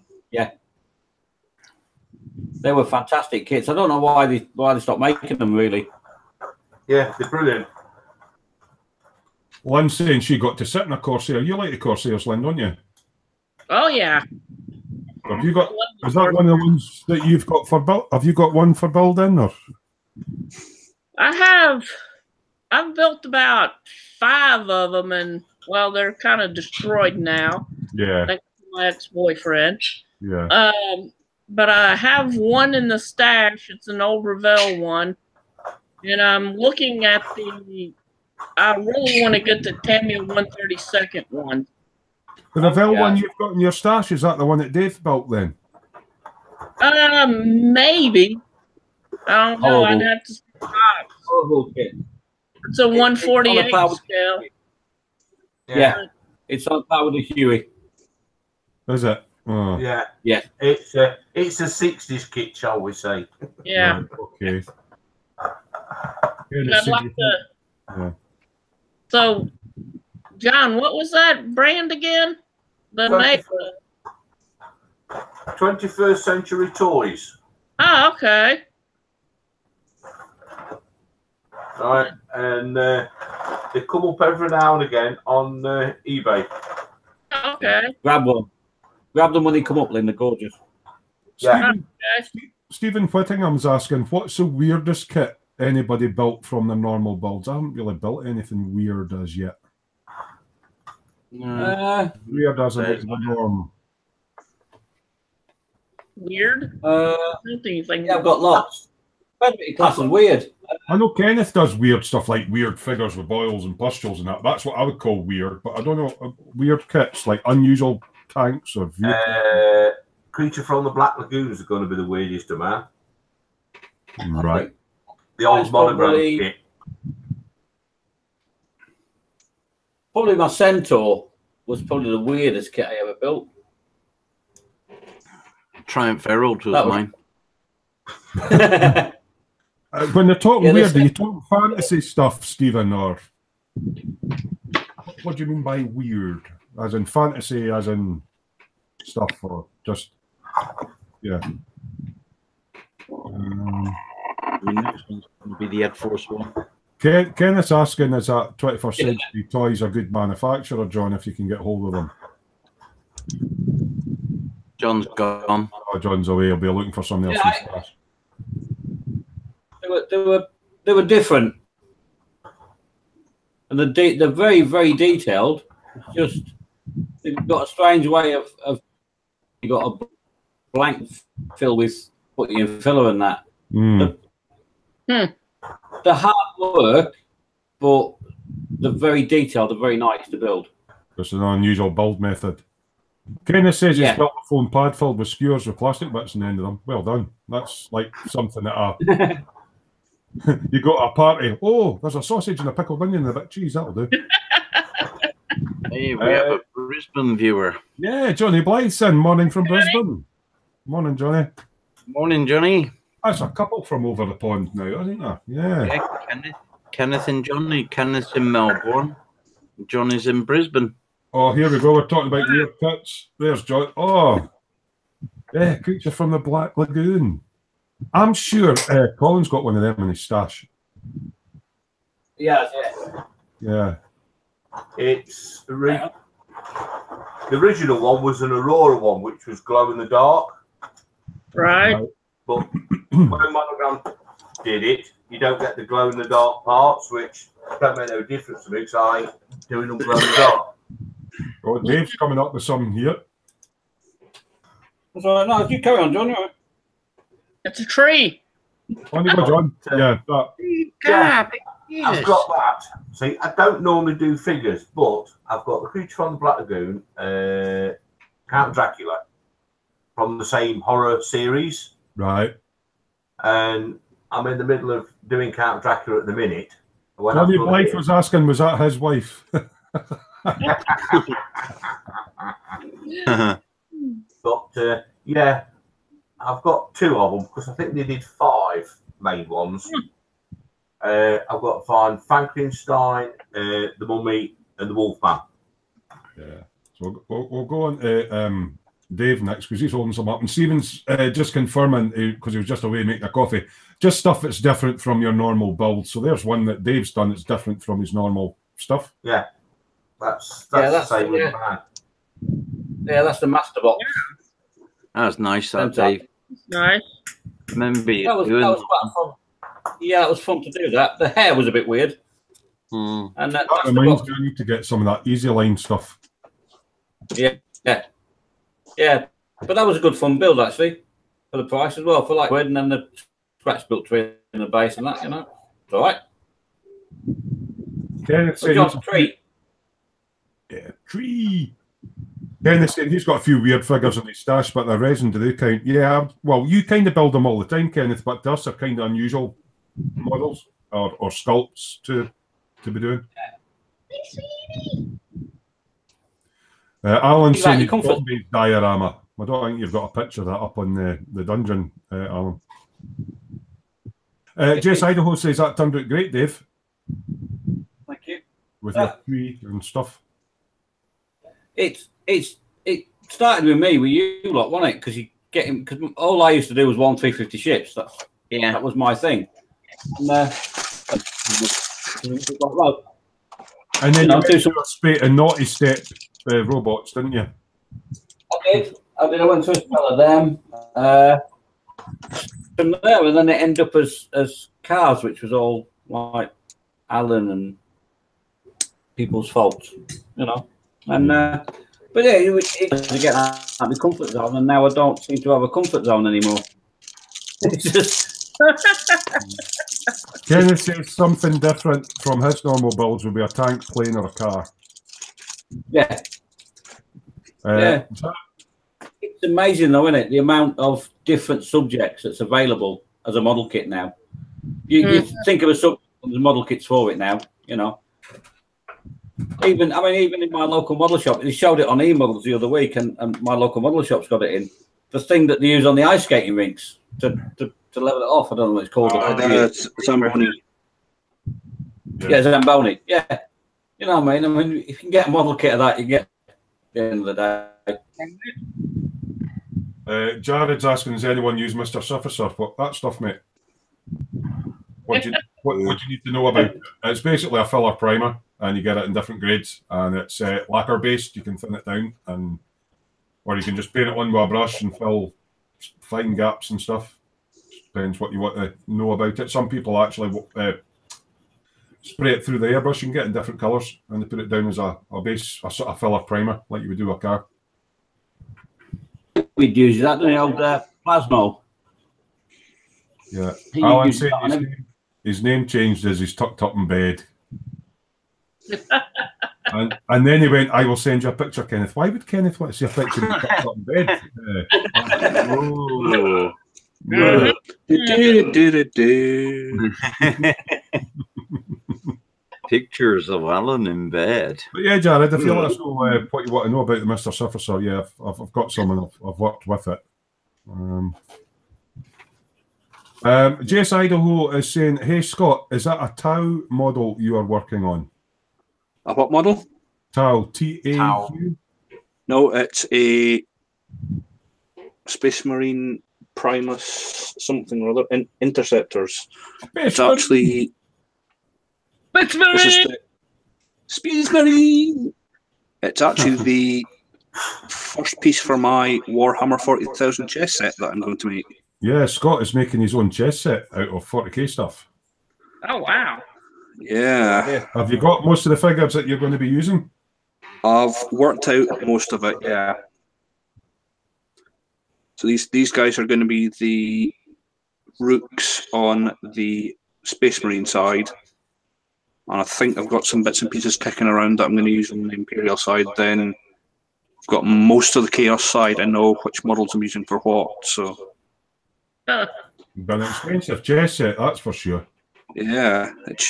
They were fantastic kits. I don't know why they stopped making them. Really. Yeah, they're brilliant. Lynn's saying she got to sit in a Corsair. You like the Corsairs, Lynn, don't you? Oh yeah. Have you got? Is that one of the ones that you've got for build? Have you got one for building or? I have. I've built about 5 of them, and well, they're kind of destroyed now. Yeah. Thanks to my ex-boyfriend. Yeah. But I have one in the stash. It's an old Revell one, and I'm looking at the. I really want to get the Tamiya 132nd one. The Revell one you've got in your stash, is that the one that Dave built then? Maybe. I don't know. I'd have to. Horrible kit. It's a 148 scale. Yeah. It's on par with the Huey. Is it? Oh. Yeah. Yeah. It's a 60s kit, shall we say? Yeah. Right, okay. I'd like to. Yeah. So, John, what was that brand again? The maker. 21st Century Toys. Oh, okay. All right, and they come up every now and again on eBay. Okay. Grab one. Grab them when they come up, Lynn. They're gorgeous. Yeah. Stephen Whittingham's asking, what's the weirdest kit anybody built from the normal builds? I haven't really built anything weird as yet. Weird as in the norm. Weird? Yeah, I've got lots. Class is weird. I know Kenneth does weird stuff like weird figures with boils and pustules and that. That's what I would call weird. But I don't know, weird kits like unusual tanks or Creature from the Black Lagoon is going to be the weirdest amount. Right. The old monogram kit. Probably my Centaur was probably the weirdest kit I ever built. Triumph Herald was mine. When they're talking weird, are you talking fantasy stuff, Stephen, or what do you mean by weird? As in fantasy, as in stuff, or just yeah. The next one's going to be the Ed Force one. Kenneth's asking, is that 21st Century Toys a good manufacturer, John, if you can get hold of them? John's gone. Oh, John's away. He'll be looking for something else. They were different, and they're very, very detailed. It's just they've got a strange way of you got a blank fill with putting in filler and that. The hard work, but they're very detailed. They're very nice to build. It's an unusual build method. Kenneth says he's built a foam pad filled with skewers with plastic bits in the end of them. Well done. That's like something that you go to a party. Oh, there's a sausage and a pickled onion and a bit of cheese. That'll do. Hey, we have a Brisbane viewer. Yeah, Johnny Blythe's in. Morning from Brisbane. Morning, Johnny. Morning, Johnny. That's a couple from over the pond now, isn't there? Yeah. Kenneth and Johnny. Kenneth's in Melbourne. Johnny's in Brisbane. Oh, here we go. We're talking about weird pits. There's John. Oh, yeah, creature from the Black Lagoon. I'm sure Colin's got one of them in his stash. Yeah. Yeah. It's the original one was an Aurora one, which was glow in the dark. Right. But when Monogram did it, you don't get the glow in the dark parts, which don't make no difference to me because I ain't doing them glow in the dark. Oh, Dave's coming up with some here. So, no, you carry on, John. It's a tree. On you go, John. Yeah. I've got that. See, I don't normally do figures, but I've got the creature from the Black Lagoon, Count Dracula, from the same horror series. Right. And I'm in the middle of doing Count Dracula at the minute. Johnny's wife was asking, was that his wife? But yeah, I've got 2 of them because I think they did 5 main ones. I've got to find Frankenstein, the Mummy, and the Wolfman. Yeah. So we'll go on to Dave next because he's holding some up. And Stephen's just confirming, because he was just away making a coffee, just stuff that's different from your normal build. So there's one that Dave's done that's different from his normal stuff. Yeah. That's the same with mine. Yeah, that's the master box. That's nice, that, Dave. Nice. Remember you that was quite fun. Yeah, it was fun to do that. The hair was a bit weird. Mm. And that reminds me, I need to get some of that Easy Line stuff. Yeah. But that was a good fun build, actually, for the price as well. For like quid, and then the scratch built tree in the base and that, you know. It's all right. Kenneth said John's tree. Yeah, tree. Kenneth said he's got a few weird figures in his stash, but the resin, do they count? Yeah, well, you kind of build them all the time, Kenneth, but to us are kind of unusual models or sculpts to be doing. Alan's saying he's got a diorama. I don't think you've got a picture of that up on the dungeon, Alan. Jess Idaho says that turned out great, Dave. Thank you. With your tree and stuff. It started with me, with you lot, wasn't it? Because you get him. Because all I used to do was 1 350 ships. That was my thing. And then you do some naughty step robots, didn't you? I did. I went to a spell of them. From there, and then it ended up as cars, which was all like Alan and people's fault, you know. And but yeah, it to get out of the comfort zone, and now I don't seem to have a comfort zone anymore. It's just. Kenneth says something different from his normal builds would be a tank, plane, or a car. Yeah. It's amazing, though, isn't it? The amount of different subjects that's available as a model kit now. You think of a subject, there's model kits for it now, you know. Even in my local model shop, they showed it on e-models the other week, and my local model shop's got it in. The thing that they use on the ice skating rinks to level it off. I don't know what it's called. Zamboni. Yeah, Zamboni. Yeah. You know what I mean? If you can get a model kit of that, you get at the end of the day. Jared's asking, does anyone use Mr. Surfacer? What that stuff, mate? What do you need to know about it? It's basically a filler primer, and you get it in different grades, and it's lacquer based. You can thin it down, or you can just paint it on with a brush and fill fine gaps and stuff. Depends what you want to know about it. Some people actually spray it through the airbrush and get in different colours, and they put it down as a base, a sort of filler primer, like you would do a car. We'd use that, the old Plasmo. Yeah. Alan said his name changed as he's tucked up in bed. and then he went, I will send you a picture, Kenneth. Why would Kenneth want to see a picture of him tucked up in bed? Pictures of Alan in bed. But yeah, Jared, if you let us know what you want to know about the Mr. Surfacer, yeah, I've got some and I've worked with it. Jess Idaho is saying, "Hey Scott, is that a Tau model you are working on?" A what model? Tau, T-A-U. No, it's a Space Marine Primus something or other. Interceptors. It's actually Space Marine. It's actually the first piece for my Warhammer 40,000 chess set that I'm going to make. Yeah, Scott is making his own chess set out of 40k stuff. Oh, wow. Yeah. Have you got most of the figures that you're going to be using? I've worked out most of it, yeah. So these guys are going to be the Rooks on the Space Marine side. And I think I've got some bits and pieces kicking around that I'm going to use on the Imperial side. Then I've got most of the Chaos side. I know which models I'm using for what, so... Been an expensive chess set, that's for sure. Yeah, it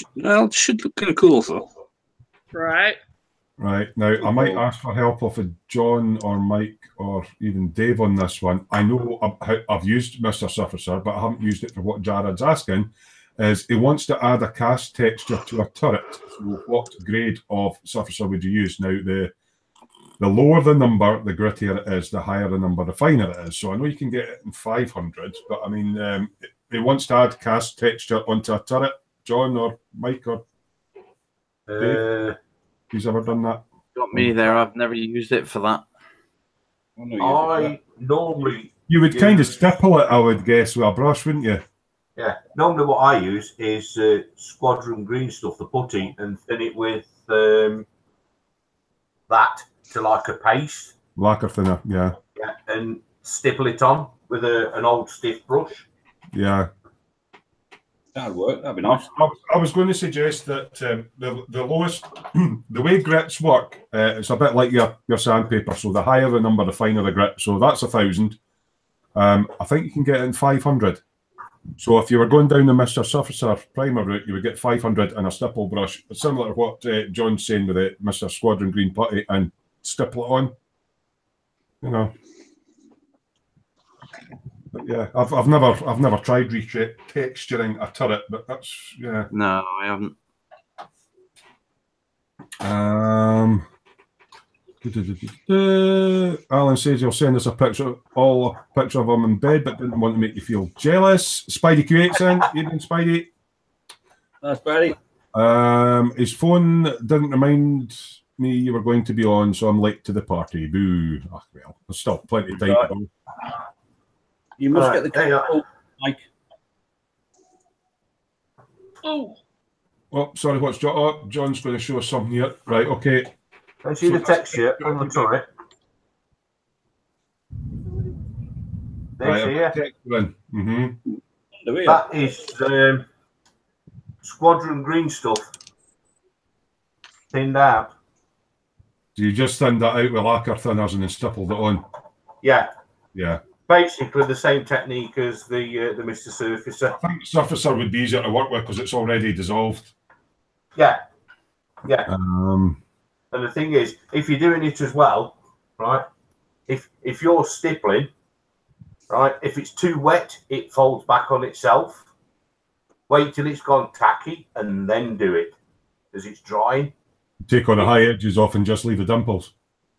should look kind of cool, though. Right. Right, now I might ask for help of a John or Mike or even Dave on this one. I know I've used Mr. Surfacer, but I haven't used it for what Jared's asking. Is he wants to add a cast texture to a turret. So what grade of Surfacer would you use? Now, the lower the number, the grittier it is, the higher the number, the finer it is. So I know you can get it in 500, but I mean, he wants to add cast texture onto a turret. John or Mike or Dave? Who's ever done that? Got me there. I've never used it for that. I normally... You would kind of stipple it, I would guess, with a brush, wouldn't you? Yeah. Normally what I use is Squadron Green stuff, the putty, and thin it with that to like a paste. Lacquer thinner, yeah. Yeah, and stipple it on with an old stiff brush. Yeah. That'd work. That'd be nice. I was going to suggest that the lowest, the way grits work, it's a bit like your sandpaper. So the higher the number, the finer the grit. So that's 1,000. I think you can get it in 500. So if you were going down the Mr. Surfacer primer route, you would get 500 and a stipple brush, similar to what John's saying with it, Mr. Squadron Green putty, and stipple it on. You know. But yeah, I've never tried retexturing a turret, but that's yeah. No, I haven't. Alan says he'll send us a picture of him in bed, but didn't want to make you feel jealous. Spidey Q8's in. Evening, Spidey. That's Spidey. His phone didn't remind me you were going to be on, so I'm late to the party. Boo. Oh, well, there's still plenty of time to go. You must get the control, Mike. Oh. Oh, sorry, what's John? Oh, John's going to show us something here. Right, okay. Can you see the texture on the turret? Right, that is Squadron Green stuff. Thinned out. So you just thinned that out with lacquer thinners and then stippled it on? Yeah. Yeah. Basically the same technique as the Mr. Surfacer. I think Surfacer would be easier to work with because it's already dissolved. Yeah. Yeah. And the thing is, if you're doing it as well, right, if you're stippling, right, if it's too wet, it folds back on itself. Wait till it's gone tacky and then do it, as it's drying. Take all the high edges off and just leave the dimples.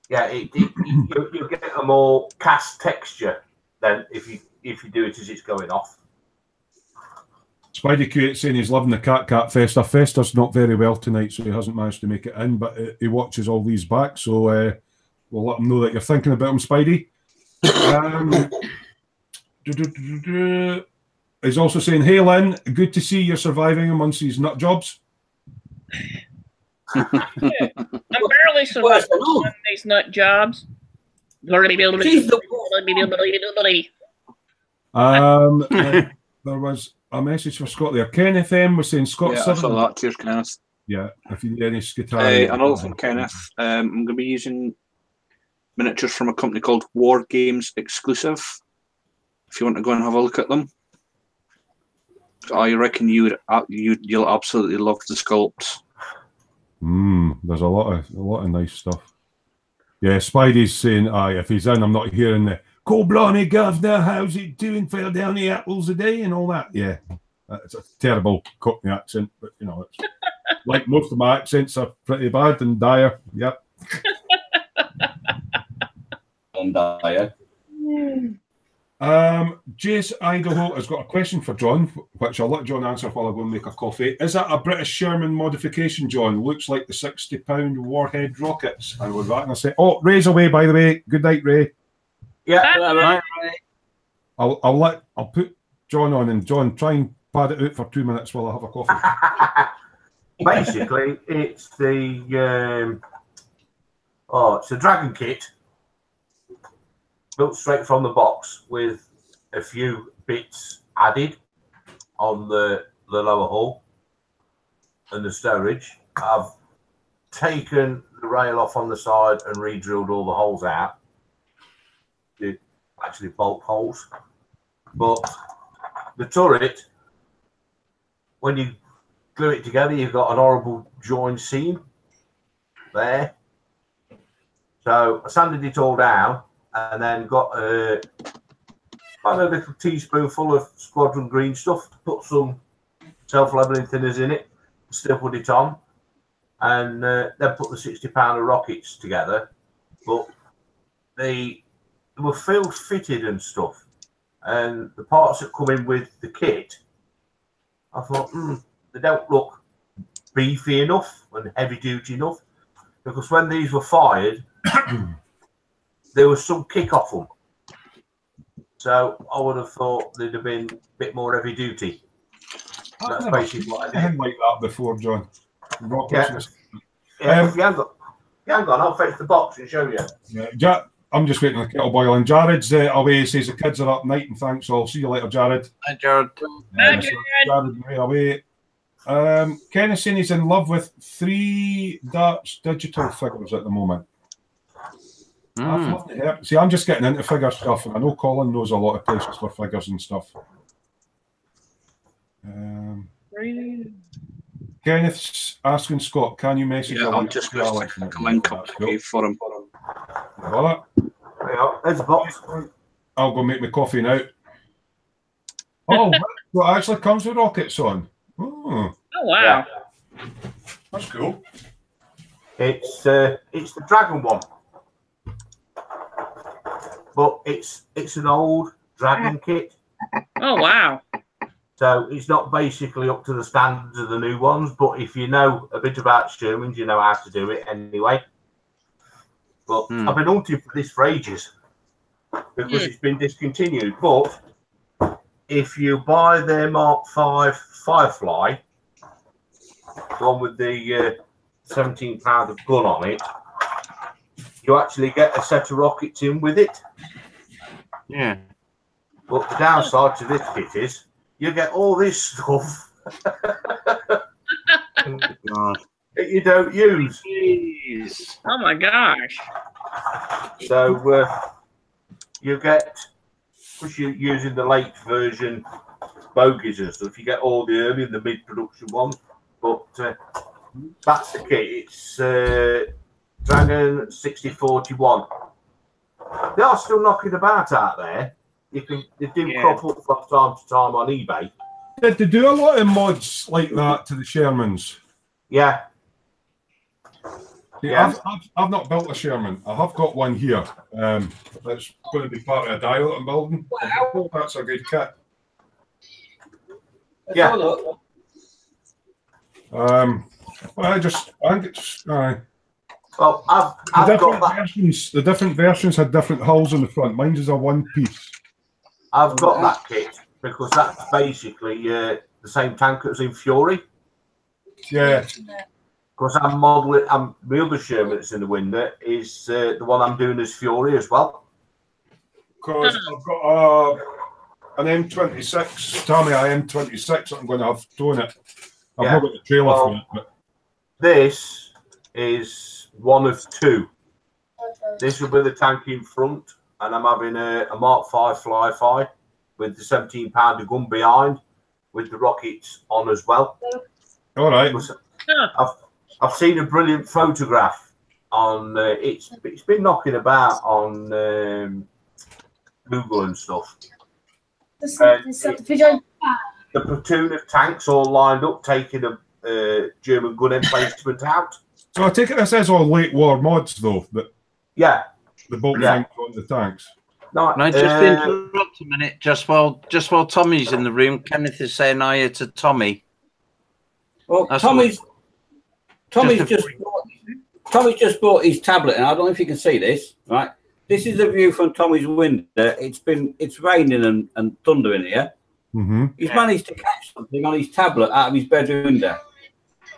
Yeah, you'll get a more cast texture than if you do it as it's going off. Spidey Q8 saying he's loving the Cat Festa. Festa's not very well tonight, so he hasn't managed to make it in, but he watches all these back, so we'll let him know that you're thinking about him, Spidey. He's also saying, hey, Lynn, good to see you're surviving amongst these nut jobs. I'm barely surviving these nut jobs. There was a message for Scott there. Kenneth M was saying Scott. Yeah, I saw that. Cheers, Kenneth. Yeah, if you need any Skitari. Another from Kenneth. I'm going to be using miniatures from a company called War Games Exclusive. If you want to go and have a look at them, I reckon you'll absolutely love the sculpts. There's a lot of nice stuff. Yeah, Spidey's saying, if he's in, I'm not hearing the "Cold blimey, governor, how's it doing? Fair down the apples a day and all that." Yeah, it's a terrible Cockney accent, but you know, it's like most of my accents are pretty bad and dire. Yep. And dire. Jace Idaho has got a question for John, which I'll let John answer while I go and make a coffee. Is that a British Sherman modification, John? Looks like the 60-pound warhead rockets. And with that, and I say, oh, Ray's away, by the way. Good night, Ray. Yeah, right. I'll put John on, and John, try and pad it out for 2 minutes while I have a coffee. Basically, it's the it's a Dragon kit built straight from the box with a few bits added on the lower hull and the stowage. I've taken the rail off on the side and re-drilled all the holes out. Actually bolt holes, but the turret, when you glue it together, you've got an horrible joined seam there. So I sanded it all down and then got a little teaspoonful of squadron green stuff to put some self-leveling thinners in it, still put it on, and then put the 60-pounder rockets together. But they were field fitted and stuff, and the parts that come in with the kit, I thought, they don't look beefy enough and heavy duty enough, because when these were fired, there was some kick off them. So I would have thought they'd have been a bit more heavy duty. That's basically what I did. Like that before, John. Rockets. Yeah. If you haven't gone, I'll fetch the box and show you. Yeah, I'm just waiting on the kettle boiling. Jared's away. Says the kids are up night and thanks all. See you later, Jared. Hi, Jared. Hi, So Jared and Ray away. Ken is saying he's in love with 3 darts digital figures at the moment. I've nothing to help. See, I'm just getting into figure stuff, and I know Colin knows a lot of places for figures and stuff. Kenneth's asking Scott, can you message? Yeah, I'm just going to take a link up for him. Got it? There's a box. I'll go make my coffee now. Oh, well, it actually comes with rockets on. Oh wow. Yeah. That's cool. It's the Dragon one. But it's an old Dragon kit. Oh wow. So it's not basically up to the standards of the new ones, but if you know a bit about Shermans, you know how to do it anyway. But I've been hunting for this for ages because it's been discontinued. But if you buy their Mark V Firefly, the one with the 17-pounder gun on it, you actually get a set of rockets in with it. Yeah. But the downside to this kit is you get all this stuff that you don't use. Jeez. Oh my gosh. So you get, because you're using the late version bogies and stuff, you get all the early and the mid-production ones. But that's the kit. It's Dragon 6041. They are still knocking about out there. They do crop up from time to time on eBay. Did they do a lot of mods like that to the Shermans? Yeah. Yeah. I've not built a Sherman. I have got one here. That's going to be part of a dial that I'm building. Wow. That's a good kit. Yeah. I think it's well, I've got that. The different versions had different hulls in the front. Mine is a one piece. I've got that kit because that's basically the same tank as in Fury. Yeah. Because I'm modelling. The other Sherman that's in the window is the one I'm doing as Fury as well. Because I've got an M26. Tommy, M26. I'm going to have towing it. I've not got the trailer for it. But this is one of two. This will be the tank in front, and I'm having a Mark V Fly-Fi with the 17-pounder gun behind, with the rockets on as well. All right. I've seen a brilliant photograph on. It's been knocking about on Google and stuff. The platoon of tanks all lined up, taking a German gun emplacement out. So I take it this is all late war mods, though. That yeah, the bolt tanks on the tanks. No, can I just interrupt a minute? Just while Tommy's in the room, Kenneth is saying hi to Tommy. Well, Tommy's just bought his tablet, and I don't know if you can see this. Right, this is the view from Tommy's window. It's raining and thunder in here. Mm-hmm. He's managed to catch something on his tablet out of his bedroom window.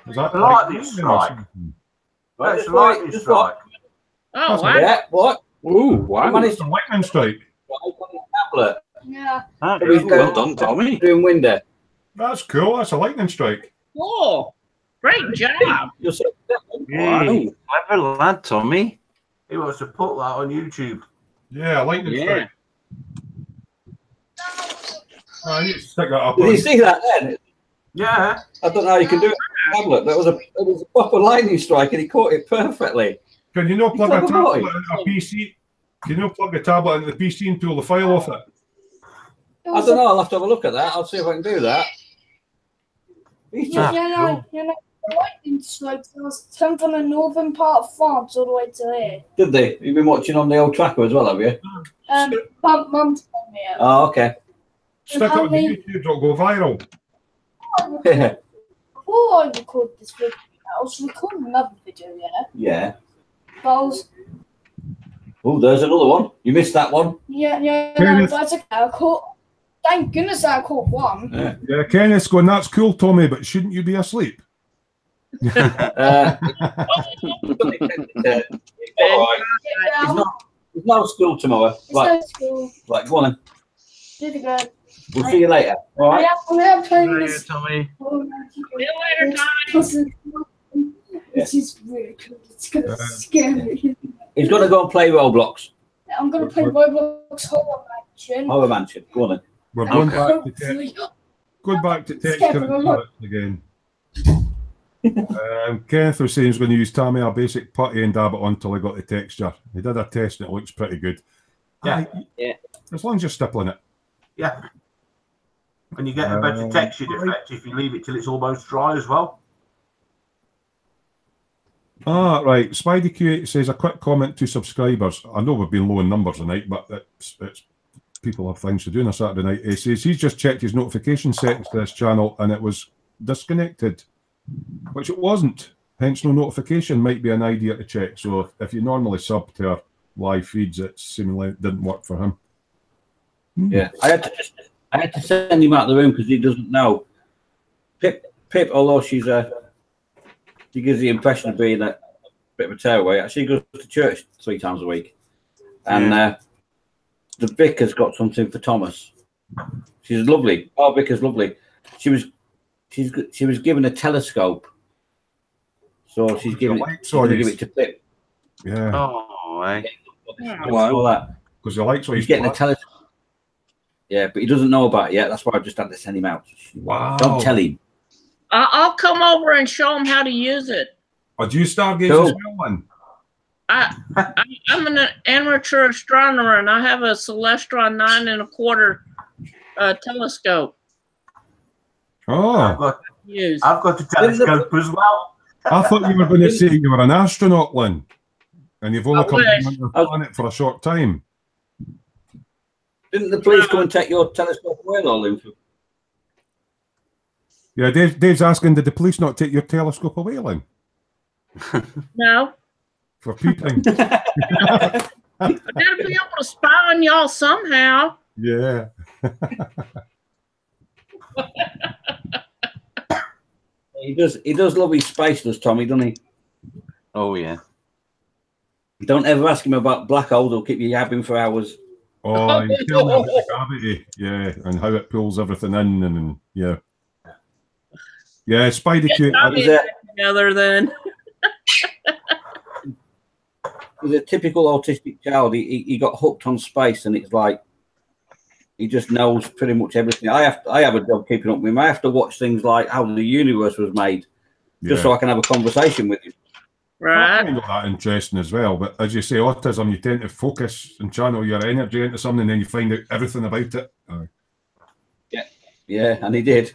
Is that lightning strike? That's lightning strike. Oh, wow. Yeah, what? Ooh, wow. Managed to lightning strike. Tablet. Yeah. Well done, Tommy. Bedroom window. That's cool. That's a lightning strike. Oh, great job. You'll see. Wow. Clever lad, Tommy. He wants to put that on YouTube. Yeah, lightning strike. I need to stick that up. Did you see that then? Yeah. I don't know how you can do it on a tablet. It was a proper lightning strike, and he caught it perfectly. Can you not plug a tablet into a PC? Can you plug a tablet into the PC and pull the file off it? I don't know. I'll have to have a look at that. I'll see if I can do that. Lightning strikes. There was 10 from the northern part of France all the way to here. Did they? You've been watching on the old tracker as well, have you? Mum's on me. Oh, okay. Stick up on YouTube, it'll go viral. Before I record this video, I was recording another video, Yeah. But Oh, there's another one. You missed that one. no, that's okay. I caught. Thank goodness I caught one. Yeah, Kenneth's going, that's cool, Tommy, but shouldn't you be asleep? He's not at school tomorrow. It's no school. Right, go on then. Really good. We'll see you later. All right. We are playing this. Tommy. See you later, Tommy. This is really cool. It's going to scare me. He's going to go and play Roblox. I'm going to play Roblox Horror Mansion. Horror Mansion. Go on then. We're going back to text again. Kenneth was saying he's going to use Tammy basic putty and dab it on until he got the texture. He did a test and it looks pretty good. Yeah. As long as you're stippling it. Yeah. And you get a better textured effect if you leave it till it's almost dry as well. Right. Spidey Q8 says a quick comment to subscribers. I know we've been low in numbers tonight, but it's people have things to do on a Saturday night. He says he's just checked his notification settings to this channel and it was disconnected, which it wasn't. Hence, no notification might be an idea to check. So if you normally sub to our live feeds, it seemingly didn't work for him. Yeah, I had to send him out of the room because he doesn't know. Pip, although she gives the impression of being a bit of a tearaway. Actually, goes to church 3 times a week, and the vicar's got something for Thomas. She's lovely. Oh, vicar's lovely. She was given a telescope, so she's giving it to Pip. Yeah. Oh, right. Wow. Because he likes what he's getting a telescope. Yeah, but he doesn't know about it yet. That's why I just had to send him out. Wow. Don't tell him. I'll come over and show him how to use it. Oh, do you stargaze as well, then? I'm an amateur astronomer, and I have a Celestron 9 1/4 telescope. Oh. I've got a telescope as well. I thought you were going to say you were an astronaut, Lynn, and you've only come on the planet for a short time. Didn't the police come and take your telescope away, though, Linford? Yeah, Dave's asking, did the police not take your telescope away, Lynn? No. For peeping. I gotta be able to spy on y'all somehow. Yeah. He does love his space, does Tommy, doesn't he? Oh, yeah. Don't ever ask him about black holes, they'll keep you yabbing for hours. Oh, you tell me about the gravity, yeah, and how it pulls everything in, and yeah. Yeah, Spidey Q. Together then. He's a typical autistic child. He got hooked on space, and it's like he just knows pretty much everything. I have a job keeping up with him. I have to watch things like how the universe was made, just so I can have a conversation with him. Right. I find that interesting as well. But as you say, autism, you tend to focus and channel your energy into something, and then you find out everything about it. Yeah, and he did.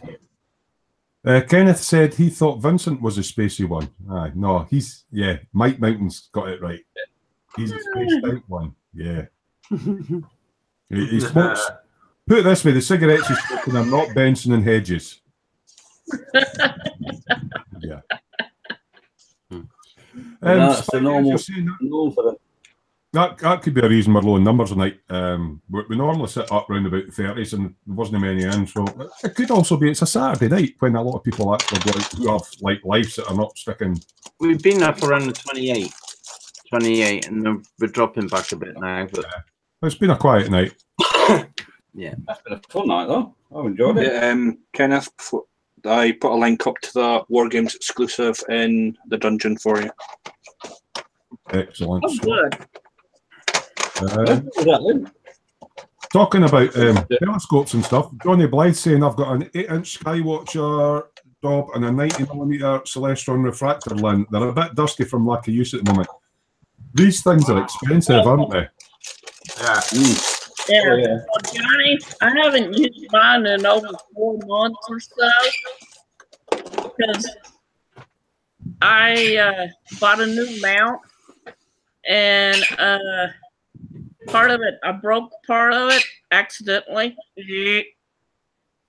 Kenneth said he thought Vincent was a spacey one. No, Mike Mountain's got it right. He's a spaced out one. Yeah. He smokes. Put it this way: the cigarettes he's smoking are not Benson and Hedges. Yeah. That's the normal for it. That could be a reason we're low in numbers tonight. We normally sit up round about the 30s, and there wasn't many in. So it could also be it's a Saturday night when a lot of people actually go out who have like lives that are not sticking. We've been up around the 28, and then we're dropping back a bit now. But It's been a quiet night. Yeah, that's been a fun night though. I've enjoyed it. Yeah, Kenneth, I put a link up to the War Games exclusive in the dungeon for you. Excellent. Oh, good. Talking about telescopes and stuff, Johnny Blythe saying I've got an 8-inch Skywatcher Dob and a 90mm Celestron refractor lens. They're a bit dusty from lack of use at the moment. These things are expensive, aren't they? Yeah. Yeah. Oh, yeah. Well, Johnny, I haven't used mine in over 4 months or so because I bought a new mount and part of it, I broke part of it accidentally.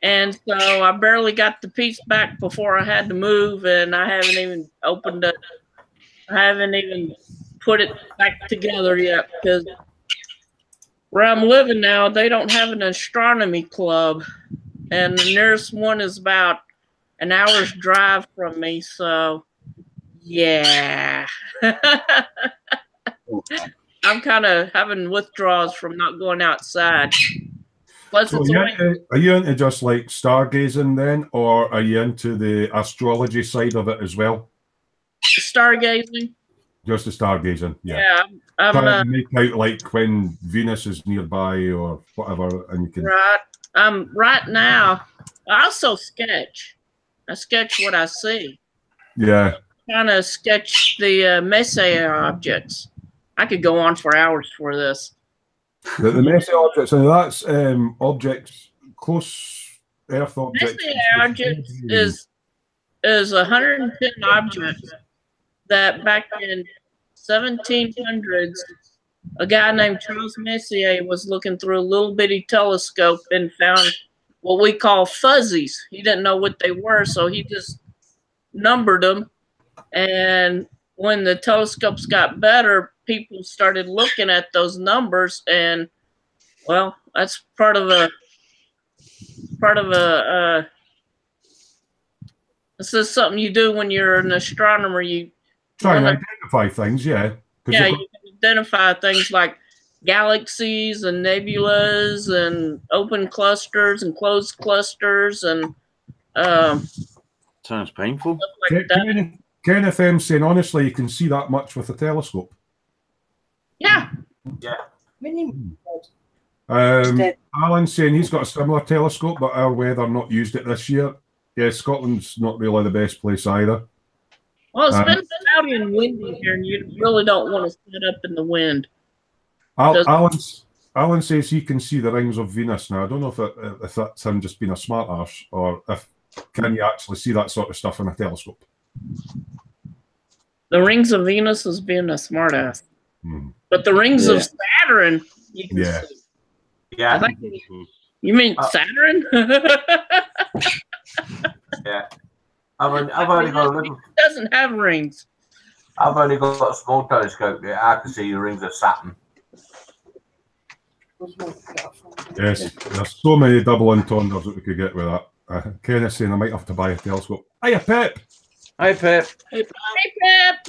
And so I barely got the piece back before I had to move, and I haven't even opened it. I haven't even put it back together yet because where I'm living now, they don't have an astronomy club, and the nearest one is about an hour's drive from me. So, yeah. I'm kind of having withdrawals from not going outside. Plus, So are you into just like stargazing then, or are you into the astrology side of it as well? Stargazing. Just the stargazing, yeah. Yeah, I'm trying to make out like when Venus is nearby or whatever, and you can. right. Right now, I also sketch. I sketch what I see. Yeah. Kind of sketch the Messier objects. I could go on for hours for this. The Messier objects, and that's objects, close Earth objects. Messier objects is 110 objects that back in 1700s, a guy named Charles Messier was looking through a little bitty telescope and found what we call fuzzies. He didn't know what they were, so he just numbered them. And when the telescopes got better, people started looking at those numbers, and well, that's part of a this is something you do when you're an astronomer. You try and identify things, yeah. Yeah, you can identify things like galaxies and nebulas and open clusters and closed clusters and sounds painful. Like Kenneth M saying honestly, you can see that much with a telescope. Yeah. Yeah. Alan saying he's got a similar telescope, but our weather not used it this year. Yeah, Scotland's not really the best place either. Well, it's been cloudy and windy here, and you really don't want to sit up in the wind. Alan says he can see the rings of Venus now. I don't know if that's him just being a smart arse, or if can you actually see that sort of stuff in a telescope. The rings of Venus is being a smart ass. But the rings of Saturn, you can see. Yeah. I think you mean Saturn? Yeah. I've only got a little. It doesn't have rings. I've only got a small telescope. Yeah, I can see the rings of Saturn. Yes, there's so many double entendres that we could get with that. Kenneth's saying I might have to buy a telescope. Hiya, Pep. Hi, Pep. Hey, Pep.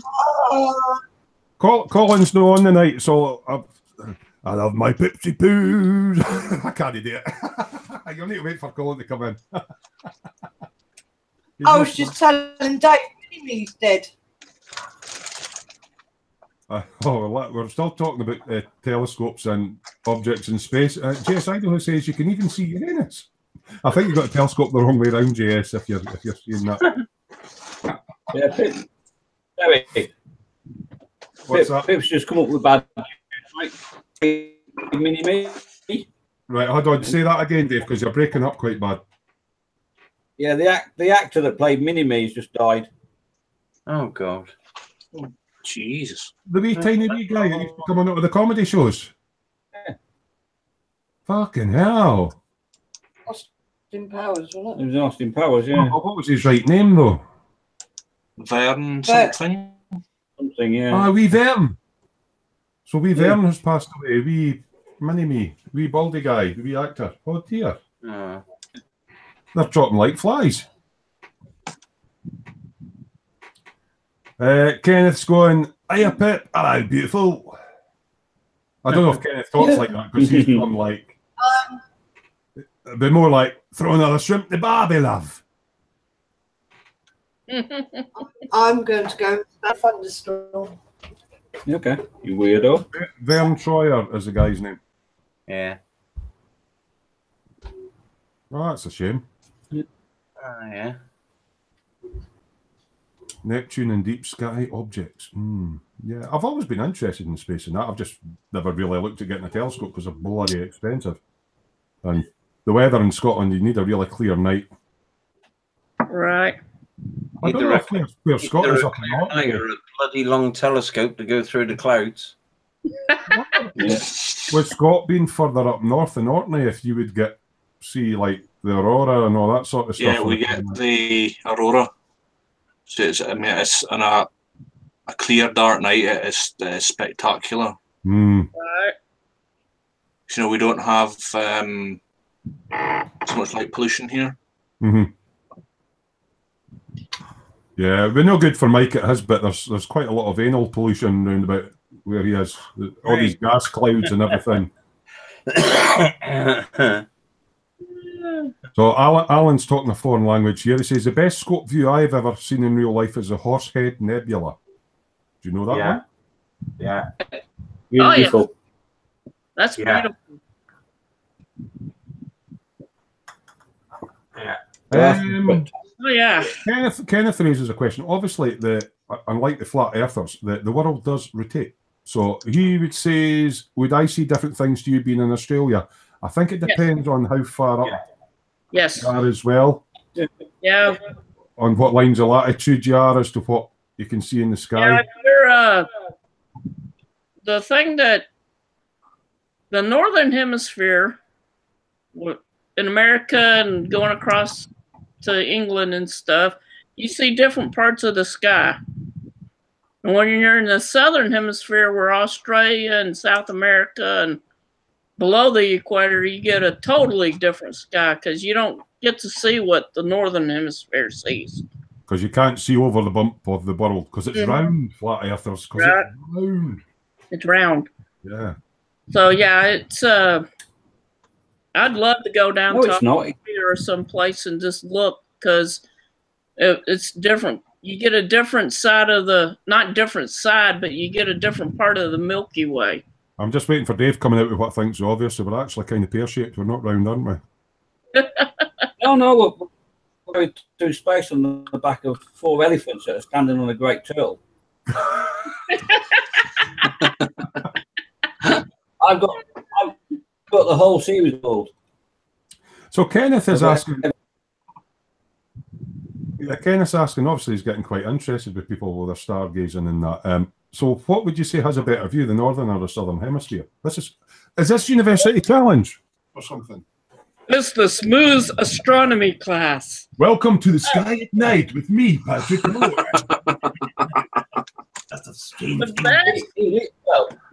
Colin's no on tonight, so I love my Pepsi poos. I can't do it. You'll need to wait for Colin to come in. I was just telling Dave he's dead. We're still talking about telescopes and objects in space. JS Idol says you can even see Uranus. I think you've got a telescope the wrong way around, JS, if you're seeing that. Yeah, What's that? Pip's just come up with bad. Mini-me. Right, hold on. Say that again, Dave, because you're breaking up quite bad. Yeah, the actor that played Mini-Me's just died. Oh, God. Oh, Jesus. The wee tiny wee guy that used to come on out of the comedy shows. Yeah. Fucking hell. Austin Powers, wasn't It was Austin Powers, yeah. Oh, what was his right name, though? Vern something. Something, yeah. Ah, wee Vern. So wee Vern has passed away. Wee Mini-Me. Wee baldy guy. The wee actor. Oh, dear. They're dropping like flies. Kenneth's going, hiya, Pip. Aye, beautiful. I don't know if Kenneth talks like that because he's from like... It'd be more like, throw another shrimp to Barbie, love. I'm going to go with that thunderstorm. Okay, you weirdo. Vern Troyer is the guy's name. Yeah. Oh, that's a shame. Yeah. Neptune and deep sky objects. Yeah, I've always been interested in space and that. I've just never really looked at getting a telescope because they're bloody expensive. And the weather in Scotland, you need a really clear night. Right. I don't know if where Scotland's up or a bloody long telescope to go through the clouds. With Scott being further up north in Orkney, if you would see like the aurora and all that sort of stuff. Yeah, we get the aurora. So it's on a clear dark night. It is spectacular. Right. You know, we don't have so much light pollution here. Yeah, we're no good for Mike at his bit. There's quite a lot of anal pollution round about where he is. All these gas clouds and everything. So Alan's talking a foreign language here. He says, the best scope view I've ever seen in real life is the Horsehead Nebula. Do you know that one? Yeah. Beautiful. Oh, yeah. That's beautiful. Yeah. Oh, yeah. Kenneth raises a question. Obviously, unlike the flat earthers, the world does rotate. So he would say, would I see different things to you being in Australia? I think it depends on how far up you are as well. Yeah. On what lines of latitude you are as to what you can see in the sky. Yeah, the thing that the Northern Hemisphere in America and going across to England and stuff, you see different parts of the sky. And when you're in the Southern Hemisphere, where Australia and South America and below the equator, you get a totally different sky because you don't get to see what the Northern Hemisphere sees. Because you can't see over the bump of the world because it's round, flat earthers. Because it's round. It's round. Yeah. So yeah, it's I'd love to go down to Australia or someplace and just look because it's different. You get a different side of not different side, but you get a different part of the Milky Way. I'm just waiting for Dave coming out with what I think's obvious. So we're actually kind of pear-shaped. We're not round, aren't we? No, we're going through space on the back of 4 elephants that are standing on a great turtle. I've got the whole series built. So Kenneth is asking. Yeah, Kenneth's asking. Obviously, he's getting quite interested with people with their stargazing and that. So, what would you say has a better view, the northern or the southern hemisphere? Is this university challenge or something? It's the Smoo astronomy class. Welcome to the sky at night with me, Patrick Moore. That's a strange. The best,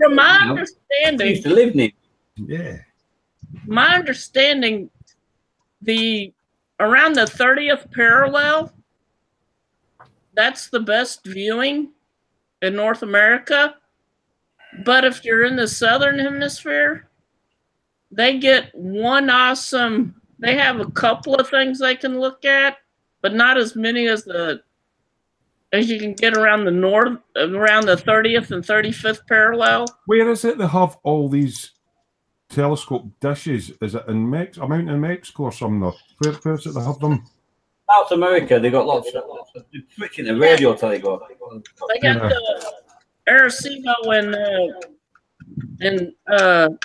from my understanding, used to live near. Yeah. My understanding, around the 30th parallel, that's the best viewing in North America. But if you're in the southern hemisphere, they get they have a couple of things they can look at, but not as many as you can get around the north, around the 30th and 35th parallel. Where is it they have all these telescope dishes? Is it in Mountain in Mexico or somewhere? Where is it they have them? South America, they got lots of switching the radio till they go. They got Arecibo in South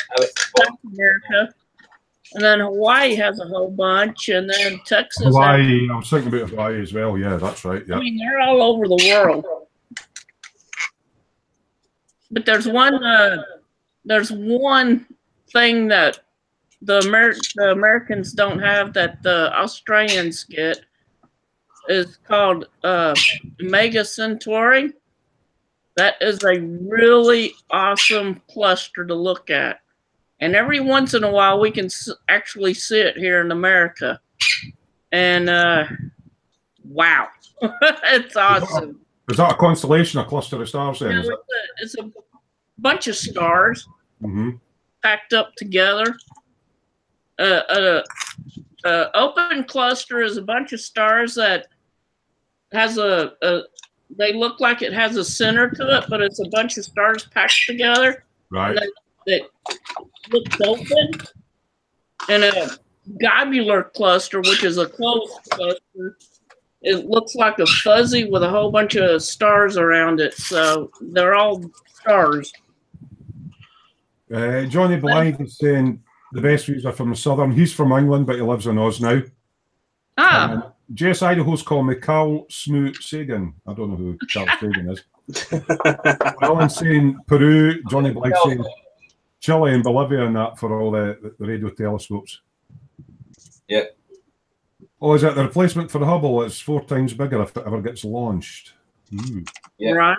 America, and then Hawaii has a whole bunch, and then Texas. Hawaii, I was thinking about Hawaii as well. Yeah, that's right. Yeah. I mean, they're all over the world. But there's one thing that the Americans don't have that the Australians get. Is called Omega Centauri. That is a really awesome cluster to look at. And every once in a while, we can actually see it here in America. And wow, it's awesome. Is that a constellation, a cluster of stars? Then? No, it's a bunch of stars packed up together. Open cluster is a bunch of stars that has they look like it has a center to it, but it's a bunch of stars packed together. Right. That looks open. And a globular cluster, which is a closed cluster, it looks like a fuzzy with a whole bunch of stars around it. So they're all stars. Johnny Blythe is saying the best views are from the southern. He's from England, but he lives in Oz now. Ah. JS Idaho's called me Carl Smoo Sagan. I don't know who Carl Sagan is. Alan's saying Peru. Johnny Blythe saying Chile and Bolivia and that for all the radio telescopes. Yeah. Oh, is that the replacement for the Hubble? It's 4 times bigger if it ever gets launched. Yeah. Right.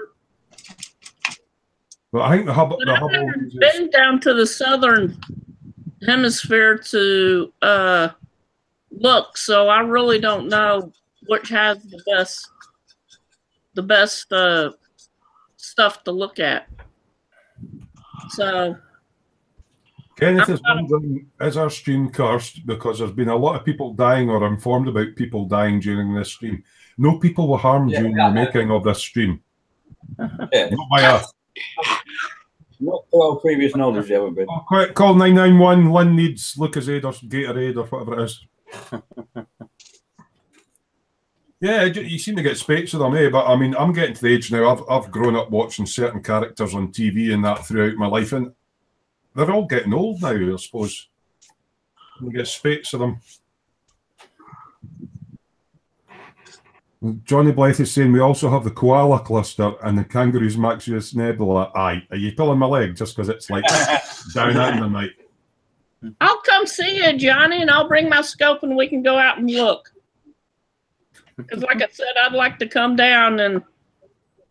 But I think the Hubble. I've been down to the southern hemisphere to look, so I really don't know which has the best stuff to look at. So Kenneth is wondering, is our stream cursed? Because there's been a lot of people dying or informed about people dying during this stream. No people were harmed during the making of this stream. Yeah. Not by us. Not to our previous knowledge, ever been. Oh, quick, call 991. Lynn needs Lucasade or Gatorade or whatever it is. Yeah, you seem to get spakes of them, eh? But I mean, I'm getting to the age now. I've grown up watching certain characters on TV and that throughout my life, and they're all getting old now, I suppose. You get spakes of them. Johnny Blythe is saying we also have the koala cluster and the kangaroo's Maximus Nebula. Aye, are you pulling my leg just because it's like down at the night? I'll come see you, Johnny, and I'll bring my scope and we can go out and look. Because like I said, I'd like to come down and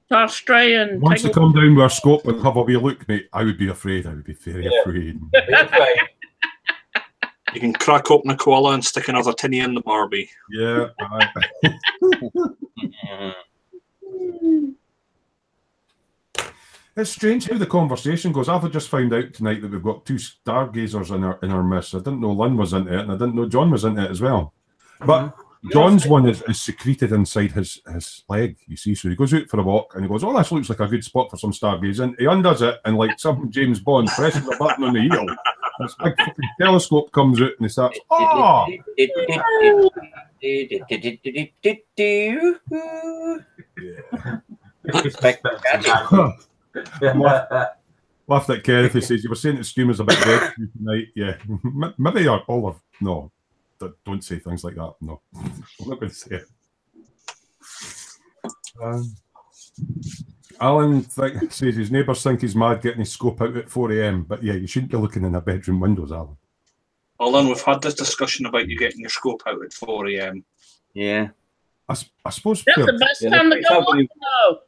to Australia and once you come down with our scope and have a wee look, mate, I would be afraid. I would be very afraid. You can crack open a koala and stick another tinny in the Barbie. Yeah. It's strange how the conversation goes. I've just found out tonight that we've got 2 stargazers in our midst. I didn't know Lynn was into it, and I didn't know John was into it as well. But John's one is secreted inside his leg, you see. So he goes out for a walk and he goes, oh, this looks like a good spot for some stargazing. He undoes it and like some James Bond presses a button on the heel. This big fucking telescope comes out and he starts, oh! Laughed at Kenneth. He says, you were saying the stream is a bit dead tonight. Yeah. Maybe all of... No. Don't say things like that. No. I'm not going to say it. Alan says his neighbours think he's mad getting his scope out at 4 AM. But yeah, you shouldn't be looking in a bedroom windows, Alan. Alan, we've had this discussion about you getting your scope out at 4 AM. Yeah. I suppose... That's the best time to go on, though.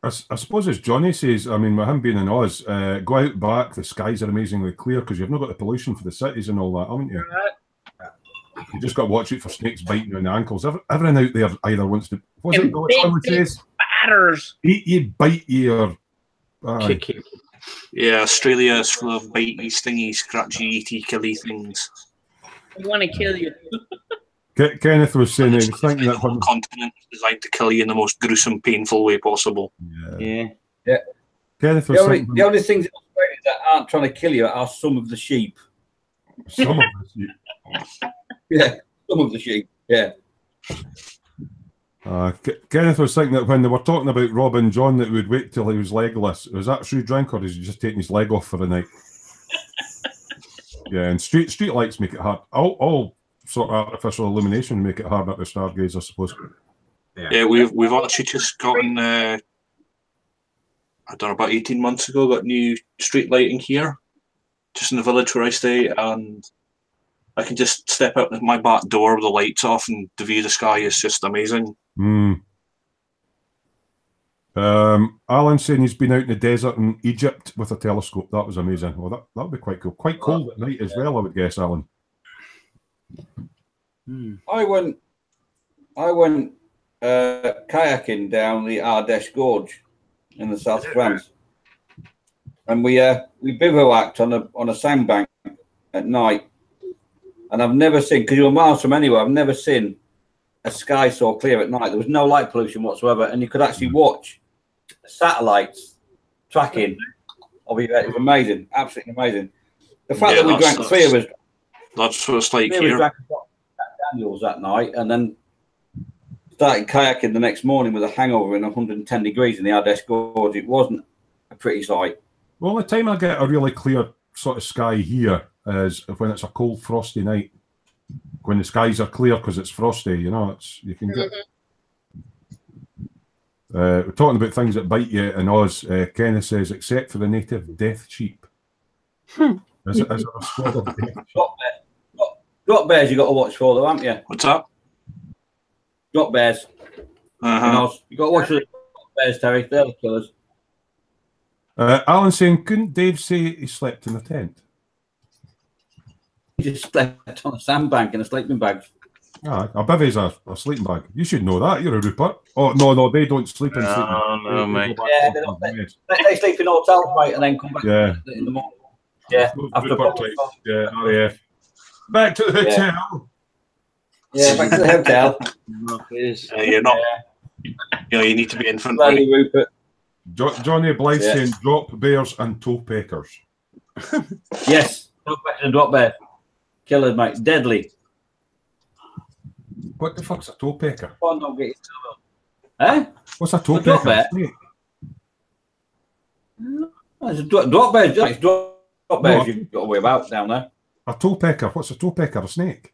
I suppose as Johnny says, I mean, with him being in Oz, go out back, the skies are amazingly clear because you've not got the pollution for the cities and all that, haven't you? Right. You just got to watch out for snakes biting you on the ankles. Everyone out there either wants to... What's it John says? Batters. Eat you, bite you, or... Kick you. Yeah, Australia is full of bitey, stingy, scratchy, eaty, killy things. They want to kill you. Kenneth was saying he was thinking that... The continent is designed to kill you in the most gruesome, painful way possible. Yeah. Kenneth was the only things in Australia that aren't trying to kill you are some of the sheep. Some of the sheep. Yeah, some of the sheep. Yeah. Kenneth was thinking that when they were talking about Rob and John that would wait till he was legless. Was that true drink, or is he just taking his leg off for the night? Yeah, and street lights make it hard. All sort of artificial illumination make it harder to stargaze, I suppose. Yeah, we've actually just gotten I don't know, about 18 months ago, got new street lighting here, just in the village where I stay, and I can just step out my back door with the lights off, and the view of the sky is just amazing. Alan saying he's been out in the desert in Egypt with a telescope. That was amazing. Well, that would be quite cool. Quite cold at night as well, I would guess, Alan. I went kayaking down the Ardèche Gorge in the south of France, and we bivouacked on a sandbank at night. And I've never seen, because you were miles from anywhere, I've never seen a sky so clear at night. There was no light pollution whatsoever, and you could actually watch satellites tracking. It was amazing, absolutely amazing. The fact that we drank, three of us. That's what it's like here. Drank Daniels that night, and then started kayaking the next morning with a hangover in 110 degrees in the Ardèche Gorge. It wasn't a pretty sight. Well, the time I get a really clear sort of sky here is when it's a cold, frosty night. When the skies are clear because it's frosty, you know, you can get. We're talking about things that bite you in Oz. Kenneth says, except for the native death sheep. Is there a squad of death sheep? Drop bears you got to watch for, though, haven't you? What's up? Drop bears. You got to watch for the drop bears, Terry. They're the killers. Alan saying, couldn't Dave say he slept in a tent? He just slept on a sandbank in a sleeping bag. A bivvy's a sleeping bag. You should know that. You're a Rupert. Oh, no, they don't sleep in sleeping bags. No, mate. Yeah, they sleep in hotels, mate, and then come back in the morning. Yeah, after RAF. Back to the hotel. Yeah, back to the hotel. You're not. You need to be infantry. Rupert. Johnny Blythe saying drop bears and toe peckers. Yes, toe peckers and drop bear. Killers, mate. Deadly. What the fuck's a toe pecker? Don't get eh? What's a toe pecker? Bear? It's a drop bear. It's drop bears you've got to worry about down there. A toe pecker? What's a toe pecker? A snake?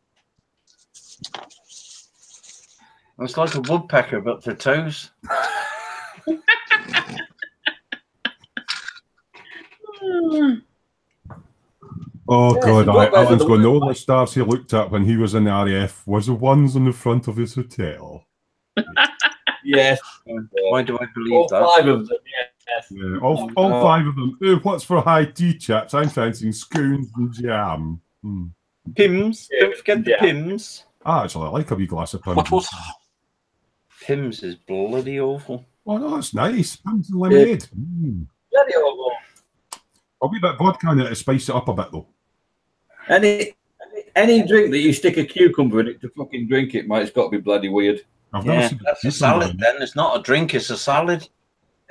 It's like a woodpecker, but for toes. Oh God! Alan's going. The only stars he looked at when he was in the RAF was the ones on the front of his hotel. Yes. Why do I believe all that? 5 of them. Yes. Yeah, all 5 of them. Ooh, what's for high tea, chaps? I'm fancying scones and jam. Pims. Don't forget the Pims. Actually, I like a wee glass of Pims. What? Pims is bloody awful. Oh no, it's nice. Pims and lemonade. Bloody awful. A wee bit of vodka in it to spice it up a bit, though. Any drink that you stick a cucumber in it to fucking drink it, mate, it's got to be bloody weird. I've never seen that's a salad then. It's not a drink, it's a salad.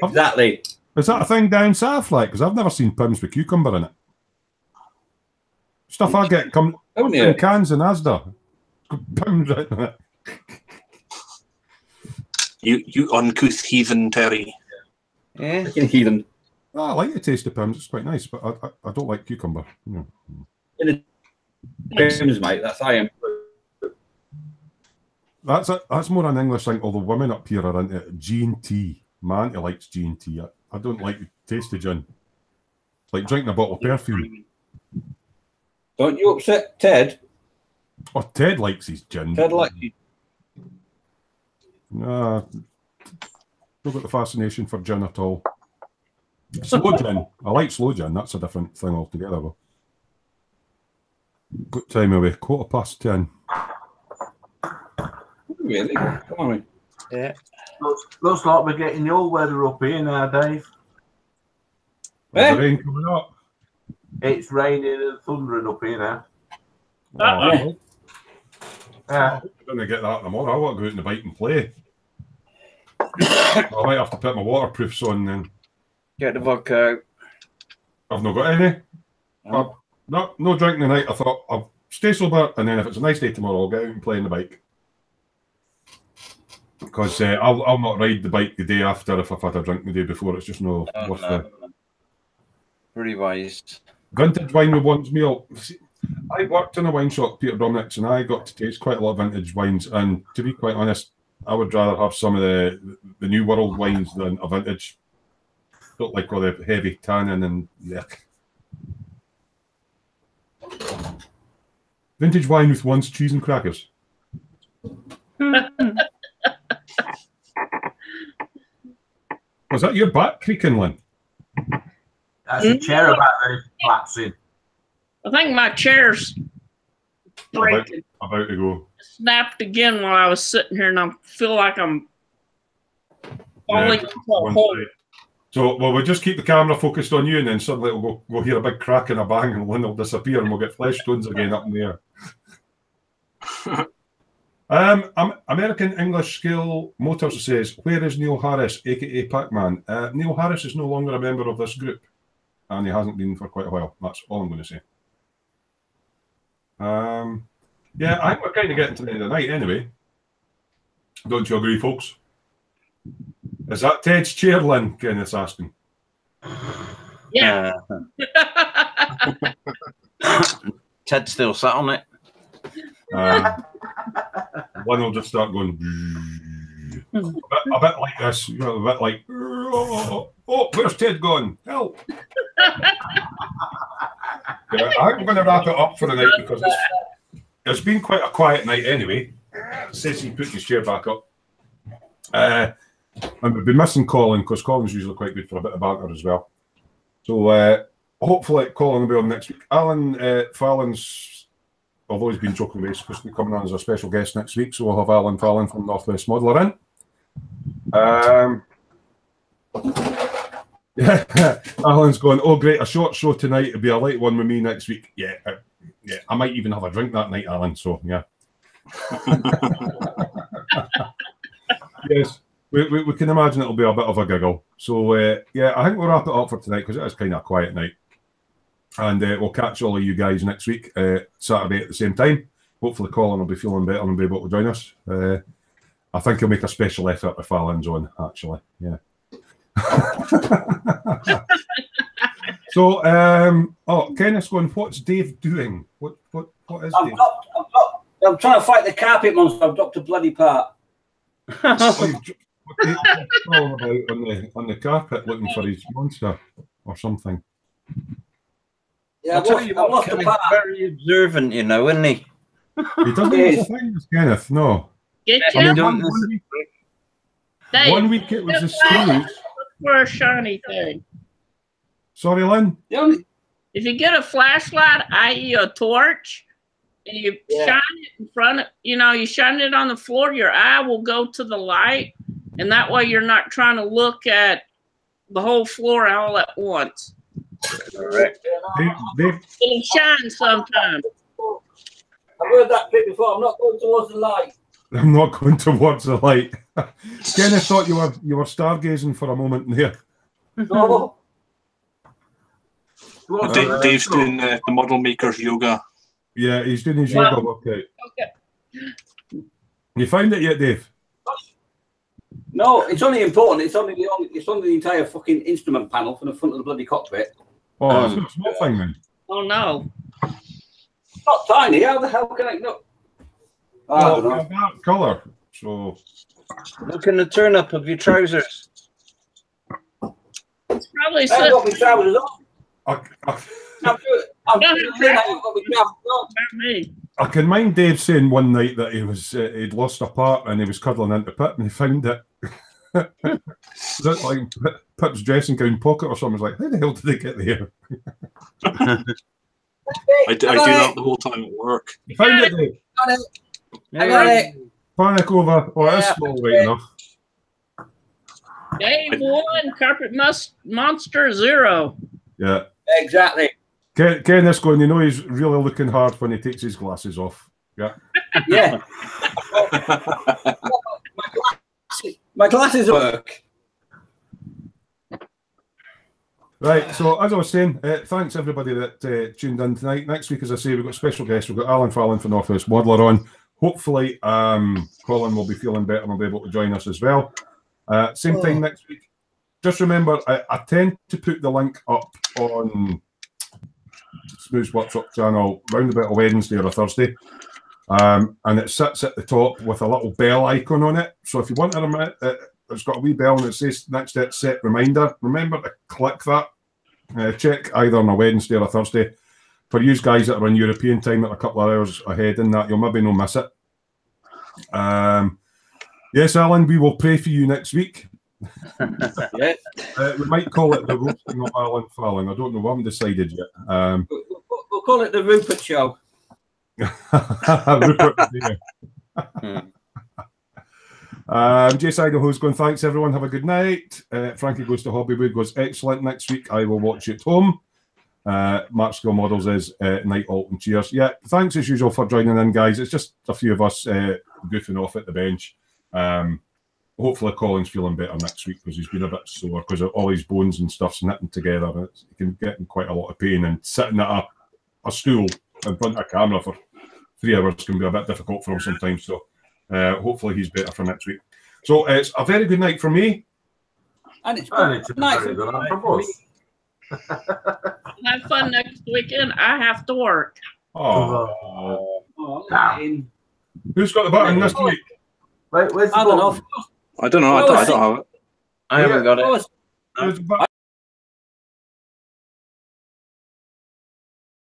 Exactly. Is that a thing down south, like? Because I've never seen Pims with cucumber in it. Stuff I get come in cans in Asda. Pims right in it. You uncouth heathen, Terry. Yeah, heathen. Oh, I like the taste of Pims. It's quite nice, but I don't like cucumber. No. Pims, mate. That's I am. That's more an English thing. Although women up here are into G&T. My auntie likes G&T. I don't like the taste of gin. It's like drinking a bottle of perfume. Don't you upset Ted? Oh, Ted likes his gin. Ted likes it. Nah, don't got the fascination for gin at all. Slow gin. I like slow gin. That's a different thing altogether, though. What time are we? 10:15. Really? Come on, yeah. Looks like we're getting the all weather up here now, Dave. Is the rain coming up? It's raining and thundering up here now. I'm going to get that tomorrow. I want to go out on the bike and play. I might have to put my waterproofs on then. Get the vodka out. I've not got any. No drinking tonight. I thought I'll stay sober, and then if it's a nice day tomorrow, I'll get out and play on the bike. Because I'll not ride the bike the day after if I've had a drink the day before. It's just no worth it. Pretty wise. Vintage wine with one's meal. I worked in a wine shop, Peter Dominic's, and I got to taste quite a lot of vintage wines. And to be quite honest, I would rather have some of the New World wines than a vintage. Don't like all the heavy tannin and yuck. Vintage wine with one's cheese and crackers. Was that your back creaking, Lynn? That's a chair about ready to collapse in. I think my chair's breaking. About to go. Snapped again while I was sitting here, and I feel like I'm falling into a hole. So, well, we'll just keep the camera focused on you, and then suddenly we'll hear a big crack and a bang, and Lynn will disappear, and we'll get flesh stones again up in the air. American English Skill Motors says, where is Neil Harris, aka Pac-Man? Neil Harris is no longer a member of this group, and he hasn't been for quite a while. That's all I'm going to say. Yeah, I think we're kind of getting to the end of the night anyway. Don't you agree, folks? Is that Ted's chair, Lynn? Kenneth's asking. Yeah. Ted still sat on it. One will just start going a bit like this, you know, a bit like, oh, where's Ted gone? Help! Yeah, I think we're going to wrap it up for the night because it's been quite a quiet night anyway. Says he put his chair back up. And we've been missing Colin because Colin's usually quite good for a bit of banter as well. So hopefully Colin will be on next week. Alan Fallon's, although he's been joking away, supposed to be coming on as a special guest next week. So we'll have Alan Fallon from Northwest Modeler in. Yeah, Alan's going, oh great, a short show tonight. It'll be a late one with me next week. Yeah, yeah, I might even have a drink that night, Alan. So yeah. Yes, we can imagine it'll be a bit of a giggle. So yeah, I think we'll wrap it up for tonight because it is kind of a quiet night. And we'll catch all of you guys next week, Saturday at the same time. Hopefully Colin will be feeling better and be able to join us. I think he'll make a special effort if Alan's on, actually. Yeah. So, Kenneth's going, what's Dave doing? What is Dave? I'm trying to fight the carpet monster. I've dropped a bloody part. What's all about on the carpet looking for his monster or something? Yeah, I'll tell you what, Kenneth's very observant, you know, isn't he? He doesn't know things, Kenneth, no. Get I your mean, one week it was the screws. For a shiny thing. Sorry, Lynn? If you get a flashlight, i.e. a torch, and you shine it in front of, you shine it on the floor, your eye will go to the light, and that way you're not trying to look at the whole floor all at once. Correct. It'll shine sometimes. I've heard that bit before. I'm not going towards the light. I'm not going towards the light. Kenneth thought you were stargazing for a moment there. No. Dave's doing the model maker's yoga. Yeah, he's doing his yoga workout. Okay. You found it yet, Dave? No, it's only important. It's on the entire fucking instrument panel from the front of the bloody cockpit. Oh, it's not a small thing then. Oh no. It's not tiny. How the hell can I know? Oh, that colour. So look in the turn up of your trousers. It's probably I haven't got my trousers on. I can mind Dave saying one night that he'd lost a part and he was cuddling into Pip and he found it. Is that like Pip's dressing gown pocket or something? Like, how the hell did they get there? I do that the whole time at work. You found it, Dave? I got it. Panic over. Oh, it's small right enough. Dave 1, Carpet Monster 0. Yeah. Exactly. Kenneth's going, he's really looking hard when he takes his glasses off. Yeah. Yeah. My glasses work. Right, so as I was saying, thanks everybody that tuned in tonight. Next week, as I say, we've got special guests. We've got Alan Fallon from Northwest Modeler on. hopefully, Colin will be feeling better and will be able to join us as well. Same time next week. Just remember, I tend to put the link up on Smoo's Workshop channel round about a Wednesday or a Thursday. And it sits at the top with a little bell icon on it. So if you want to it's got a wee bell and it says next to it set reminder. Remember to click that. Check either on a Wednesday or a Thursday. For you guys that are in European time at a couple of hours ahead in that, you'll maybe not miss it. Yes, Alan, we will pray for you next week. Yeah. We might call it the roasting of Alan Fallon. I don't know. We haven't decided yet. We'll call it the Rupert Show. Rupert, Jace Idaho's going, thanks everyone, have a good night. Frankie goes to Hobbywood, goes excellent next week. I will watch it home. Mark Skill Models is Night Alton, cheers. Yeah, thanks as usual for joining in, guys. It's just a few of us goofing off at the bench. Hopefully Colin's feeling better next week because he's been a bit sore because of all his bones and stuff's knitting together. He can get in quite a lot of pain, and sitting at a stool in front of a camera for 3 hours can be a bit difficult for him sometimes. So hopefully he's better for next week. So it's a very good night for me. And it's a very good night for us. Have fun next weekend. I have to work. Oh. Who's got the button this week? Wait, where's the I don't know. I don't know. I don't have it. I haven't got it.